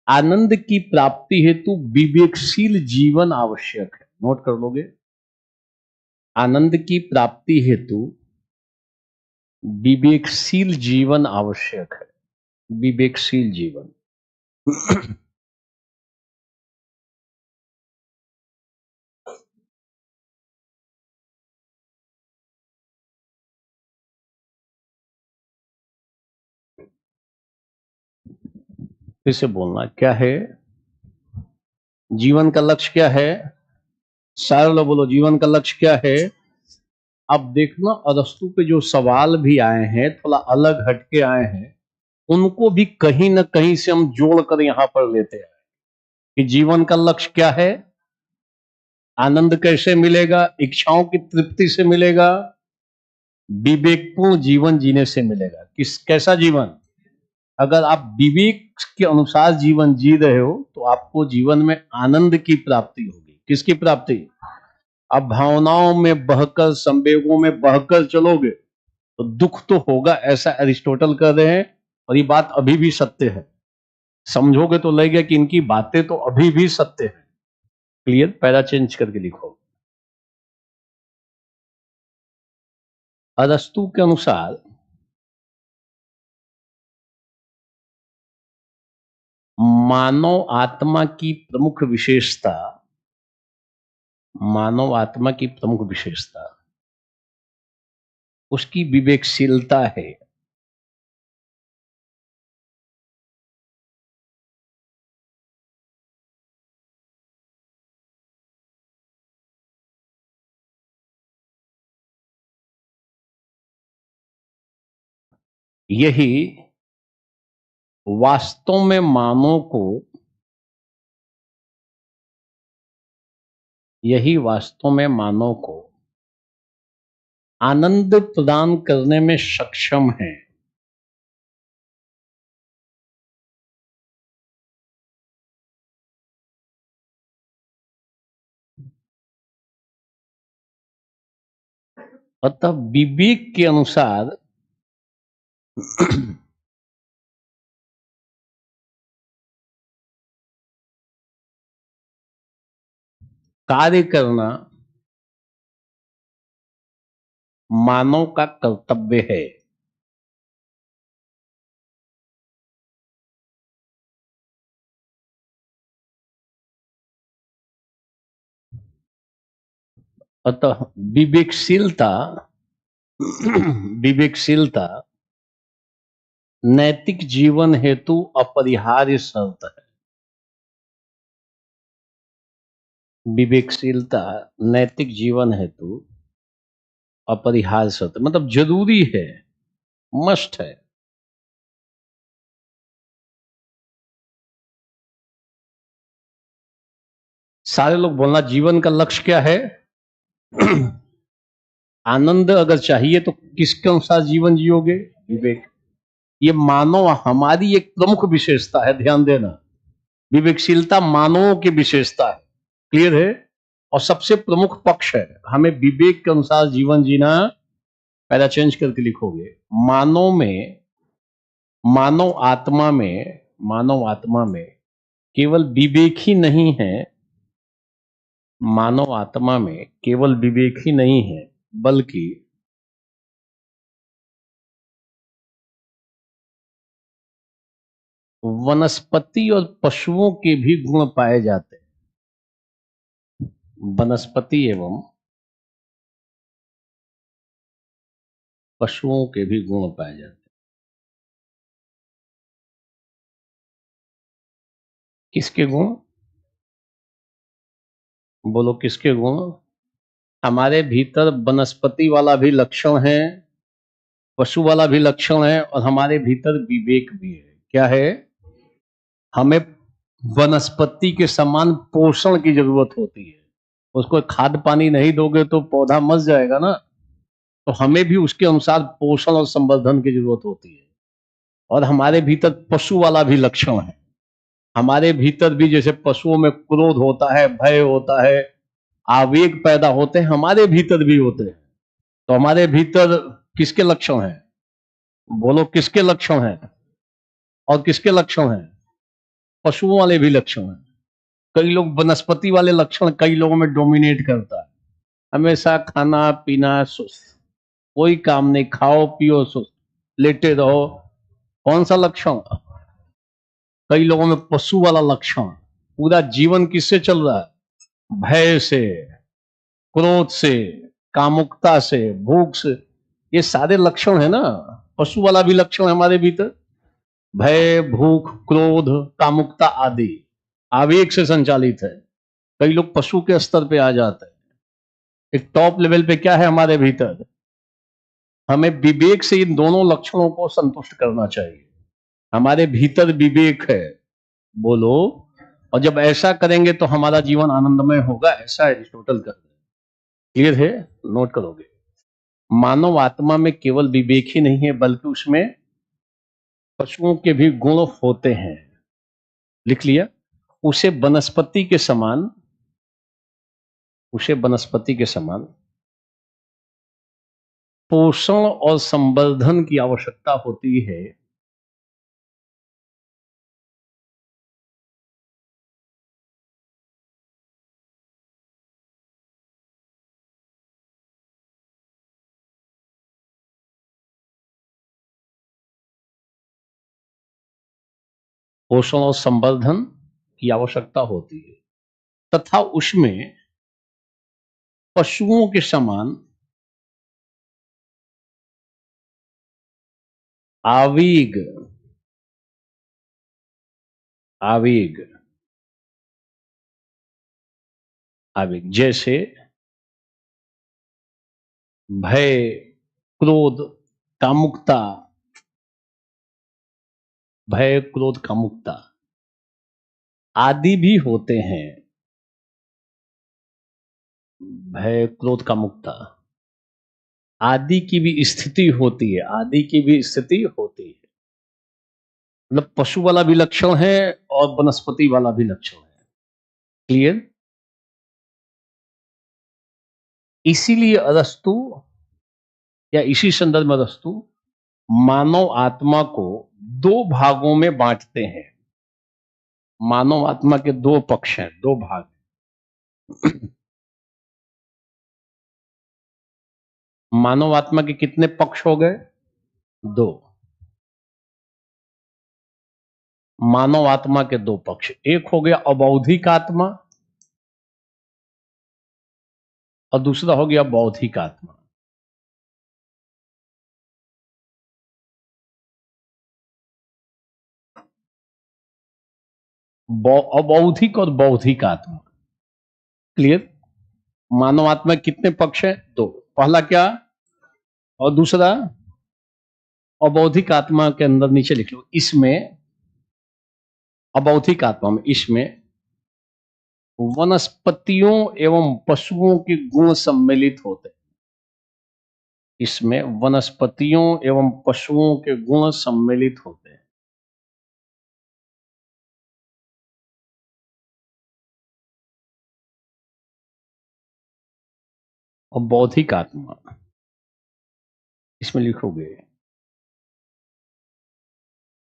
आनंद की प्राप्ति हेतु विवेकशील जीवन आवश्यक है। नोट कर लोगे? आनंद की प्राप्ति हेतु विवेकशील जीवन आवश्यक है। विवेकशील जीवन फिर से बोलना, क्या है जीवन का लक्ष्य? क्या है? सारे लोग बोलो, जीवन का लक्ष्य क्या है? अब देखना, अरस्तु पे जो सवाल भी आए हैं, थोड़ा अलग हटके आए हैं, उनको भी कहीं ना कहीं से हम जोड़कर यहां पर लेते हैं कि जीवन का लक्ष्य क्या है, आनंद कैसे मिलेगा, इच्छाओं की तृप्ति से मिलेगा, विवेकपूर्ण जीवन जीने से मिलेगा। कैसा जीवन? अगर आप विवेक के अनुसार जीवन जी रहे हो तो आपको जीवन में आनंद की प्राप्ति होगी। किसकी प्राप्ति? अब भावनाओं में बहकर, संवेगों में बहकर चलोगे तो दुख तो होगा, ऐसा अरिस्टोटल कह रहे हैं, और ये बात अभी भी सत्य है। समझोगे तो लगेगा कि इनकी बातें तो अभी भी सत्य है। क्लियर? पैरा चेंज करके लिखो। अरस्तु के अनुसार मानव आत्मा की प्रमुख विशेषता, मानव आत्मा की प्रमुख विशेषता उसकी विवेकशीलता है। यही वास्तव में मानव को, यही वास्तव में मानव को आनंद प्रदान करने में सक्षम है। अतः विवेक के अनुसार कार्य करना मानव का कर्तव्य है। अतः विवेकशीलता विवेकशीलता नैतिक जीवन हेतु अपरिहार्य शर्त है। विवेकशीलता नैतिक जीवन हेतु अपरिहार्य शर्त, मतलब जरूरी है, मस्ट है। सारे लोग बोलना, जीवन का लक्ष्य क्या है? आनंद अगर चाहिए तो किसके अनुसार जीवन जियोगे? विवेक। ये मानव हमारी एक प्रमुख विशेषता है, ध्यान देना। विवेकशीलता मानवों की विशेषता है। क्लियर है? और सबसे प्रमुख पक्ष है। हमें विवेक के अनुसार जीवन जीना। पहला चेंज करके लिखोगे, मानव में, मानव आत्मा में, मानव आत्मा में केवल विवेक ही नहीं है, मानव आत्मा में केवल विवेक ही नहीं है, बल्कि वनस्पति और पशुओं के भी गुण पाए जाते हैं। वनस्पति एवं पशुओं के भी गुण पाए जाते हैं। किसके गुण? बोलो किसके गुण? हमारे भीतर वनस्पति वाला भी लक्षण है, पशु वाला भी लक्षण है, और हमारे भीतर विवेक भी है। क्या है? हमें वनस्पति के समान पोषण की जरूरत होती है। उसको खाद पानी नहीं दोगे तो पौधा मर जाएगा ना। तो हमें भी उसके अनुसार पोषण और संवर्धन की जरूरत होती है। और हमारे भीतर पशु वाला भी लक्षण है। हमारे भीतर भी जैसे पशुओं में क्रोध होता है, भय होता है, आवेग पैदा होते हैं, हमारे भीतर भी होते हैं। तो हमारे भीतर किसके लक्षण हैं? बोलो किसके लक्षण हैं? और किसके लक्षण हैं? पशुओं वाले भी लक्षण हैं। कई लोग वनस्पति वाले लक्षण कई लोगों में डोमिनेट करता है। हमेशा खाना पीना सुस्त, कोई काम नहीं, खाओ पियो सुस्त, लेटे रहो। कौन सा लक्षण? कई लोगों में पशु वाला लक्षण। पूरा जीवन किससे चल रहा है? भय से, क्रोध से, कामुकता से, भूख से। ये सारे लक्षण है ना। पशु वाला भी लक्षण है हमारे भीतर। भय, भूख, क्रोध, कामुकता आदि आवेग से संचालित है। कई लोग पशु के स्तर पे आ जाते हैं। एक टॉप लेवल पे क्या है हमारे भीतर? हमें विवेक से इन दोनों लक्षणों को संतुष्ट करना चाहिए। हमारे भीतर विवेक है, बोलो। और जब ऐसा करेंगे तो हमारा जीवन आनंदमय होगा, ऐसा एरिस्टोटल कहते हैं। क्लियर है? नोट करोगे। मानव आत्मा में केवल विवेक ही नहीं है, बल्कि उसमें पशुओं के भी गुण होते हैं। लिख लिया? उसे वनस्पति के समान, उसे वनस्पति के समान पोषण और संवर्धन की आवश्यकता होती है। पोषण और संवर्धन की आवश्यकता होती है, तथा उसमें पशुओं के समान आवेग, आवेग, आवेग जैसे भय, क्रोध, कामुकता, भय, क्रोध, कामुकता आदि भी होते हैं। भय, क्रोध, कामुकता आदि की भी स्थिति होती है, आदि की भी स्थिति होती है। मतलब पशु वाला भी लक्षण है और वनस्पति वाला भी लक्षण है। क्लियर? इसीलिए अरस्तु, या इसी संदर्भ में अरस्तु मानव आत्मा को दो भागों में बांटते हैं। मानव आत्मा के दो पक्ष हैं, दो भाग। मानव आत्मा के कितने पक्ष हो गए? दो। मानव आत्मा के दो पक्ष, एक हो गया अबौधिक आत्मा और दूसरा हो गया बौद्धिक आत्मा। अबौधिक और बौद्धिक आत्मा। क्लियर? मानव आत्मा के कितने पक्ष हैं? दो। पहला क्या और दूसरा? अबौधिक आत्मा के अंदर नीचे लिख लो, इसमें अबौधिक आत्मा में, इसमें वनस्पतियों एवं पशुओं के गुण सम्मिलित होते हैं। इसमें वनस्पतियों एवं पशुओं के गुण सम्मिलित होते हैं। और बौद्धिक आत्मा, इसमें लिखोगे,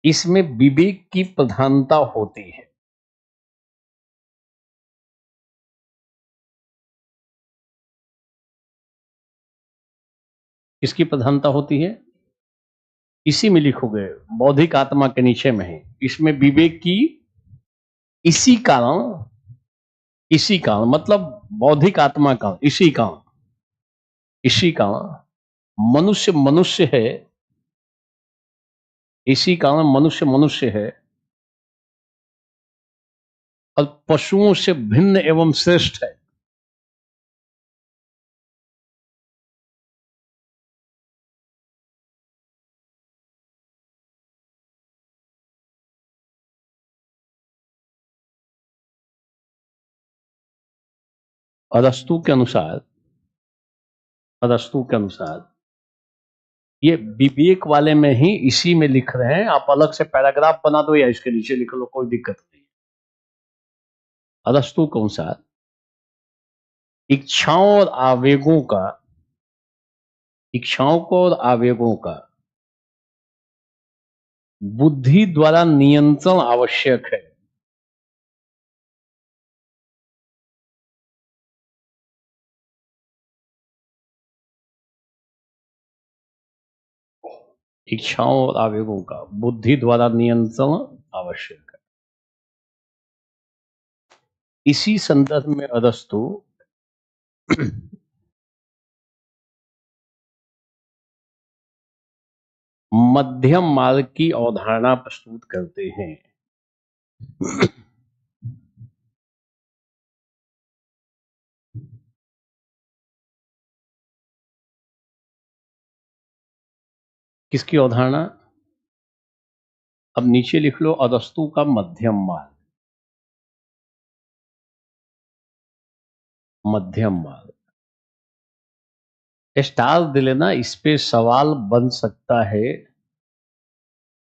इसमें विवेक की प्रधानता होती है। किसकी प्रधानता होती है? इसी में लिखोगे, बौद्धिक आत्मा के नीचे में है, इसमें विवेक की, इसी कारण, इसी कारण मतलब बौद्धिक आत्मा का, इसी कारण, इसी कारण मनुष्य मनुष्य है, इसी कारण मनुष्य मनुष्य है, और पशुओं से भिन्न एवं श्रेष्ठ है। अरस्तु के अनुसार ये विवेक वाले में ही इसी में लिख रहे हैं, आप अलग से पैराग्राफ बना दो या इसके नीचे लिख लो, कोई दिक्कत नहीं। अरस्तु के अनुसार इच्छाओं और आवेगों का बुद्धि द्वारा नियंत्रण आवश्यक है। इच्छाओं और आवेगों का बुद्धि द्वारा नियंत्रण आवश्यक है। इसी संदर्भ में अरस्तु मध्यम मार्ग की अवधारणा प्रस्तुत करते हैं। किसकी अवधारणा? अब नीचे लिख लो, अरस्तु का मध्यम मार्ग। स्टार दे लेना, इस पे सवाल बन सकता है।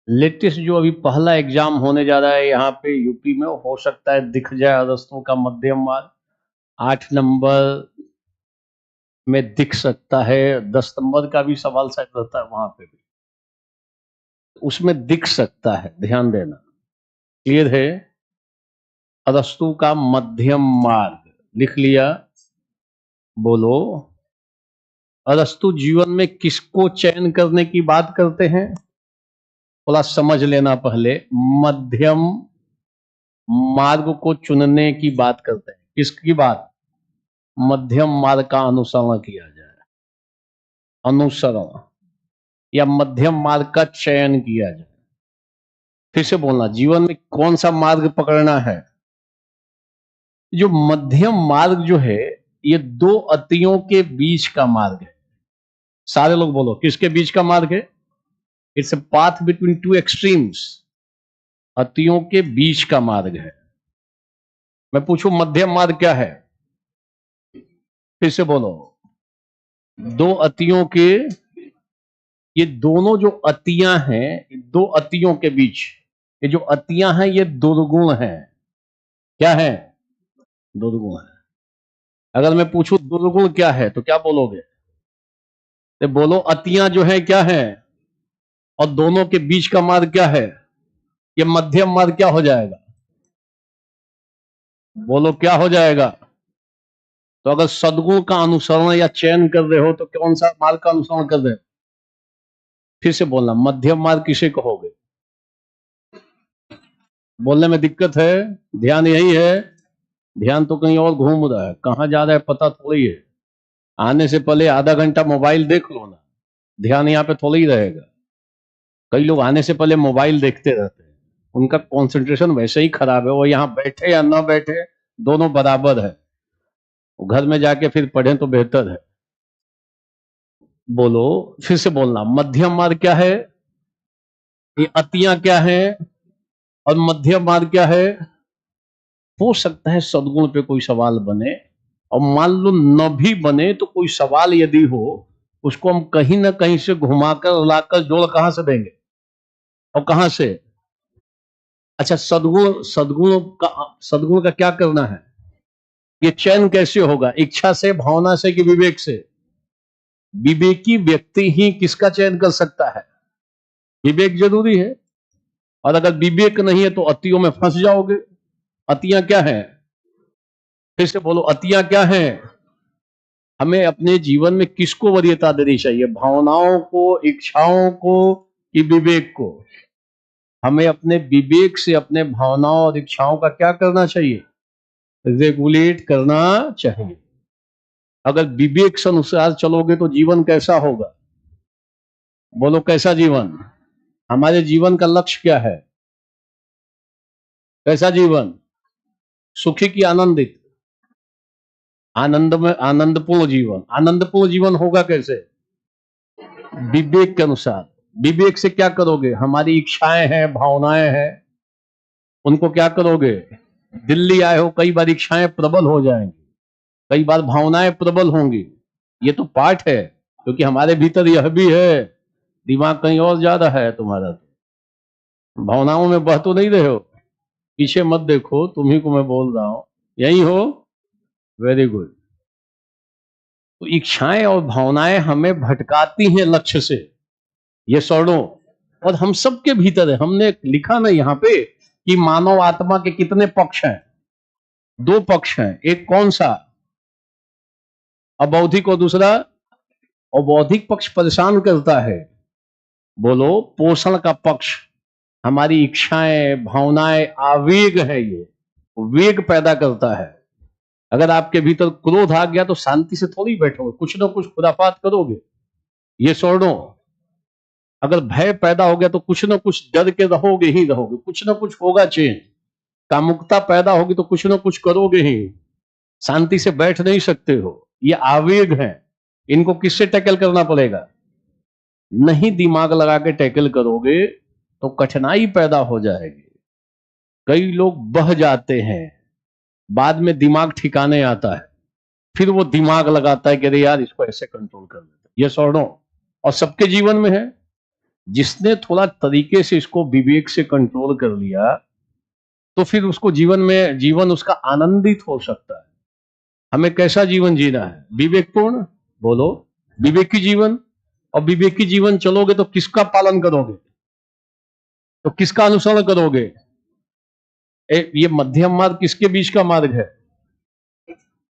लेटेस्ट जो अभी पहला एग्जाम होने जा रहा है यहाँ पे यूपी में, हो सकता है दिख जाए अरस्तु का मध्यम मार्ग। 8 नंबर में दिख सकता है, 10 नंबर का भी सवाल शायद रहता है वहां पे भी, उसमें दिख सकता है, ध्यान देना। क्लियर है? अरस्तु का मध्यम मार्ग लिख लिया। बोलो, अरस्तु जीवन में किसको चयन करने की बात करते हैं? थोड़ा समझ लेना पहले। मध्यम मार्ग को चुनने की बात करते हैं। किसकी बात? मध्यम मार्ग का अनुसरण किया जाए, अनुसरण या मध्यम मार्ग का चयन किया जाए। फिर से बोलना, जीवन में कौन सा मार्ग पकड़ना है? जो मध्यम मार्ग जो है, ये दो अतियों के बीच का मार्ग है। सारे लोग बोलो, किसके बीच का मार्ग है? It's a path between two extremes, अतियों के बीच का मार्ग है। मैं पूछूं मध्यम मार्ग क्या है? फिर से बोलो, दो अतियों के, ये दोनों जो अतियां हैं, दो अतियों के बीच, ये जो अतियां हैं ये दुर्गुण हैं। क्या है? दुर्गुण है। अगर मैं पूछूं दुर्गुण क्या है तो क्या बोलोगे? तो बोलो, अतियां जो है क्या है, और दोनों के बीच का मार्ग क्या है? ये मध्यम मार्ग क्या हो जाएगा? बोलो, क्या हो जाएगा? तो अगर सद्गुण का अनुसरण या चयन कर रहे हो तो कौन सा मार्ग का अनुसरण कर रहे हो? फिर से बोलना, मध्यम मार्ग किसे कहोगे? बोलने में दिक्कत है, ध्यान यही है। ध्यान तो कहीं और घूम रहा है, कहां जा रहा है पता थोड़ी है। आने से पहले आधा घंटा मोबाइल देख लो ना, ध्यान यहाँ पे थोड़ा ही रहेगा। कई लोग आने से पहले मोबाइल देखते रहते हैं, उनका कंसंट्रेशन वैसे ही खराब है। वो यहाँ बैठे या ना बैठे, दोनों बराबर है। घर में जाके फिर पढ़ें तो बेहतर है। बोलो, फिर से बोलना, मध्यम मार्ग क्या है? ये अतियां क्या है और मध्यम मार्ग क्या है? हो सकता है सद्गुण पे कोई सवाल बने, और मान लो न भी बने तो कोई सवाल यदि हो, उसको हम कहीं ना कहीं से घुमाकर लाकर जोड़ कहां से देंगे और कहां से? अच्छा, सद्गुण का क्या करना है? ये चयन कैसे होगा? इच्छा से, भावना से कि विवेक से? विवेकी व्यक्ति ही किसका चयन कर सकता है? विवेक जरूरी है। और अगर विवेक नहीं है तो अतियों में फंस जाओगे। अतियां क्या है? फिर से बोलो, अतियां क्या है? हमें अपने जीवन में किसको वरीयता देनी चाहिए? भावनाओं को, इच्छाओं को कि विवेक को? हमें अपने विवेक से अपने भावनाओं और इच्छाओं का क्या करना चाहिए? रेगुलेट करना चाहिए। अगर विवेक से अनुसार चलोगे तो जीवन कैसा होगा? बोलो, कैसा जीवन? हमारे जीवन का लक्ष्य क्या है? कैसा जीवन? सुखी की आनंदित, आनंद में आनंदपूर्ण जीवन। आनंदपूर्ण जीवन होगा कैसे? विवेक के अनुसार। विवेक से क्या करोगे? हमारी इच्छाएं हैं, भावनाएं हैं, उनको क्या करोगे? दिल्ली आए हो, कई बार इच्छाएं प्रबल हो जाएंगी, कई बार भावनाएं प्रबल होंगी। ये तो पाठ है, क्योंकि हमारे भीतर यह भी है, दिमाग कहीं और ज्यादा है तुम्हारा। भावनाओं में बह तो नहीं रहे हो, पीछे मत देखो, तुम्ही को मैं बोल रहा हूं, यही हो। Very good. तो इच्छाएं और भावनाएं हमें भटकाती हैं लक्ष्य से, ये सौड़ों, और हम सबके भीतर है। हमने लिखा ना यहाँ पे कि मानव आत्मा के कितने पक्ष हैं? दो पक्ष हैं। एक कौन सा? अबौधिक, और दूसरा अबौधिक पक्ष परेशान करता है। बोलो, पोषण का पक्ष हमारी इच्छाएं, भावनाएं, आवेग है, ये वेग पैदा करता है। अगर आपके भीतर क्रोध आ गया तो शांति से थोड़ी बैठोगे, कुछ ना कुछ खुराफात करोगे, ये सौड़ों। अगर भय पैदा हो गया तो कुछ ना कुछ डर के रहोगे ही रहोगे, कुछ ना कुछ होगा चेंज। कामुकता पैदा होगी तो कुछ ना कुछ करोगे ही, शांति से बैठ नहीं सकते हो। ये आवेग हैं, इनको किससे टैकल करना पड़ेगा? नहीं दिमाग लगा के टैकल करोगे तो कठिनाई पैदा हो जाएगी। कई लोग बह जाते हैं, बाद में दिमाग ठिकाने आता है, फिर वो दिमाग लगाता है कि अरे यार इसको ऐसे कंट्रोल कर लेते। ये सौड़ों, और सबके जीवन में है। जिसने थोड़ा तरीके से इसको विवेक से कंट्रोल कर लिया तो फिर उसको जीवन उसका आनंदित हो सकता है। हमें कैसा जीवन जीना है? विवेकपूर्ण। बोलो, विवेकी जीवन। और विवेकी जीवन चलोगे तो किसका पालन करोगे? तो किसका अनुसरण करोगे? ये मध्यम मार्ग किसके बीच का मार्ग है?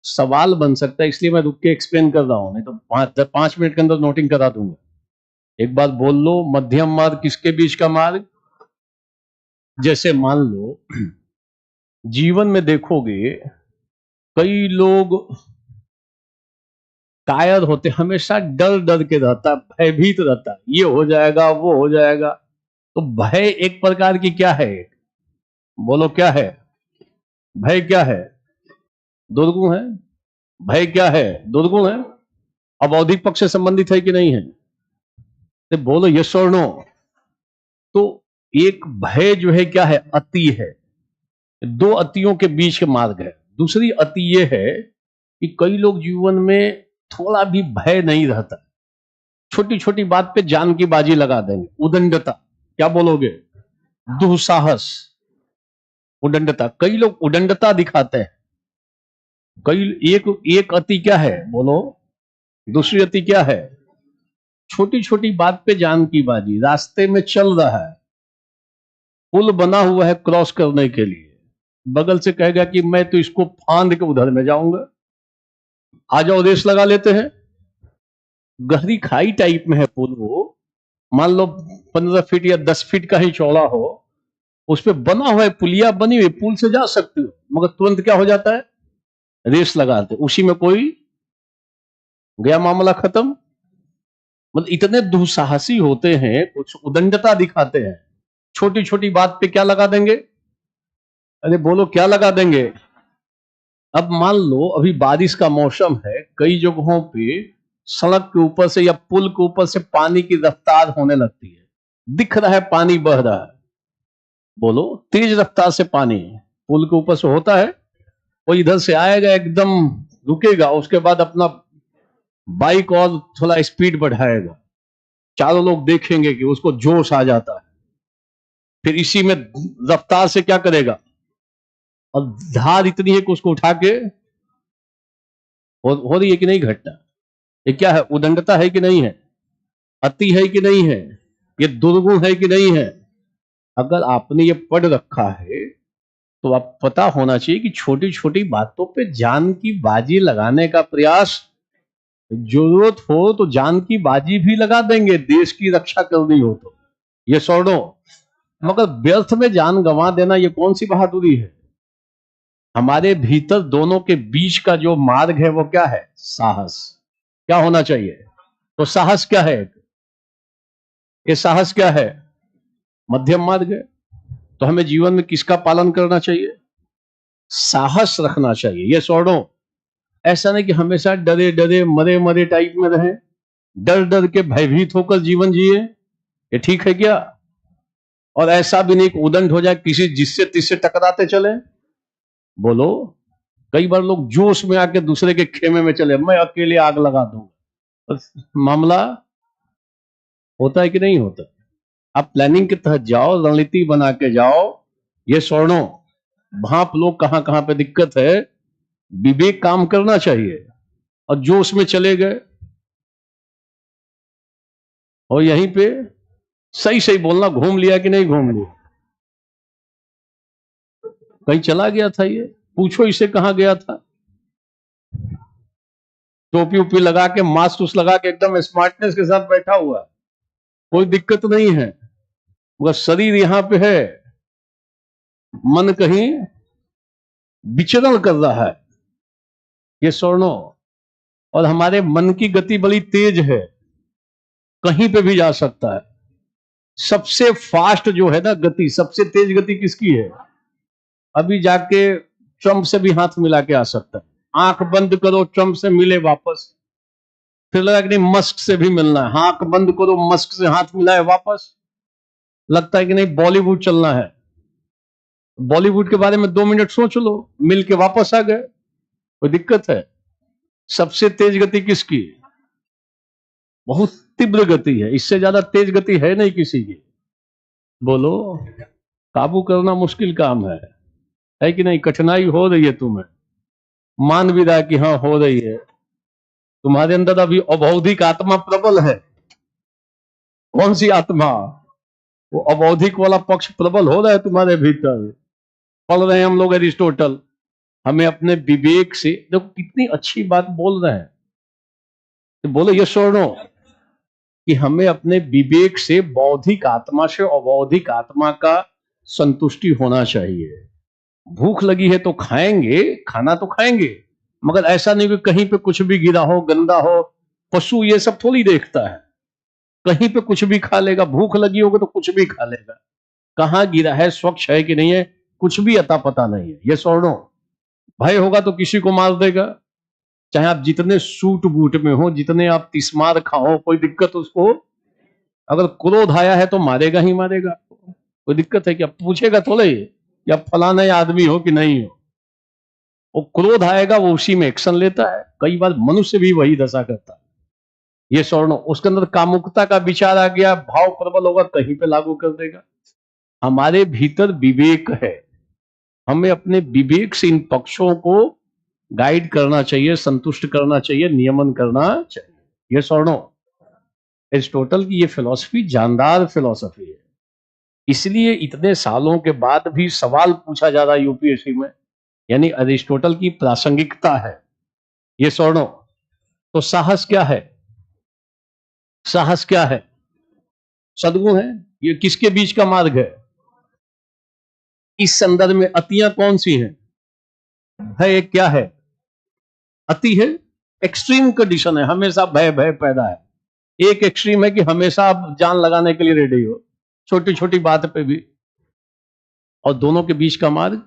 सवाल बन सकता है, इसलिए मैं रुक के एक्सप्लेन कर रहा हूं, नहीं तो 5 मिनट के अंदर नोटिंग करा दूंगा। एक बात बोल लो, मध्यम मार्ग किसके बीच का मार्ग? जैसे मान लो जीवन में देखोगे, कई लोग कायर होते, हमेशा डर डर के रहता, भयभीत रहता, ये हो जाएगा, वो हो जाएगा। तो भय एक प्रकार की क्या है? बोलो क्या है? भय क्या है? दुर्गुण है। भय क्या है? दुर्गुण है। अब बौद्धिक पक्ष से संबंधित है कि नहीं है? तो बोलो यस और नो। तो एक भय जो है क्या है? अति है। दो अतियों के बीच का मार्ग है। दूसरी अति ये है कि कई लोग जीवन में थोड़ा भी भय नहीं रहता, छोटी छोटी बात पे जान की बाजी लगा देंगे। उदंडता, क्या बोलोगे? दुस्साहस, उदंडता। कई लोग उदंडता दिखाते हैं। एक अति क्या है? बोलो। दूसरी अति क्या है? छोटी छोटी बात पे जान की बाजी। रास्ते में चल रहा है, पुल बना हुआ है क्रॉस करने के लिए, बगल से कहेगा कि मैं तो इसको फांद के उधर में जाऊंगा, आ जाओ रेस लगा लेते हैं। गहरी खाई टाइप में है पुल, वो मान लो 15 फीट या 10 फीट का ही चौड़ा हो, उस पर बना हुआ है, पुलिया बनी हुई, पुल से जा सकते हो, मगर तुरंत क्या हो जाता है? रेस लगाते, उसी में कोई गया, मामला खत्म। मतलब इतने दुस्साहसी होते हैं, कुछ उदंडता दिखाते हैं, छोटी छोटी बात पे क्या लगा देंगे? अरे बोलो क्या लगा देंगे? अब मान लो अभी बारिश का मौसम है, कई जगहों पे सड़क के ऊपर से या पुल के ऊपर से पानी की रफ्तार होने लगती है, दिख रहा है पानी बह रहा है। बोलो, तेज रफ्तार से पानी पुल के ऊपर से होता है, वो इधर से आएगा, एकदम रुकेगा, उसके बाद अपना बाइक और थोड़ा स्पीड बढ़ाएगा, चारों लोग देखेंगे कि उसको जोश आ जाता है, फिर इसी में रफ्तार से क्या करेगा, और धार इतनी है कि उसको उठा के हो रही है कि नहीं घटना? ये क्या है? उदंडता है कि नहीं है? अति है कि नहीं है? ये दुर्गुण है कि नहीं है? अगर आपने ये पढ़ रखा है तो आप पता होना चाहिए कि छोटी छोटी बातों पे जान की बाजी लगाने का प्रयास, जरूरत हो तो जान की बाजी भी लगा देंगे, देश की रक्षा करनी हो तो, ये सौड़ो। मगर व्यर्थ में जान गंवा देना, ये कौन सी बहादुरी है? हमारे भीतर दोनों के बीच का जो मार्ग है वो क्या है? साहस। क्या होना चाहिए? तो साहस क्या है? ये साहस क्या है? मध्यम मार्ग है। तो हमें जीवन में किसका पालन करना चाहिए? साहस रखना चाहिए। ये सौड़ो, ऐसा नहीं कि हमेशा डरे डरे मरे मरे टाइप में रहे, डर डर के भयभीत होकर जीवन जिए, ये ठीक है क्या? और ऐसा भी नहीं कि उदंड हो जाए, किसी जिससे तिससे टकराते चले। बोलो, कई बार लोग जोश में आके दूसरे के खेमे में चले, मैं अकेले आग लगा दूंगा। मामला होता है कि नहीं होता? आप प्लानिंग के तहत जाओ, रणनीति बना के जाओ। ये स्वर्णों, भाप लोग कहां कहां पे दिक्कत है, विवेक काम करना चाहिए, और जोश में चले गए। और यहीं पे सही सही बोलना, घूम लिया कि नहीं घूम लिया, कहीं चला गया था ये, पूछो इसे कहां गया था। टोपी उपी लगा के, मास्क उस लगा के, एकदम स्मार्टनेस के साथ बैठा हुआ, कोई दिक्कत नहीं है, मगर शरीर यहां पे है, मन कहीं विचरण कर रहा है। ये स्वर्णों, और हमारे मन की गति बड़ी तेज है, कहीं पे भी जा सकता है। सबसे फास्ट जो है ना गति, सबसे तेज गति किसकी है? अभी जाके ट्रंप से भी हाथ मिला के आ सकता है, आंख बंद करो ट्रंप से मिले वापस, फिर लगा कि नहीं मस्क से भी मिलना है, आंख बंद करो मस्क से हाथ मिलाए वापस, लगता है कि नहीं बॉलीवुड चलना है, बॉलीवुड के बारे में 2 मिनट सोच लो, मिल के वापस आ गए, कोई दिक्कत है? सबसे तेज गति किसकी? बहुत तीव्र गति है, इससे ज्यादा तेज गति है नहीं किसी की। बोलो, काबू करना मुश्किल काम है कि नहीं? कठिनाई हो रही है तुम्हें, मान भी रहा कि हाँ हो रही है, तुम्हारे अंदर अभी अबौधिक आत्मा प्रबल है। कौन सी आत्मा? वो अबौधिक वाला पक्ष प्रबल हो रहा है तुम्हारे भीतर। पढ़ रहे हैं हम लोग एरिस्टोटल, हमें अपने विवेक से, देखो कितनी अच्छी बात बोल रहे हैं, तो बोलो ये स्वर्णो कि हमें अपने विवेक से बौद्धिक आत्मा से अबौधिक आत्मा का संतुष्टि होना चाहिए। भूख लगी है तो खाएंगे, खाना तो खाएंगे, मगर ऐसा नहीं कि कहीं पे कुछ भी गिरा हो, गंदा हो। पशु ये सब थोड़ी देखता है, कहीं पे कुछ भी खा लेगा, भूख लगी होगी तो कुछ भी खा लेगा, कहाँ गिरा है, स्वच्छ है कि नहीं है, कुछ भी अता पता नहीं है। ये स्वर्णो, भय होगा तो किसी को मार देगा, चाहे आप जितने सूट बूट में हो, जितने आप तिस्मार खाओ, कोई दिक्कत उसको? अगर क्रोध आया है तो मारेगा ही मारेगा, कोई दिक्कत है क्या? पूछेगा थोड़े कि आप फलाना आदमी हो कि नहीं हो। वो क्रोध आएगा, वो उसी में एक्शन लेता है। कई बार मनुष्य भी वही दशा करता है। ये स्वर्णो, उसके अंदर कामुकता का विचार आ गया, भाव प्रबल होगा, कहीं पे लागू कर देगा। हमारे भीतर विवेक है, हमें अपने विवेक से इन पक्षों को गाइड करना चाहिए, संतुष्ट करना चाहिए, नियमन करना चाहिए। ये स्वर्णो, एरिस्टोटल की ये फिलॉसफी जानदार फिलॉसफी है, इसलिए इतने सालों के बाद भी सवाल पूछा जा रहा है यूपीएससी में, यानी अरिस्टोटल की प्रासंगिकता है। ये स्वर्णो, तो साहस क्या है? साहस क्या है? सद्गुण है। ये किसके बीच का मार्ग है? इस संदर्भ में अतियां कौन सी हैं? भय क्या है? अति है, एक्सट्रीम कंडीशन है, हमेशा भय भय पैदा है। एक एक्सट्रीम है कि हमेशा आप जान लगाने के लिए रेडी हो, छोटी छोटी बात पे भी। और दोनों के बीच का मार्ग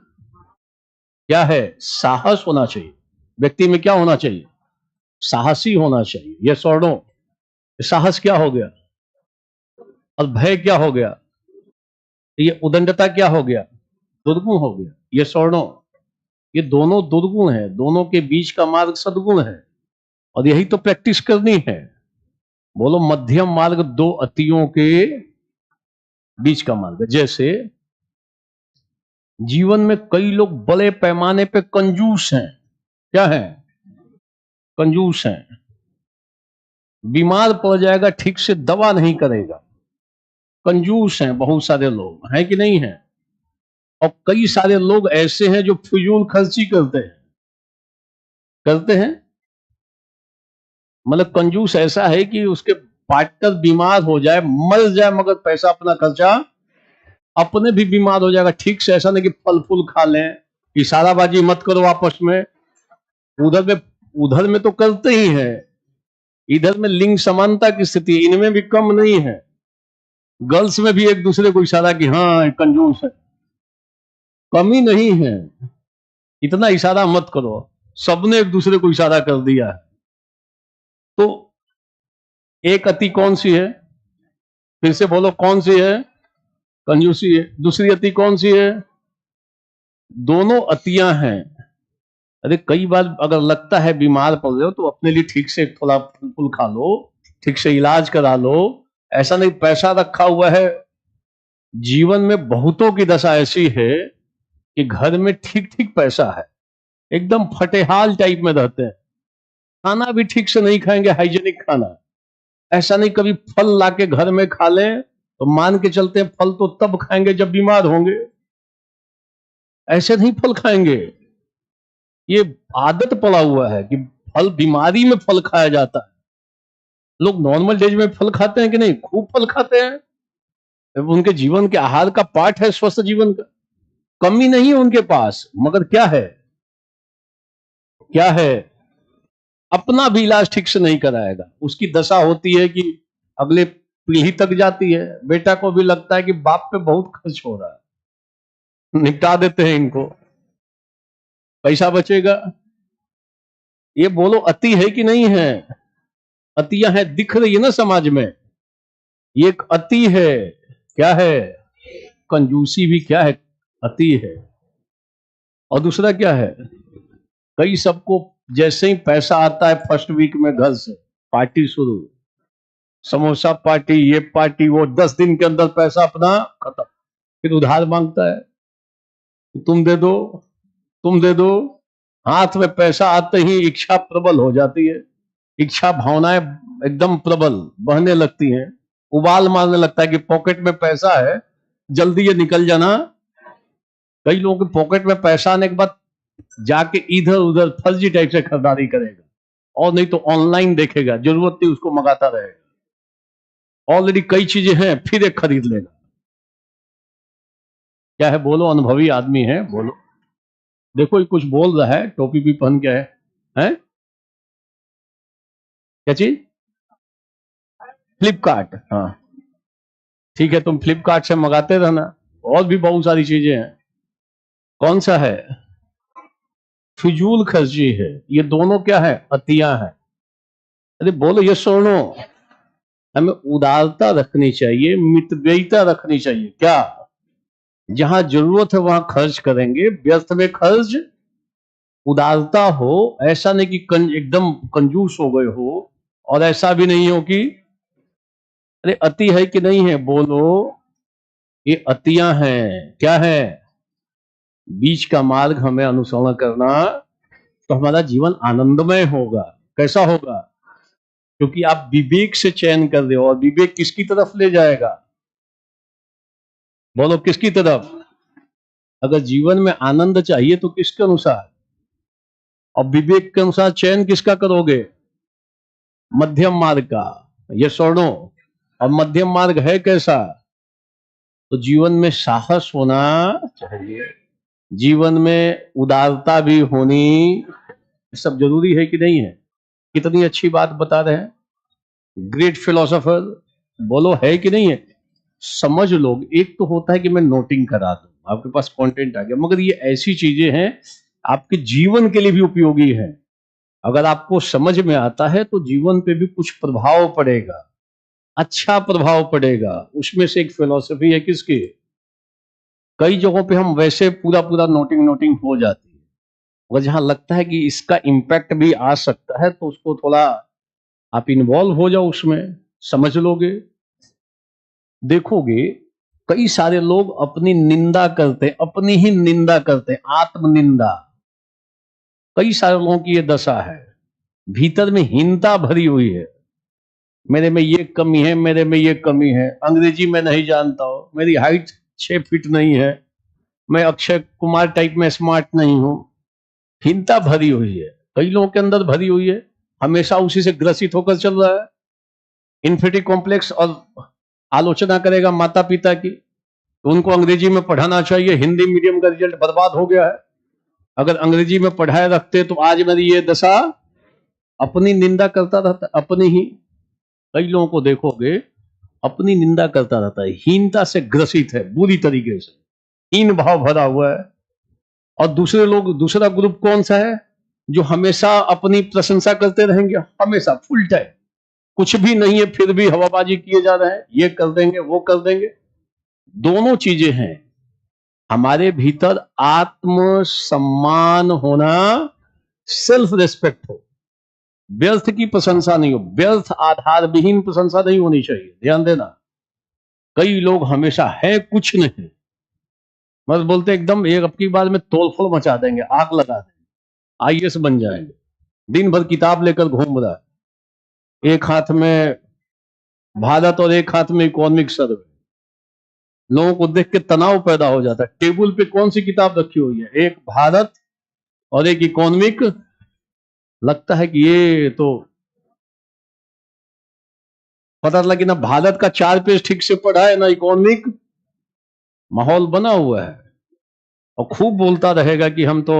क्या है? साहस होना चाहिए व्यक्ति में। क्या होना चाहिए? साहसी होना चाहिए। यह स्वर्णों, साहस क्या हो गया और भय क्या हो गया? ये उदंडता क्या हो गया? दुर्गुण हो गया। ये स्वर्णों, ये दोनों दुर्गुण है, दोनों के बीच का मार्ग सद्गुण है, और यही तो प्रैक्टिस करनी है। बोलो, मध्यम मार्ग दो अतियों के बीच का मार्ग। जैसे जीवन में कई लोग बड़े पैमाने पे कंजूस हैं। क्या है? कंजूस हैं। बीमार पड़ जाएगा, ठीक से दवा नहीं करेगा, कंजूस हैं बहुत सारे लोग, हैं कि नहीं है? और कई सारे लोग ऐसे हैं जो फिजूल खर्ची करते हैं। मतलब कंजूस ऐसा है कि उसके पार्टनर बीमार हो जाए, मर जाए, मगर पैसा अपना खर्चा, अपने भी बीमार हो जाएगा ठीक से। ऐसा नहीं कि फल फूल खा लें, इशाराबाजी मत करो आपस में। उधर में तो करते ही है, इधर में लिंग समानता की स्थिति, इनमें भी कम नहीं है। गर्ल्स में भी एक दूसरे को इशारा कि हाँ कंजूस है, कमी नहीं है। इतना इशारा मत करो, सबने एक दूसरे को इशारा कर दिया है। तो एक अति कौन सी है? फिर से बोलो, कौन सी है? कंजूसी है। दूसरी अति कौन सी है? दोनों अतियां हैं। अरे कई बार अगर लगता है बीमार पड़ रहे हो तो अपने लिए ठीक से थोड़ा फल फूल खा लो, ठीक से इलाज करा लो। ऐसा नहीं पैसा रखा हुआ है। जीवन में बहुतों की दशा ऐसी है कि घर में ठीक ठीक पैसा है, एकदम फटेहाल टाइप में रहते हैं, खाना भी ठीक से नहीं खाएंगे, हाइजेनिक खाना। ऐसा नहीं कभी फल लाके घर में खा लें तो मान के चलते हैं फल तो तब खाएंगे जब बीमार होंगे, ऐसे नहीं फल खाएंगे। ये आदत पड़ा हुआ है कि फल बीमारी में फल खाया जाता है। लोग नॉर्मल डेज में फल खाते हैं कि नहीं? खूब फल खाते हैं, उनके जीवन के आहार का पार्ट है स्वस्थ जीवन का। कमी नहीं है उनके पास, मगर क्या है, क्या है, अपना भी इलाज ठीक से नहीं कराएगा। उसकी दशा होती है कि अगले पीढ़ी तक जाती है। बेटा को भी लगता है कि बाप पे बहुत खर्च हो रहा है, निपटा देते हैं इनको, पैसा बचेगा। ये बोलो अति है कि नहीं है? अतियां है, दिख रही है ना समाज में। ये एक अति है। क्या है? कंजूसी भी क्या है? अति है। और दूसरा क्या है? कई सबको जैसे ही पैसा आता है फर्स्ट वीक में घर से पार्टी शुरू, समोसा पार्टी, ये पार्टी, वो 10 दिन के अंदर पैसा अपना खत्म। फिर उधार मांगता है, तुम दे दो, तुम दे दो। हाथ में पैसा आते ही इच्छा प्रबल हो जाती है, इच्छा भावनाएं एकदम प्रबल बहने लगती हैं, उबाल मारने लगता है कि पॉकेट में पैसा है, जल्दी ये निकल जाना। कई लोगों के पॉकेट में पैसा आने के बाद जाके इधर उधर फर्जी टाइप से खरीदारी करेगा, और नहीं तो ऑनलाइन देखेगा, जरूरत नहीं उसको मंगाता रहेगा। ऑलरेडी कई चीजें हैं फिर एक खरीद लेगा। क्या है? बोलो, अनुभवी आदमी है, बोलो। देखो ये कुछ बोल रहा है, टोपी भी पहन के है? क्या चीज? फ्लिपकार्ट, हाँ ठीक है, तुम फ्लिपकार्ट से मंगाते रहना। और भी बहुत सारी चीजें हैं। कौन सा है? फिजूल खर्ची है। ये दोनों क्या है? अतियां हैं। अरे बोलो, ये सुनो, हमें उदारता रखनी चाहिए, मितव्ययिता रखनी चाहिए। क्या? जहां जरूरत है वहां खर्च करेंगे, व्यर्थ में खर्च। उदारता हो, ऐसा नहीं कि एकदम कंजूस हो गए हो, और ऐसा भी नहीं हो कि, अरे अति है कि नहीं है? बोलो, ये अतियां हैं। क्या है? बीच का मार्ग हमें अनुसरण करना, तो हमारा जीवन आनंदमय होगा। कैसा होगा? क्योंकि आप विवेक से चयन कर रहे हो, और विवेक किसकी तरफ ले जाएगा? बोलो, किसकी तरफ? अगर जीवन में आनंद चाहिए तो किसके अनुसार? और विवेक के अनुसार चयन किसका करोगे? मध्यम मार्ग का। ये सुनो, और मध्यम मार्ग है कैसा? तो जीवन में साहस होना चाहिए, जीवन में उदारता भी होनी, सब जरूरी है कि नहीं है? कितनी अच्छी बात बता रहे हैं, ग्रेट फिलोसोफर। बोलो, है कि नहीं है? समझ लोग, एक तो होता है कि मैं नोटिंग करा दूं, आपके पास कंटेंट आ गया, मगर ये ऐसी चीजें हैं आपके जीवन के लिए भी उपयोगी है। अगर आपको समझ में आता है तो जीवन पे भी कुछ प्रभाव पड़ेगा, अच्छा प्रभाव पड़ेगा। उसमें से एक फिलॉसफी है किसकी? कई जगहों पे हम वैसे पूरा पूरा नोटिंग नोटिंग हो जाती है, और जहां लगता है कि इसका इम्पैक्ट भी आ सकता है तो उसको थोड़ा आप इन्वॉल्व हो जाओ, उसमें समझ लोगे। देखोगे कई सारे लोग अपनी निंदा करते, अपनी ही निंदा करते, आत्मनिंदा। कई सारे लोगों की ये दशा है, भीतर में हीनता भरी हुई है। मेरे में ये कमी है, मेरे में ये कमी है, अंग्रेजी में नहीं जानता हूं, मेरी हाइट 6 फीट नहीं है, मैं अक्षय कुमार टाइप में स्मार्ट नहीं हूं। हीनता भरी हुई है, कई लोगों के अंदर भरी हुई है, हमेशा उसी से ग्रसित होकर चल रहा है। इन्फिनिटी कॉम्प्लेक्स, और आलोचना करेगा माता पिता की, तो उनको अंग्रेजी में पढ़ाना चाहिए, हिंदी मीडियम का रिजल्ट बर्बाद हो गया है। अगर अंग्रेजी में पढ़ाए रखते तो आज मेरी ये दशा। अपनी निंदा करता रहता, अपनी ही। कई लोगों को देखोगे अपनी निंदा करता रहता है, हीनता से ग्रसित है, बुरी तरीके से हीन भाव भरा हुआ है। और दूसरा ग्रुप कौन सा है? जो हमेशा अपनी प्रशंसा करते रहेंगे, हमेशा फुल टाइम, कुछ भी नहीं है फिर भी हवाबाजी किए जा रहे हैं, ये कर देंगे वो कर देंगे। दोनों चीजें हैं। हमारे भीतर आत्मसम्मान होना, सेल्फ रेस्पेक्ट हो, व्यर्थ की प्रशंसा नहीं हो, व्यर्थ आधार विहीन प्रशंसा नहीं होनी चाहिए। ध्यान देना, कई लोग हमेशा है कुछ नहीं, बस बोलते एकदम एक अब की बार में तोड़फोड़ मचा देंगे, आग लगा देंगे, आईएएस बन जाएंगे, दिन भर किताब लेकर घूम रहा है, एक हाथ में भारत और एक हाथ में इकोनॉमिक सर्वे। लोगों को देख के तनाव पैदा हो जाता है। टेबल पे कौन सी किताब रखी हुई है? एक भारत और एक इकोनॉमिक। लगता है कि ये तो पता चला कि ना भारत का 4 पेज ठीक से पढ़ा है ना इकोनॉमिक। माहौल बना हुआ है और खूब बोलता रहेगा कि हम तो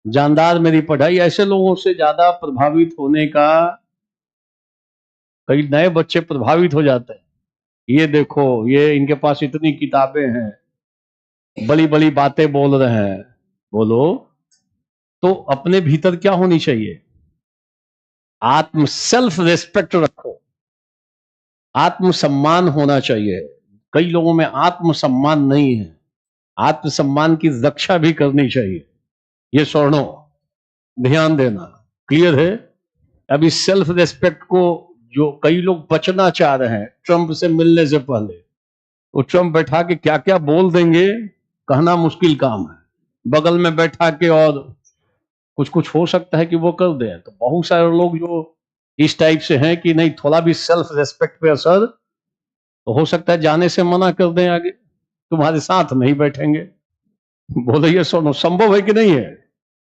जानदार, मेरी पढ़ाई। ऐसे लोगों से ज्यादा प्रभावित होने का, कई नए बच्चे प्रभावित हो जाते हैं। ये देखो, ये इनके पास इतनी किताबें हैं, बड़ी बड़ी बातें बोल रहे हैं। बोलो तो अपने भीतर क्या होनी चाहिए? आत्म सेल्फ रेस्पेक्ट रखो, आत्मसम्मान होना चाहिए। कई लोगों में आत्मसम्मान नहीं है, आत्मसम्मान की रक्षा भी करनी चाहिए। ये स्वर्णों ध्यान देना, क्लियर है? अब इस सेल्फ रेस्पेक्ट को जो कई लोग बचना चाह रहे हैं ट्रंप से मिलने से पहले, वो ट्रंप बैठा के क्या क्या बोल देंगे कहना मुश्किल काम है। बगल में बैठा के और कुछ कुछ हो सकता है कि वो कर दे। तो बहुत सारे लोग जो इस टाइप से हैं कि नहीं, थोड़ा भी सेल्फ रेस्पेक्ट पे असर, तो हो सकता है जाने से मना कर दें, आगे तुम्हारे साथ नहीं बैठेंगे। बोले ये सुनो, संभव है कि नहीं है?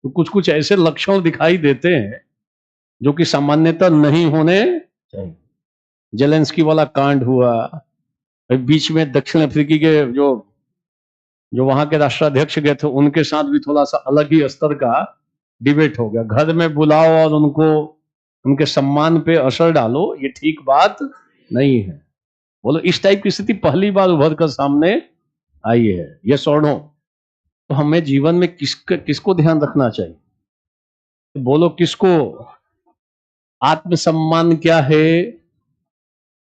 तो कुछ कुछ ऐसे लक्षण दिखाई देते हैं जो कि सामान्यतः नहीं होने चाहिए। जेलेंस्की वाला कांड हुआ, बीच में दक्षिण अफ्रीकी के जो वहां के राष्ट्राध्यक्ष गए थे, उनके साथ भी थोड़ा सा अलग ही स्तर का डिबेट हो गया। घर में बुलाओ और उनको, उनके सम्मान पे असर डालो, ये ठीक बात नहीं है। बोलो इस टाइप की स्थिति पहली बार उभर कर सामने आई है। ये स्वर्णों, तो हमें जीवन में किसको ध्यान रखना चाहिए? तो बोलो किसको? आत्मसम्मान क्या है?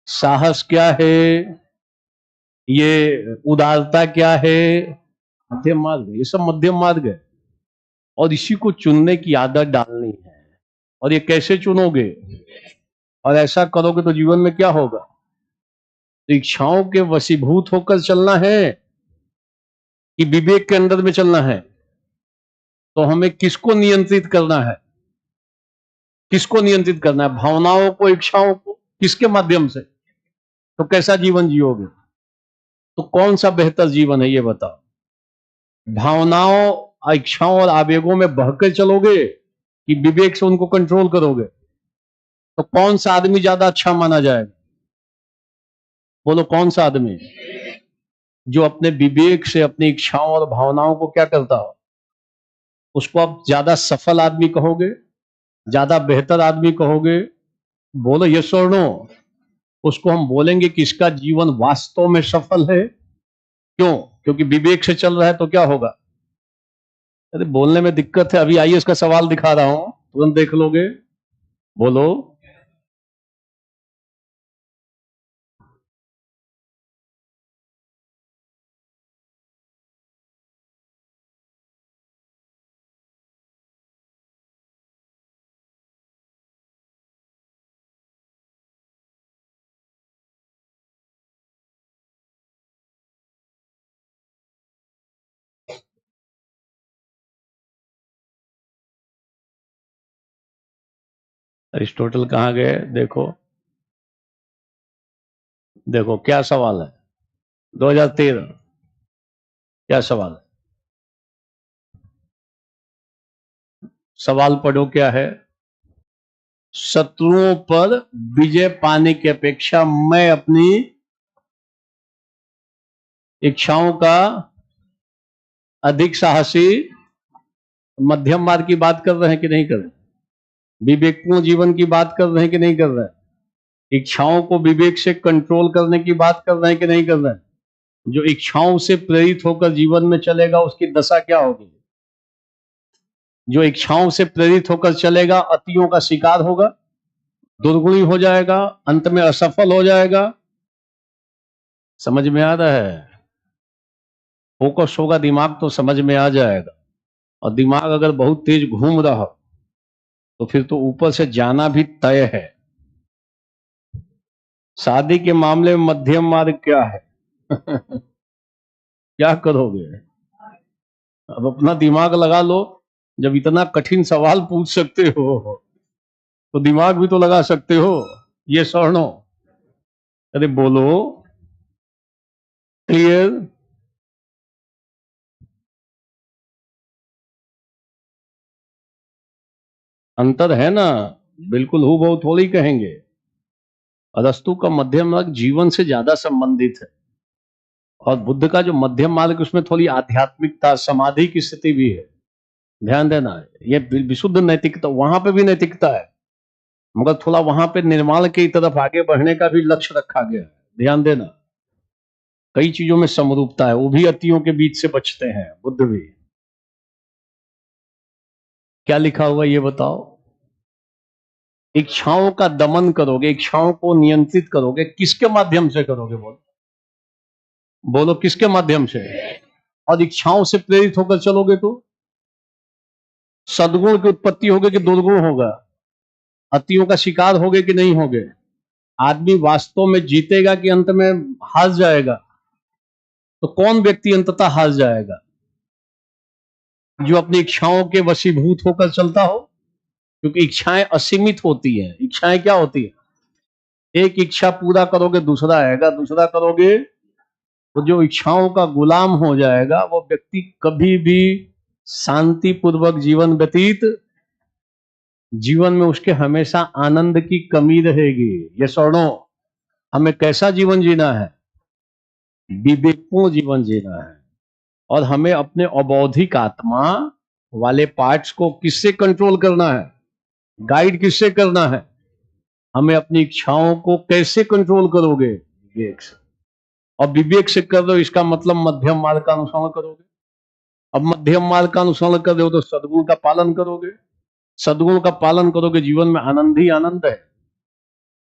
साहस क्या है? ये उदारता क्या है? मध्यम मार्ग, ये सब मध्यम मार्ग है और इसी को चुनने की आदत डालनी है। और ये कैसे चुनोगे? और ऐसा करोगे तो जीवन में क्या होगा? तो इच्छाओं के वशीभूत होकर चलना है कि विवेक के अंदर में चलना है? तो हमें किसको नियंत्रित करना है? किसको नियंत्रित करना है? भावनाओं को, इच्छाओं को? किसके माध्यम से? तो कैसा जीवन जियोगे? तो कौन सा बेहतर जीवन है ये बताओ? भावनाओं, इच्छाओं और आवेगों में बहकर चलोगे कि विवेक से उनको कंट्रोल करोगे? तो कौन सा आदमी ज्यादा अच्छा माना जाएगा? बोलो कौन सा आदमी? जो अपने विवेक से अपनी इच्छाओं और भावनाओं को क्या करता हो, उसको आप ज्यादा सफल आदमी कहोगे, ज्यादा बेहतर आदमी कहोगे? बोलो ये स्वर्णों, उसको हम बोलेंगे कि इसका जीवन वास्तव में सफल है। क्यों? क्योंकि विवेक से चल रहा है। तो क्या होगा? अरे बोलने में दिक्कत है, अभी आइए इसका सवाल दिखा रहा हूं, तुरंत देख लोगे। बोलो अरिस्टोटल कहाँ गए? देखो देखो क्या सवाल है। 2013 क्या सवाल है? सवाल पढ़ो क्या है? शत्रुओं पर विजय पाने की अपेक्षा मैं अपनी इच्छाओं का अधिक साहसी, मध्यम मार्ग की बात कर रहे हैं कि नहीं कर रहे? विवेकपूर्ण जीवन की बात कर रहे हैं कि नहीं कर रहे? इच्छाओं को विवेक से कंट्रोल करने की बात कर रहे हैं कि नहीं कर रहे? जो इच्छाओं से प्रेरित होकर जीवन में चलेगा उसकी दशा क्या होगी? जो इच्छाओं से प्रेरित होकर चलेगा अतियों का शिकार होगा, दुर्गुणी हो जाएगा, अंत में असफल हो जाएगा। समझ में आ रहा है? फोकस होगा दिमाग तो समझ में आ जाएगा। और दिमाग अगर बहुत तेज घूम रहा हो तो फिर तो ऊपर से जाना भी तय है। शादी के मामले में मध्यम मार्ग क्या है? क्या करोगे? अब अपना दिमाग लगा लो। जब इतना कठिन सवाल पूछ सकते हो तो दिमाग भी तो लगा सकते हो। ये सवर्णो, अरे बोलो, क्लियर? अंतर है ना, बिल्कुल हूबहू थोड़ी कहेंगे। अरस्तु का मध्यम मार्ग जीवन से ज्यादा संबंधित है, और बुद्ध का जो मध्यम मार्ग उसमें थोड़ी आध्यात्मिकता, समाधि की स्थिति भी है। ध्यान देना, ये विशुद्ध नैतिकता, वहां पे भी नैतिकता है, मगर थोड़ा वहां पे निर्माण की तरफ आगे बढ़ने का भी लक्ष्य रखा गया है। ध्यान देना, कई चीजों में समरूपता है, वो भी अतियों के बीच से बचते हैं, बुद्ध भी। क्या लिखा हुआ ये बताओ? इच्छाओं का दमन करोगे, इच्छाओं को नियंत्रित करोगे, किसके माध्यम से करोगे? बोलो बोलो, किसके माध्यम से? और इच्छाओं से प्रेरित होकर चलोगे तो सद्गुण की उत्पत्ति होगी कि दुर्गुण होगा? अतियों का शिकार होगे कि नहीं होगे? आदमी वास्तव में जीतेगा कि अंत में हार जाएगा? तो कौन व्यक्ति अंततः हार जाएगा? जो अपनी इच्छाओं के वशीभूत होकर चलता हो। क्योंकि इच्छाएं असीमित होती हैं। इच्छाएं क्या होती है? एक इच्छा पूरा करोगे दूसरा आएगा, दूसरा करोगे तो जो इच्छाओं का गुलाम हो जाएगा वो व्यक्ति कभी भी शांतिपूर्वक जीवन व्यतीत, जीवन में उसके हमेशा आनंद की कमी रहेगी। ये स्वर्णो, हमें कैसा जीवन जीना है? विवेकपूर्ण जीवन जीना है। और हमें अपने अबौधिक आत्मा वाले पार्ट्स को किससे कंट्रोल करना है? गाइड किससे करना है? हमें अपनी इच्छाओं को कैसे कंट्रोल करोगे? विवेक से। और विवेक से कर दो, इसका मतलब मध्यम मार्ग का अनुसरण करोगे। अब मध्यम मार्ग का अनुसरण कर रहे हो तो सद्गुण का पालन करोगे। सद्गुण का पालन करोगे, जीवन में आनंद ही आनंद है।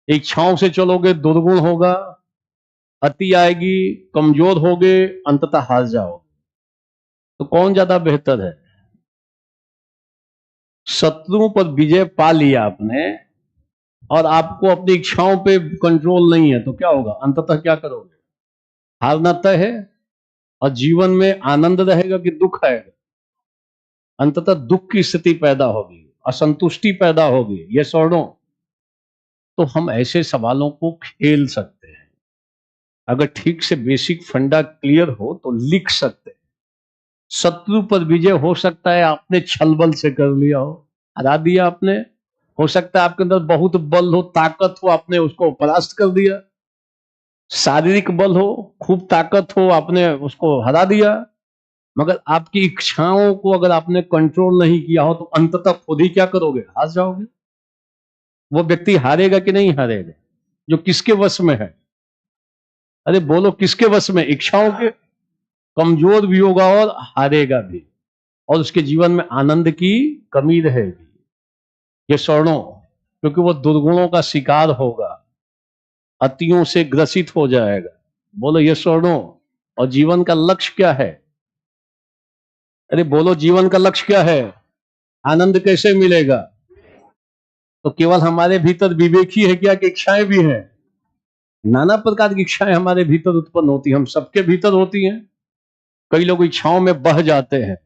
इच्छाओं से चलोगे दुर्गुण होगा, अति आएगी, कमजोर होगे, अंततः हार जाओगे। तो कौन ज्यादा बेहतर है? शत्रुओं पर विजय पा लिया आपने और आपको अपनी इच्छाओं पे कंट्रोल नहीं है तो क्या होगा? अंततः क्या करोगे? हारना तय है। और जीवन में आनंद रहेगा कि दुख आएगा? अंततः दुख की स्थिति पैदा होगी, असंतुष्टि पैदा होगी। ये स्वर्णों, तो हम ऐसे सवालों को खेल सकते हैं। अगर ठीक से बेसिक फंडा क्लियर हो तो लिख सकते हैं। शत्रु पर विजय हो सकता है आपने छल बल से कर लिया हो, हरा दिया आपने। हो सकता है आपके अंदर बहुत बल हो, ताकत हो, आपने उसको परास्त कर दिया। शारीरिक बल हो, खूब ताकत हो, आपने उसको हरा दिया। मगर आपकी इच्छाओं को अगर आपने कंट्रोल नहीं किया हो तो अंततः खुद ही क्या करोगे? हार जाओगे। वो व्यक्ति हारेगा कि नहीं हारेगा? जो किसके वश में है? अरे बोलो, किसके वश में? इच्छाओं के। कमजोर भी होगा और हारेगा भी, और उसके जीवन में आनंद की कमी रहेगी। ये स्वर्णों, क्योंकि वो दुर्गुणों का शिकार होगा, अतियों से ग्रसित हो जाएगा। बोलो ये स्वर्णों। और जीवन का लक्ष्य क्या है? अरे बोलो, जीवन का लक्ष्य क्या है? आनंद कैसे मिलेगा? तो केवल हमारे भीतर विवेक ही है क्या कि इच्छाएं भी हैं? नाना प्रकार की इच्छाएं हमारे भीतर उत्पन्न होती हैं, हम सबके भीतर होती हैं। कई लोग इच्छाओं में बह जाते हैं,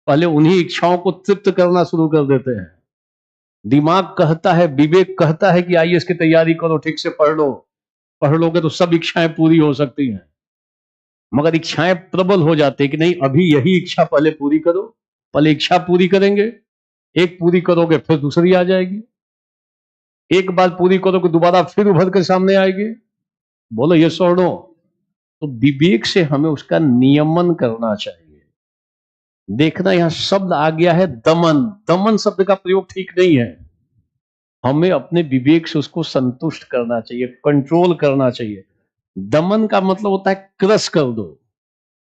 पहले उन्हीं इच्छाओं को तृप्त करना शुरू कर देते हैं। दिमाग कहता है, विवेक कहता है कि आईएएस की तैयारी करो, ठीक से पढ़ लो, पढ़ लोगे तो सब इच्छाएं पूरी हो सकती हैं। मगर इच्छाएं प्रबल हो जाती है कि नहीं, अभी यही इच्छा पहले पूरी करो। पहले इच्छा पूरी करेंगे, एक पूरी करोगे फिर दूसरी आ जाएगी, एक बार पूरी करोगे दोबारा फिर उभर कर सामने आएगी। बोलो ये स्वर्णो। तो विवेक से हमें उसका नियमन करना चाहिए। देखना, यहां शब्द आ गया है दमन। दमन शब्द का प्रयोग ठीक नहीं है। हमें अपने विवेक से उसको संतुष्ट करना चाहिए, कंट्रोल करना चाहिए। दमन का मतलब होता है क्रश कर दो।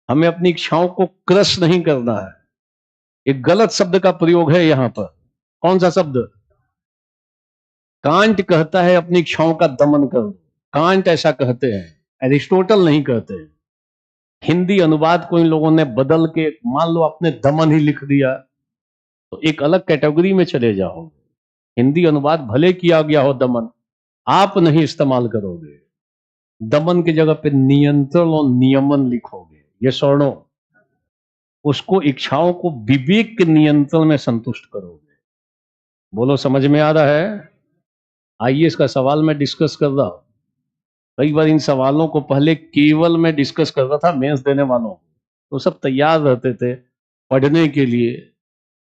हमें अपनी इच्छाओं को क्रश नहीं करना है। एक गलत शब्द का प्रयोग है यहां पर। कौन सा शब्द? कांट कहता है अपनी इच्छाओं का दमन करो। कांट ऐसा कहते हैं, एरिस्टोटल नहीं कहते हैं। हिंदी अनुवाद को इन लोगों ने बदल के, मान लो आपने दमन ही लिख दिया तो एक अलग कैटेगरी में चले जाओ। हिंदी अनुवाद भले किया गया हो दमन, आप नहीं इस्तेमाल करोगे। दमन की जगह पे नियंत्रण और नियमन लिखोगे। ये सवर्णों, उसको इच्छाओं को विवेक के नियंत्रण में संतुष्ट करोगे। बोलो समझ में आ रहा है? आईएएस का सवाल मैं डिस्कस कर रहा हूं। कई बार इन सवालों को पहले केवल मैं डिस्कस कर रहा था मेंस देने वालों, तो सब तैयार रहते थे पढ़ने के लिए।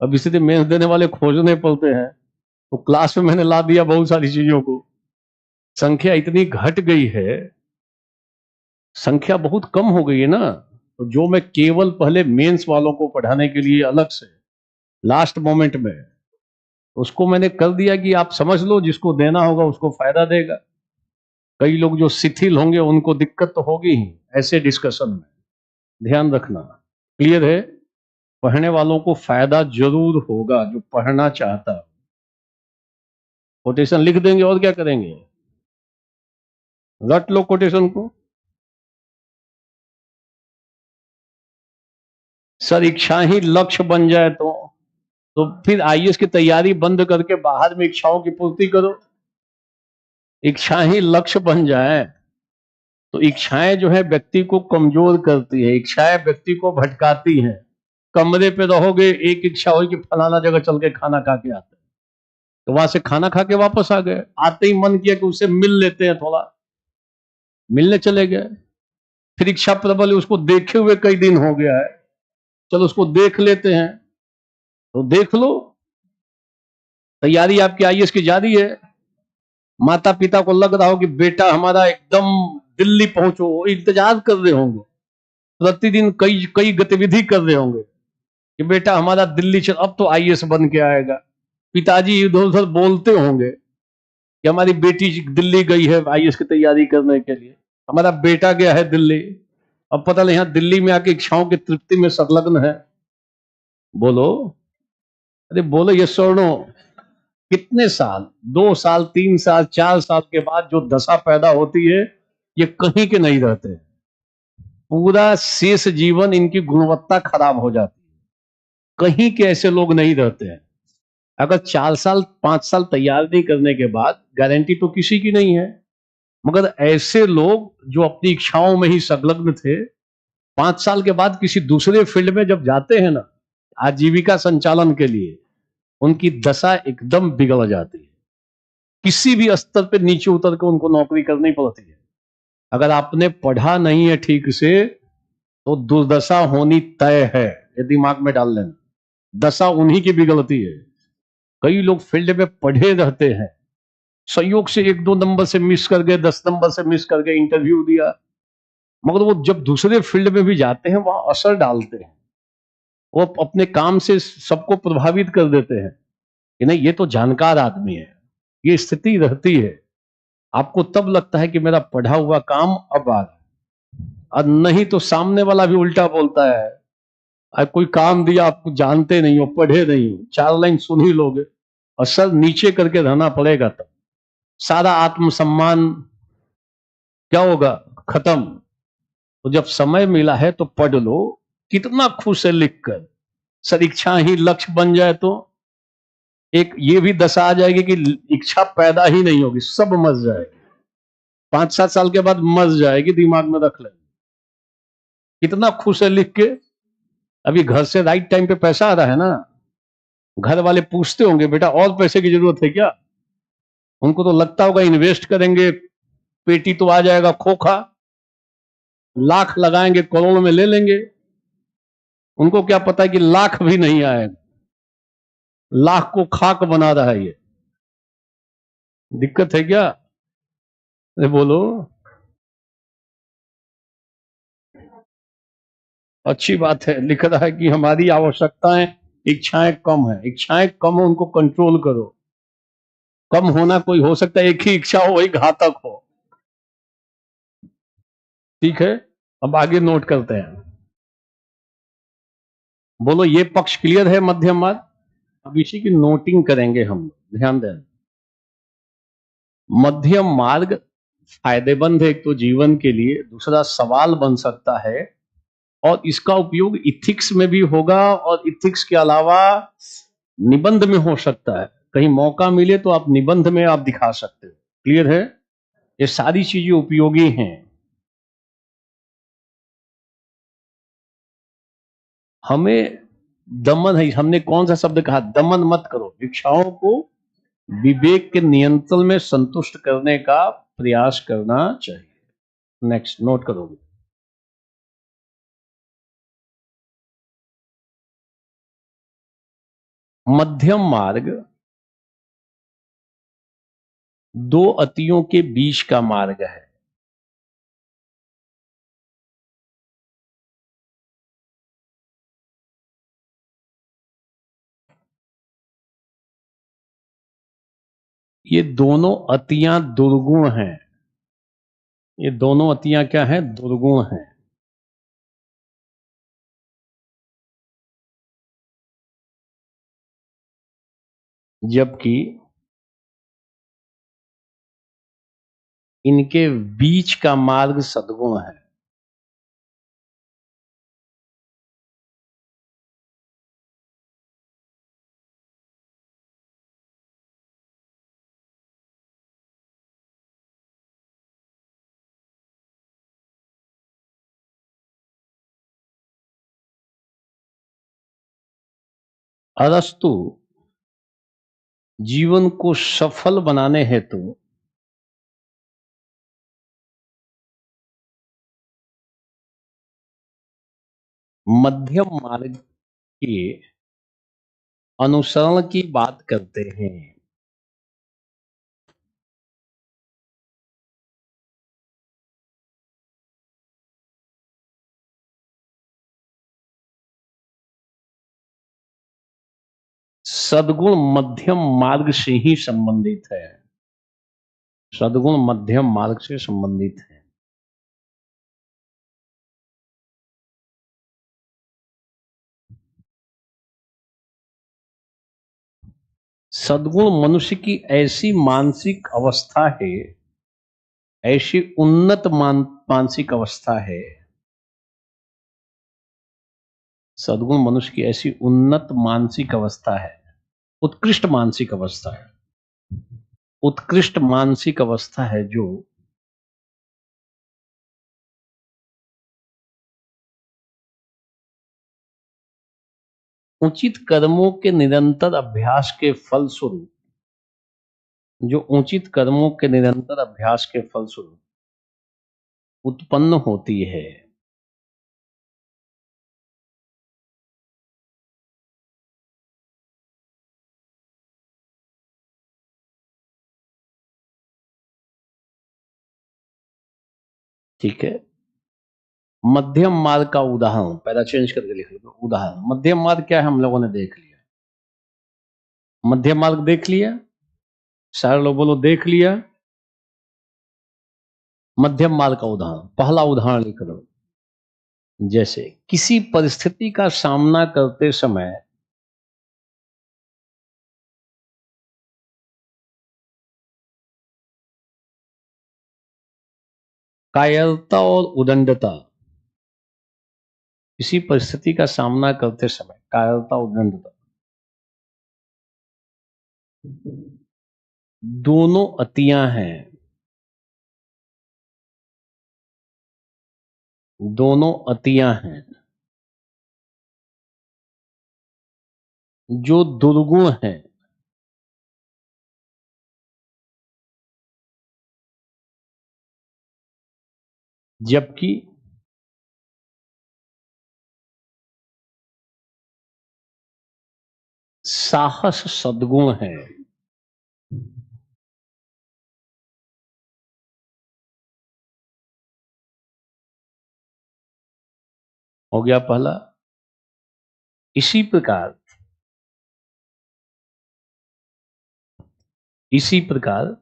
अब इसलिए मेंस देने वाले खोजने पड़ते हैं, तो क्लास में मैंने ला दिया बहुत सारी चीजों को। संख्या इतनी घट गई है, संख्या बहुत कम हो गई है ना, तो जो मैं केवल पहले मेंस वालों को पढ़ाने के लिए अलग से लास्ट मोमेंट में, उसको मैंने कर दिया कि आप समझ लो, जिसको देना होगा उसको फायदा देगा। कई लोग जो शिथिल होंगे उनको दिक्कत तो होगी ही ऐसे डिस्कशन में, ध्यान रखना। क्लियर है? पढ़ने वालों को फायदा जरूर होगा जो पढ़ना चाहता है। कोटेशन लिख देंगे और क्या करेंगे? रट लो कोटेशन को। सर इच्छा ही लक्ष्य बन जाए तो फिर आईएएस की तैयारी बंद करके बाहर में इच्छाओं की पूर्ति करो। इच्छा ही लक्ष्य बन जाए तो इच्छाएं जो है व्यक्ति को कमजोर करती है, इच्छाएं व्यक्ति को भटकाती हैं। कमरे पे रहोगे, एक इच्छा हो कि फलाना जगह चल के खाना खा के आते हैं, तो वहां से खाना खा के वापस आ गए, आते ही मन किया कि उससे मिल लेते हैं, थोड़ा मिलने चले गए। फिर इच्छा प्रबल है, उसको देखे हुए कई दिन हो गया है, चलो उसको देख लेते हैं, तो देख लो। तैयारी आपकी आईएएस की जारी है। माता पिता को लग रहा हो कि बेटा हमारा एकदम दिल्ली पहुंचो, इंतजार कर रहे होंगे, प्रतिदिन कई कई गतिविधि कर रहे होंगे कि बेटा हमारा दिल्ली चल, अब तो आईएएस बन के आएगा। पिताजी इधर उधर बोलते होंगे कि हमारी बेटी दिल्ली गई है आईएएस की तैयारी करने के लिए, हमारा बेटा गया है दिल्ली। अब पता नहीं यहां दिल्ली में आके इच्छाओं की तृप्ति में संलग्न है। बोलो, अरे बोलो। ये स्वर्णों, कितने साल, 2 साल 3 साल 4 साल के बाद जो दशा पैदा होती है, ये कहीं के नहीं रहते। पूरा शेष जीवन इनकी गुणवत्ता खराब हो जाती है। कहीं के ऐसे लोग नहीं रहते हैं। अगर 4 साल 5 साल तैयारी करने के बाद, गारंटी तो किसी की नहीं है, मगर ऐसे लोग जो अपनी इच्छाओं में ही संलग्न थे, 5 साल के बाद किसी दूसरे फील्ड में जब जाते हैं ना आजीविका संचालन के लिए, उनकी दशा एकदम बिगड़ जाती है। किसी भी स्तर पे नीचे उतर के उनको नौकरी करनी पड़ती है। अगर आपने पढ़ा नहीं है ठीक से तो दुर्दशा होनी तय है, ये दिमाग में डाल लेना। दशा उन्हीं की बिगड़ती है। कई लोग फील्ड में पढ़े रहते हैं, संयोग से 1-2 नंबर से मिस कर गए, 10 नंबर से मिस कर गए, इंटरव्यू दिया, मगर वो जब दूसरे फील्ड में भी जाते हैं वहां असर डालते हैं, वो अपने काम से सबको प्रभावित कर देते हैं कि नहीं ये तो जानकार आदमी है। ये स्थिति रहती है। आपको तब लगता है कि मेरा पढ़ा हुआ काम अब आ रहा है, और नहीं तो सामने वाला भी उल्टा बोलता है। कोई काम दिया, आपको जानते नहीं हो, पढ़े नहीं हो, 4 लाइन सुन ही लोगे और सर नीचे करके रहना पड़ेगा, तब सारा आत्मसम्मान क्या होगा? खत्म। तो जब समय मिला है तो पढ़ लो, कितना खुश है लिखकर। सर इच्छा ही लक्ष्य बन जाए तो एक ये भी दशा आ जाएगी कि इच्छा पैदा ही नहीं होगी, सब मर जाएगी। 5-7 साल के बाद मर जाएगी, दिमाग में रख लेंगे। कितना खुश है लिख के। अभी घर से राइट टाइम पे पैसा आ रहा है ना, घर वाले पूछते होंगे बेटा और पैसे की जरूरत है क्या? उनको तो लगता होगा इन्वेस्ट करेंगे पेटी तो आ जाएगा खोखा, लाख लगाएंगे करोड़ में ले लेंगे। उनको क्या पता है कि लाख भी नहीं आएगा, लाख को खाक बना रहा है ये। दिक्कत है क्या? अरे बोलो। अच्छी बात है, लिख रहा है कि हमारी आवश्यकताएं, इच्छाएं कम है। इच्छाएं कम हो, उनको कंट्रोल करो। कम होना कोई हो सकता है, एक ही इच्छा हो वही घातक हो। ठीक है, अब आगे नोट करते हैं। बोलो ये पक्ष क्लियर है मध्यम मार्ग? अब इसी की नोटिंग करेंगे हम, ध्यान दें। मध्यम मार्ग फायदेमंद है, एक तो जीवन के लिए, दूसरा सवाल बन सकता है, और इसका उपयोग इथिक्स में भी होगा, और इथिक्स के अलावा निबंध में हो सकता है। कहीं मौका मिले तो आप निबंध में आप दिखा सकते हो। क्लियर है? ये सारी चीजें उपयोगी हैं। हमें दमन है, हमने कौन सा शब्द कहा? दमन मत करो, इच्छाओं को विवेक के नियंत्रण में संतुष्ट करने का प्रयास करना चाहिए। नेक्स्ट नोट करोगे। मध्यम मार्ग दो अतियों के बीच का मार्ग है। ये दोनों अतियां दुर्गुण हैं। ये दोनों अतियां क्या हैं? दुर्गुण हैं। जबकि इनके बीच का मार्ग सद्गुण है। अरस्तु जीवन को सफल बनाने हेतु मध्यम मार्ग के अनुसरण की बात करते हैं। सद्गुण मध्यम मार्ग से ही संबंधित है। सद्गुण मध्यम मार्ग से संबंधित है। सद्गुण मनुष्य की ऐसी मानसिक अवस्था है, ऐसी उन्नत मानसिक अवस्था है। सद्गुण मनुष्य की ऐसी उन्नत मानसिक अवस्था है, उत्कृष्ट मानसिक अवस्था है, उत्कृष्ट मानसिक अवस्था है, जो उचित कर्मों के निरंतर अभ्यास के फलस्वरूप, जो उचित कर्मों के निरंतर अभ्यास के फलस्वरूप उत्पन्न होती है। ठीक है। मध्यम मार्ग का उदाहरण पहला चेंज करके लिख लो। उदाहरण मध्यम मार्ग क्या है, हम लोगों ने देख लिया। मध्यम मार्ग देख लिया, सारे लोग बोलो देख लिया। मध्यम मार्ग का उदाहरण, पहला उदाहरण लिख लो। जैसे किसी परिस्थिति का सामना करते समय कायरता और उदंडता, किसी परिस्थिति का सामना करते समय कायरता उदंडता दोनों अतियां हैं। दोनों अतियां हैं जो दुर्गुण हैं। जबकि साहस सद्गुण है। हो गया पहला। इसी प्रकार, इसी प्रकार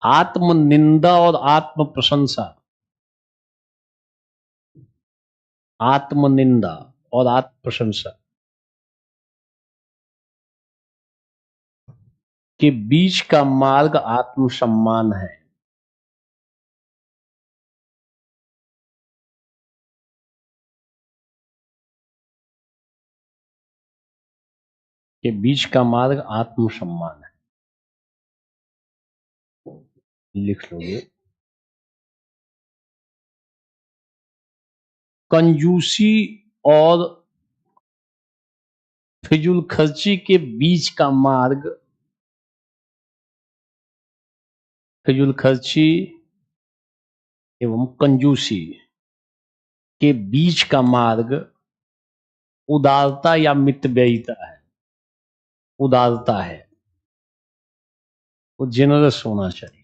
आत्म निंदा और आत्म प्रशंसा आत्मनिंदा और आत्म प्रशंसा के बीच का मार्ग आत्मसम्मान है। के बीच का मार्ग आत्मसम्मान है। लिख लोगे। कंजूसी और फिजूल खर्ची के बीच का मार्ग, फिजूल खर्ची एवं कंजूसी के बीच का मार्ग उदारता या मितव्ययिता है। उदारता है, वो जेनरस होना चाहिए।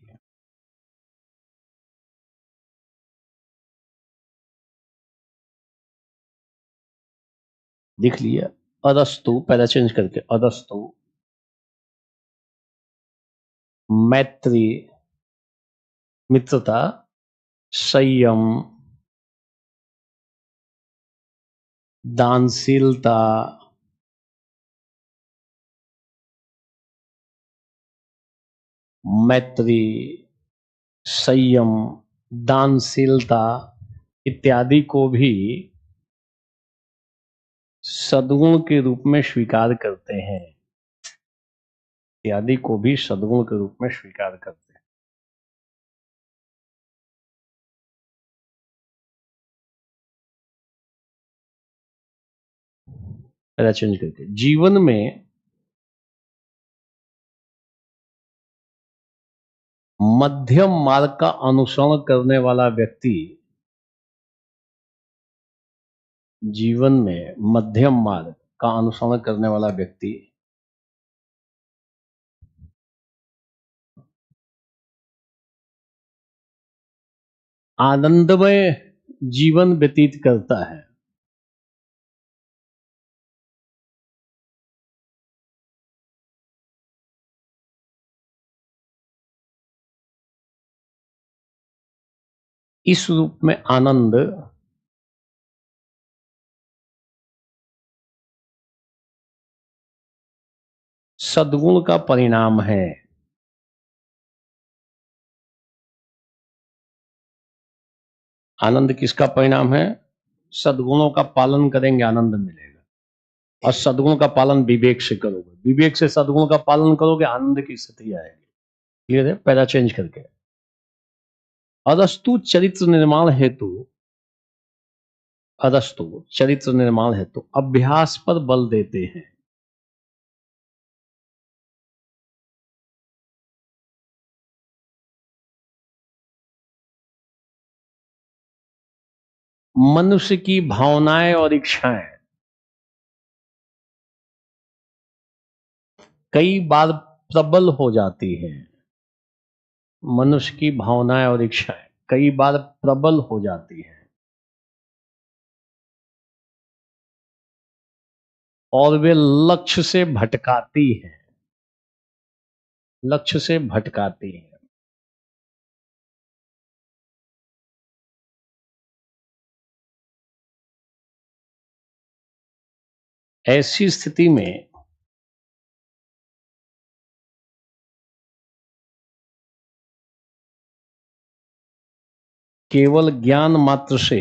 लिख लिया। अरस्तु, पहला चेंज करके अरस्तु मैत्री, मित्रता, संयम, दानशीलता, मैत्री, संयम, दानशीलता इत्यादि को भी सद्गुण के रूप में स्वीकार करते हैं। इत्यादि को भी सद्गुण के रूप में स्वीकार करते हैं। पहला चेंज करके जीवन में मध्यम मार्ग का अनुसरण करने वाला व्यक्ति, जीवन में मध्यम मार्ग का अनुसरण करने वाला व्यक्ति आनंदमय जीवन व्यतीत करता है। इस रूप में आनंद सद्गुण का परिणाम है। आनंद किसका परिणाम है? सद्गुणों का पालन करेंगे आनंद मिलेगा, और सद्गुण का पालन विवेक से करोगे, विवेक से सद्गुण का पालन करोगे, आनंद की स्थिति आएगी। क्लियर है? पहला चेंज करके अरस्तु चरित्र निर्माण हेतु, अरस्तु चरित्र निर्माण हेतु अभ्यास पर बल देते हैं। मनुष्य की भावनाएं और इच्छाएं कई बार प्रबल हो जाती हैं। मनुष्य की भावनाएं और इच्छाएं कई बार प्रबल हो जाती हैं और वे लक्ष्य से भटकाती हैं, लक्ष्य से भटकाती हैं। ऐसी स्थिति में केवल ज्ञान मात्र से,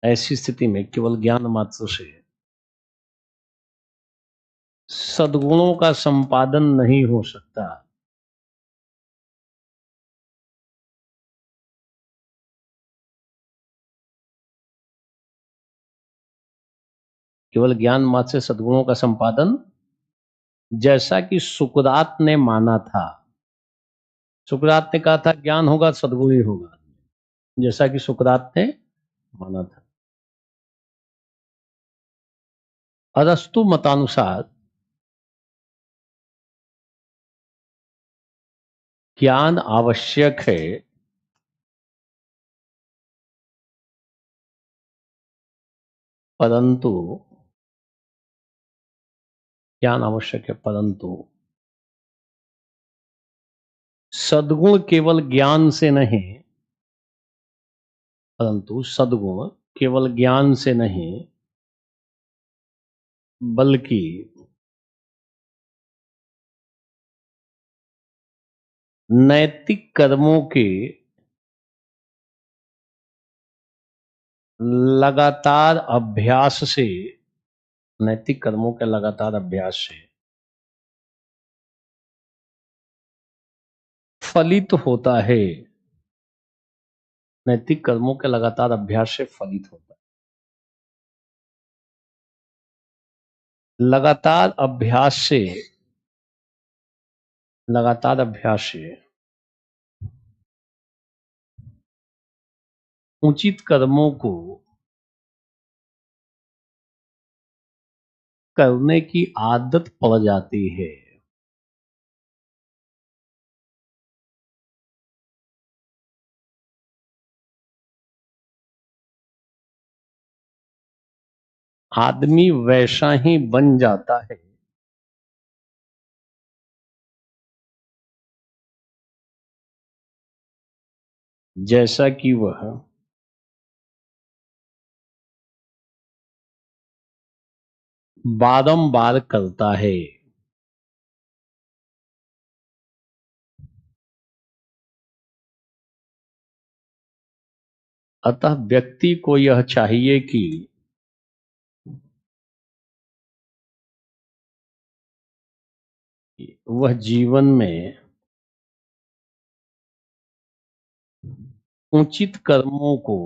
ऐसी स्थिति में केवल ज्ञान मात्र से सद्गुणों का संपादन नहीं हो सकता। केवल ज्ञान मात्र से सद्गुणों का संपादन, जैसा कि सुकरात ने माना था। सुकरात ने कहा था ज्ञान होगा सद्गुण ही होगा, जैसा कि सुकरात ने माना था। अरस्तु मतानुसार ज्ञान आवश्यक है, परंतु ज्ञान आवश्यक है परंतु सद्गुण केवल ज्ञान से नहीं, परंतु सद्गुण केवल ज्ञान से नहीं बल्कि नैतिक कर्मों के लगातार अभ्यास से, नैतिक कर्मों के लगातार अभ्यास से फलित होता है। नैतिक कर्मों के लगातार अभ्यास से फलित होता है। लगातार अभ्यास से उचित कर्मों को करने की आदत पड़ जाती है। आदमी वैसा ही बन जाता है जैसा कि वह बारंबार करता है। अतः व्यक्ति को यह चाहिए कि वह जीवन में उचित कर्मों को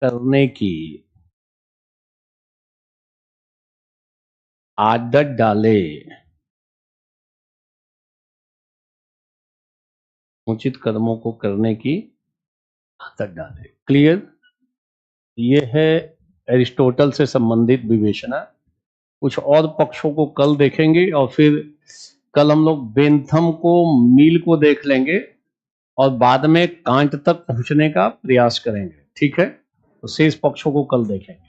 करने की आदत डाले। उचित कर्मों को करने की आदत डाले। क्लियर? ये है एरिस्टोटल से संबंधित विवेचना। कुछ और पक्षों को कल देखेंगे और फिर कल हम लोग बेंथम को, मील को देख लेंगे और बाद में कांट तक पहुंचने का प्रयास करेंगे। ठीक है? तो शेष पक्षों को कल देखेंगे।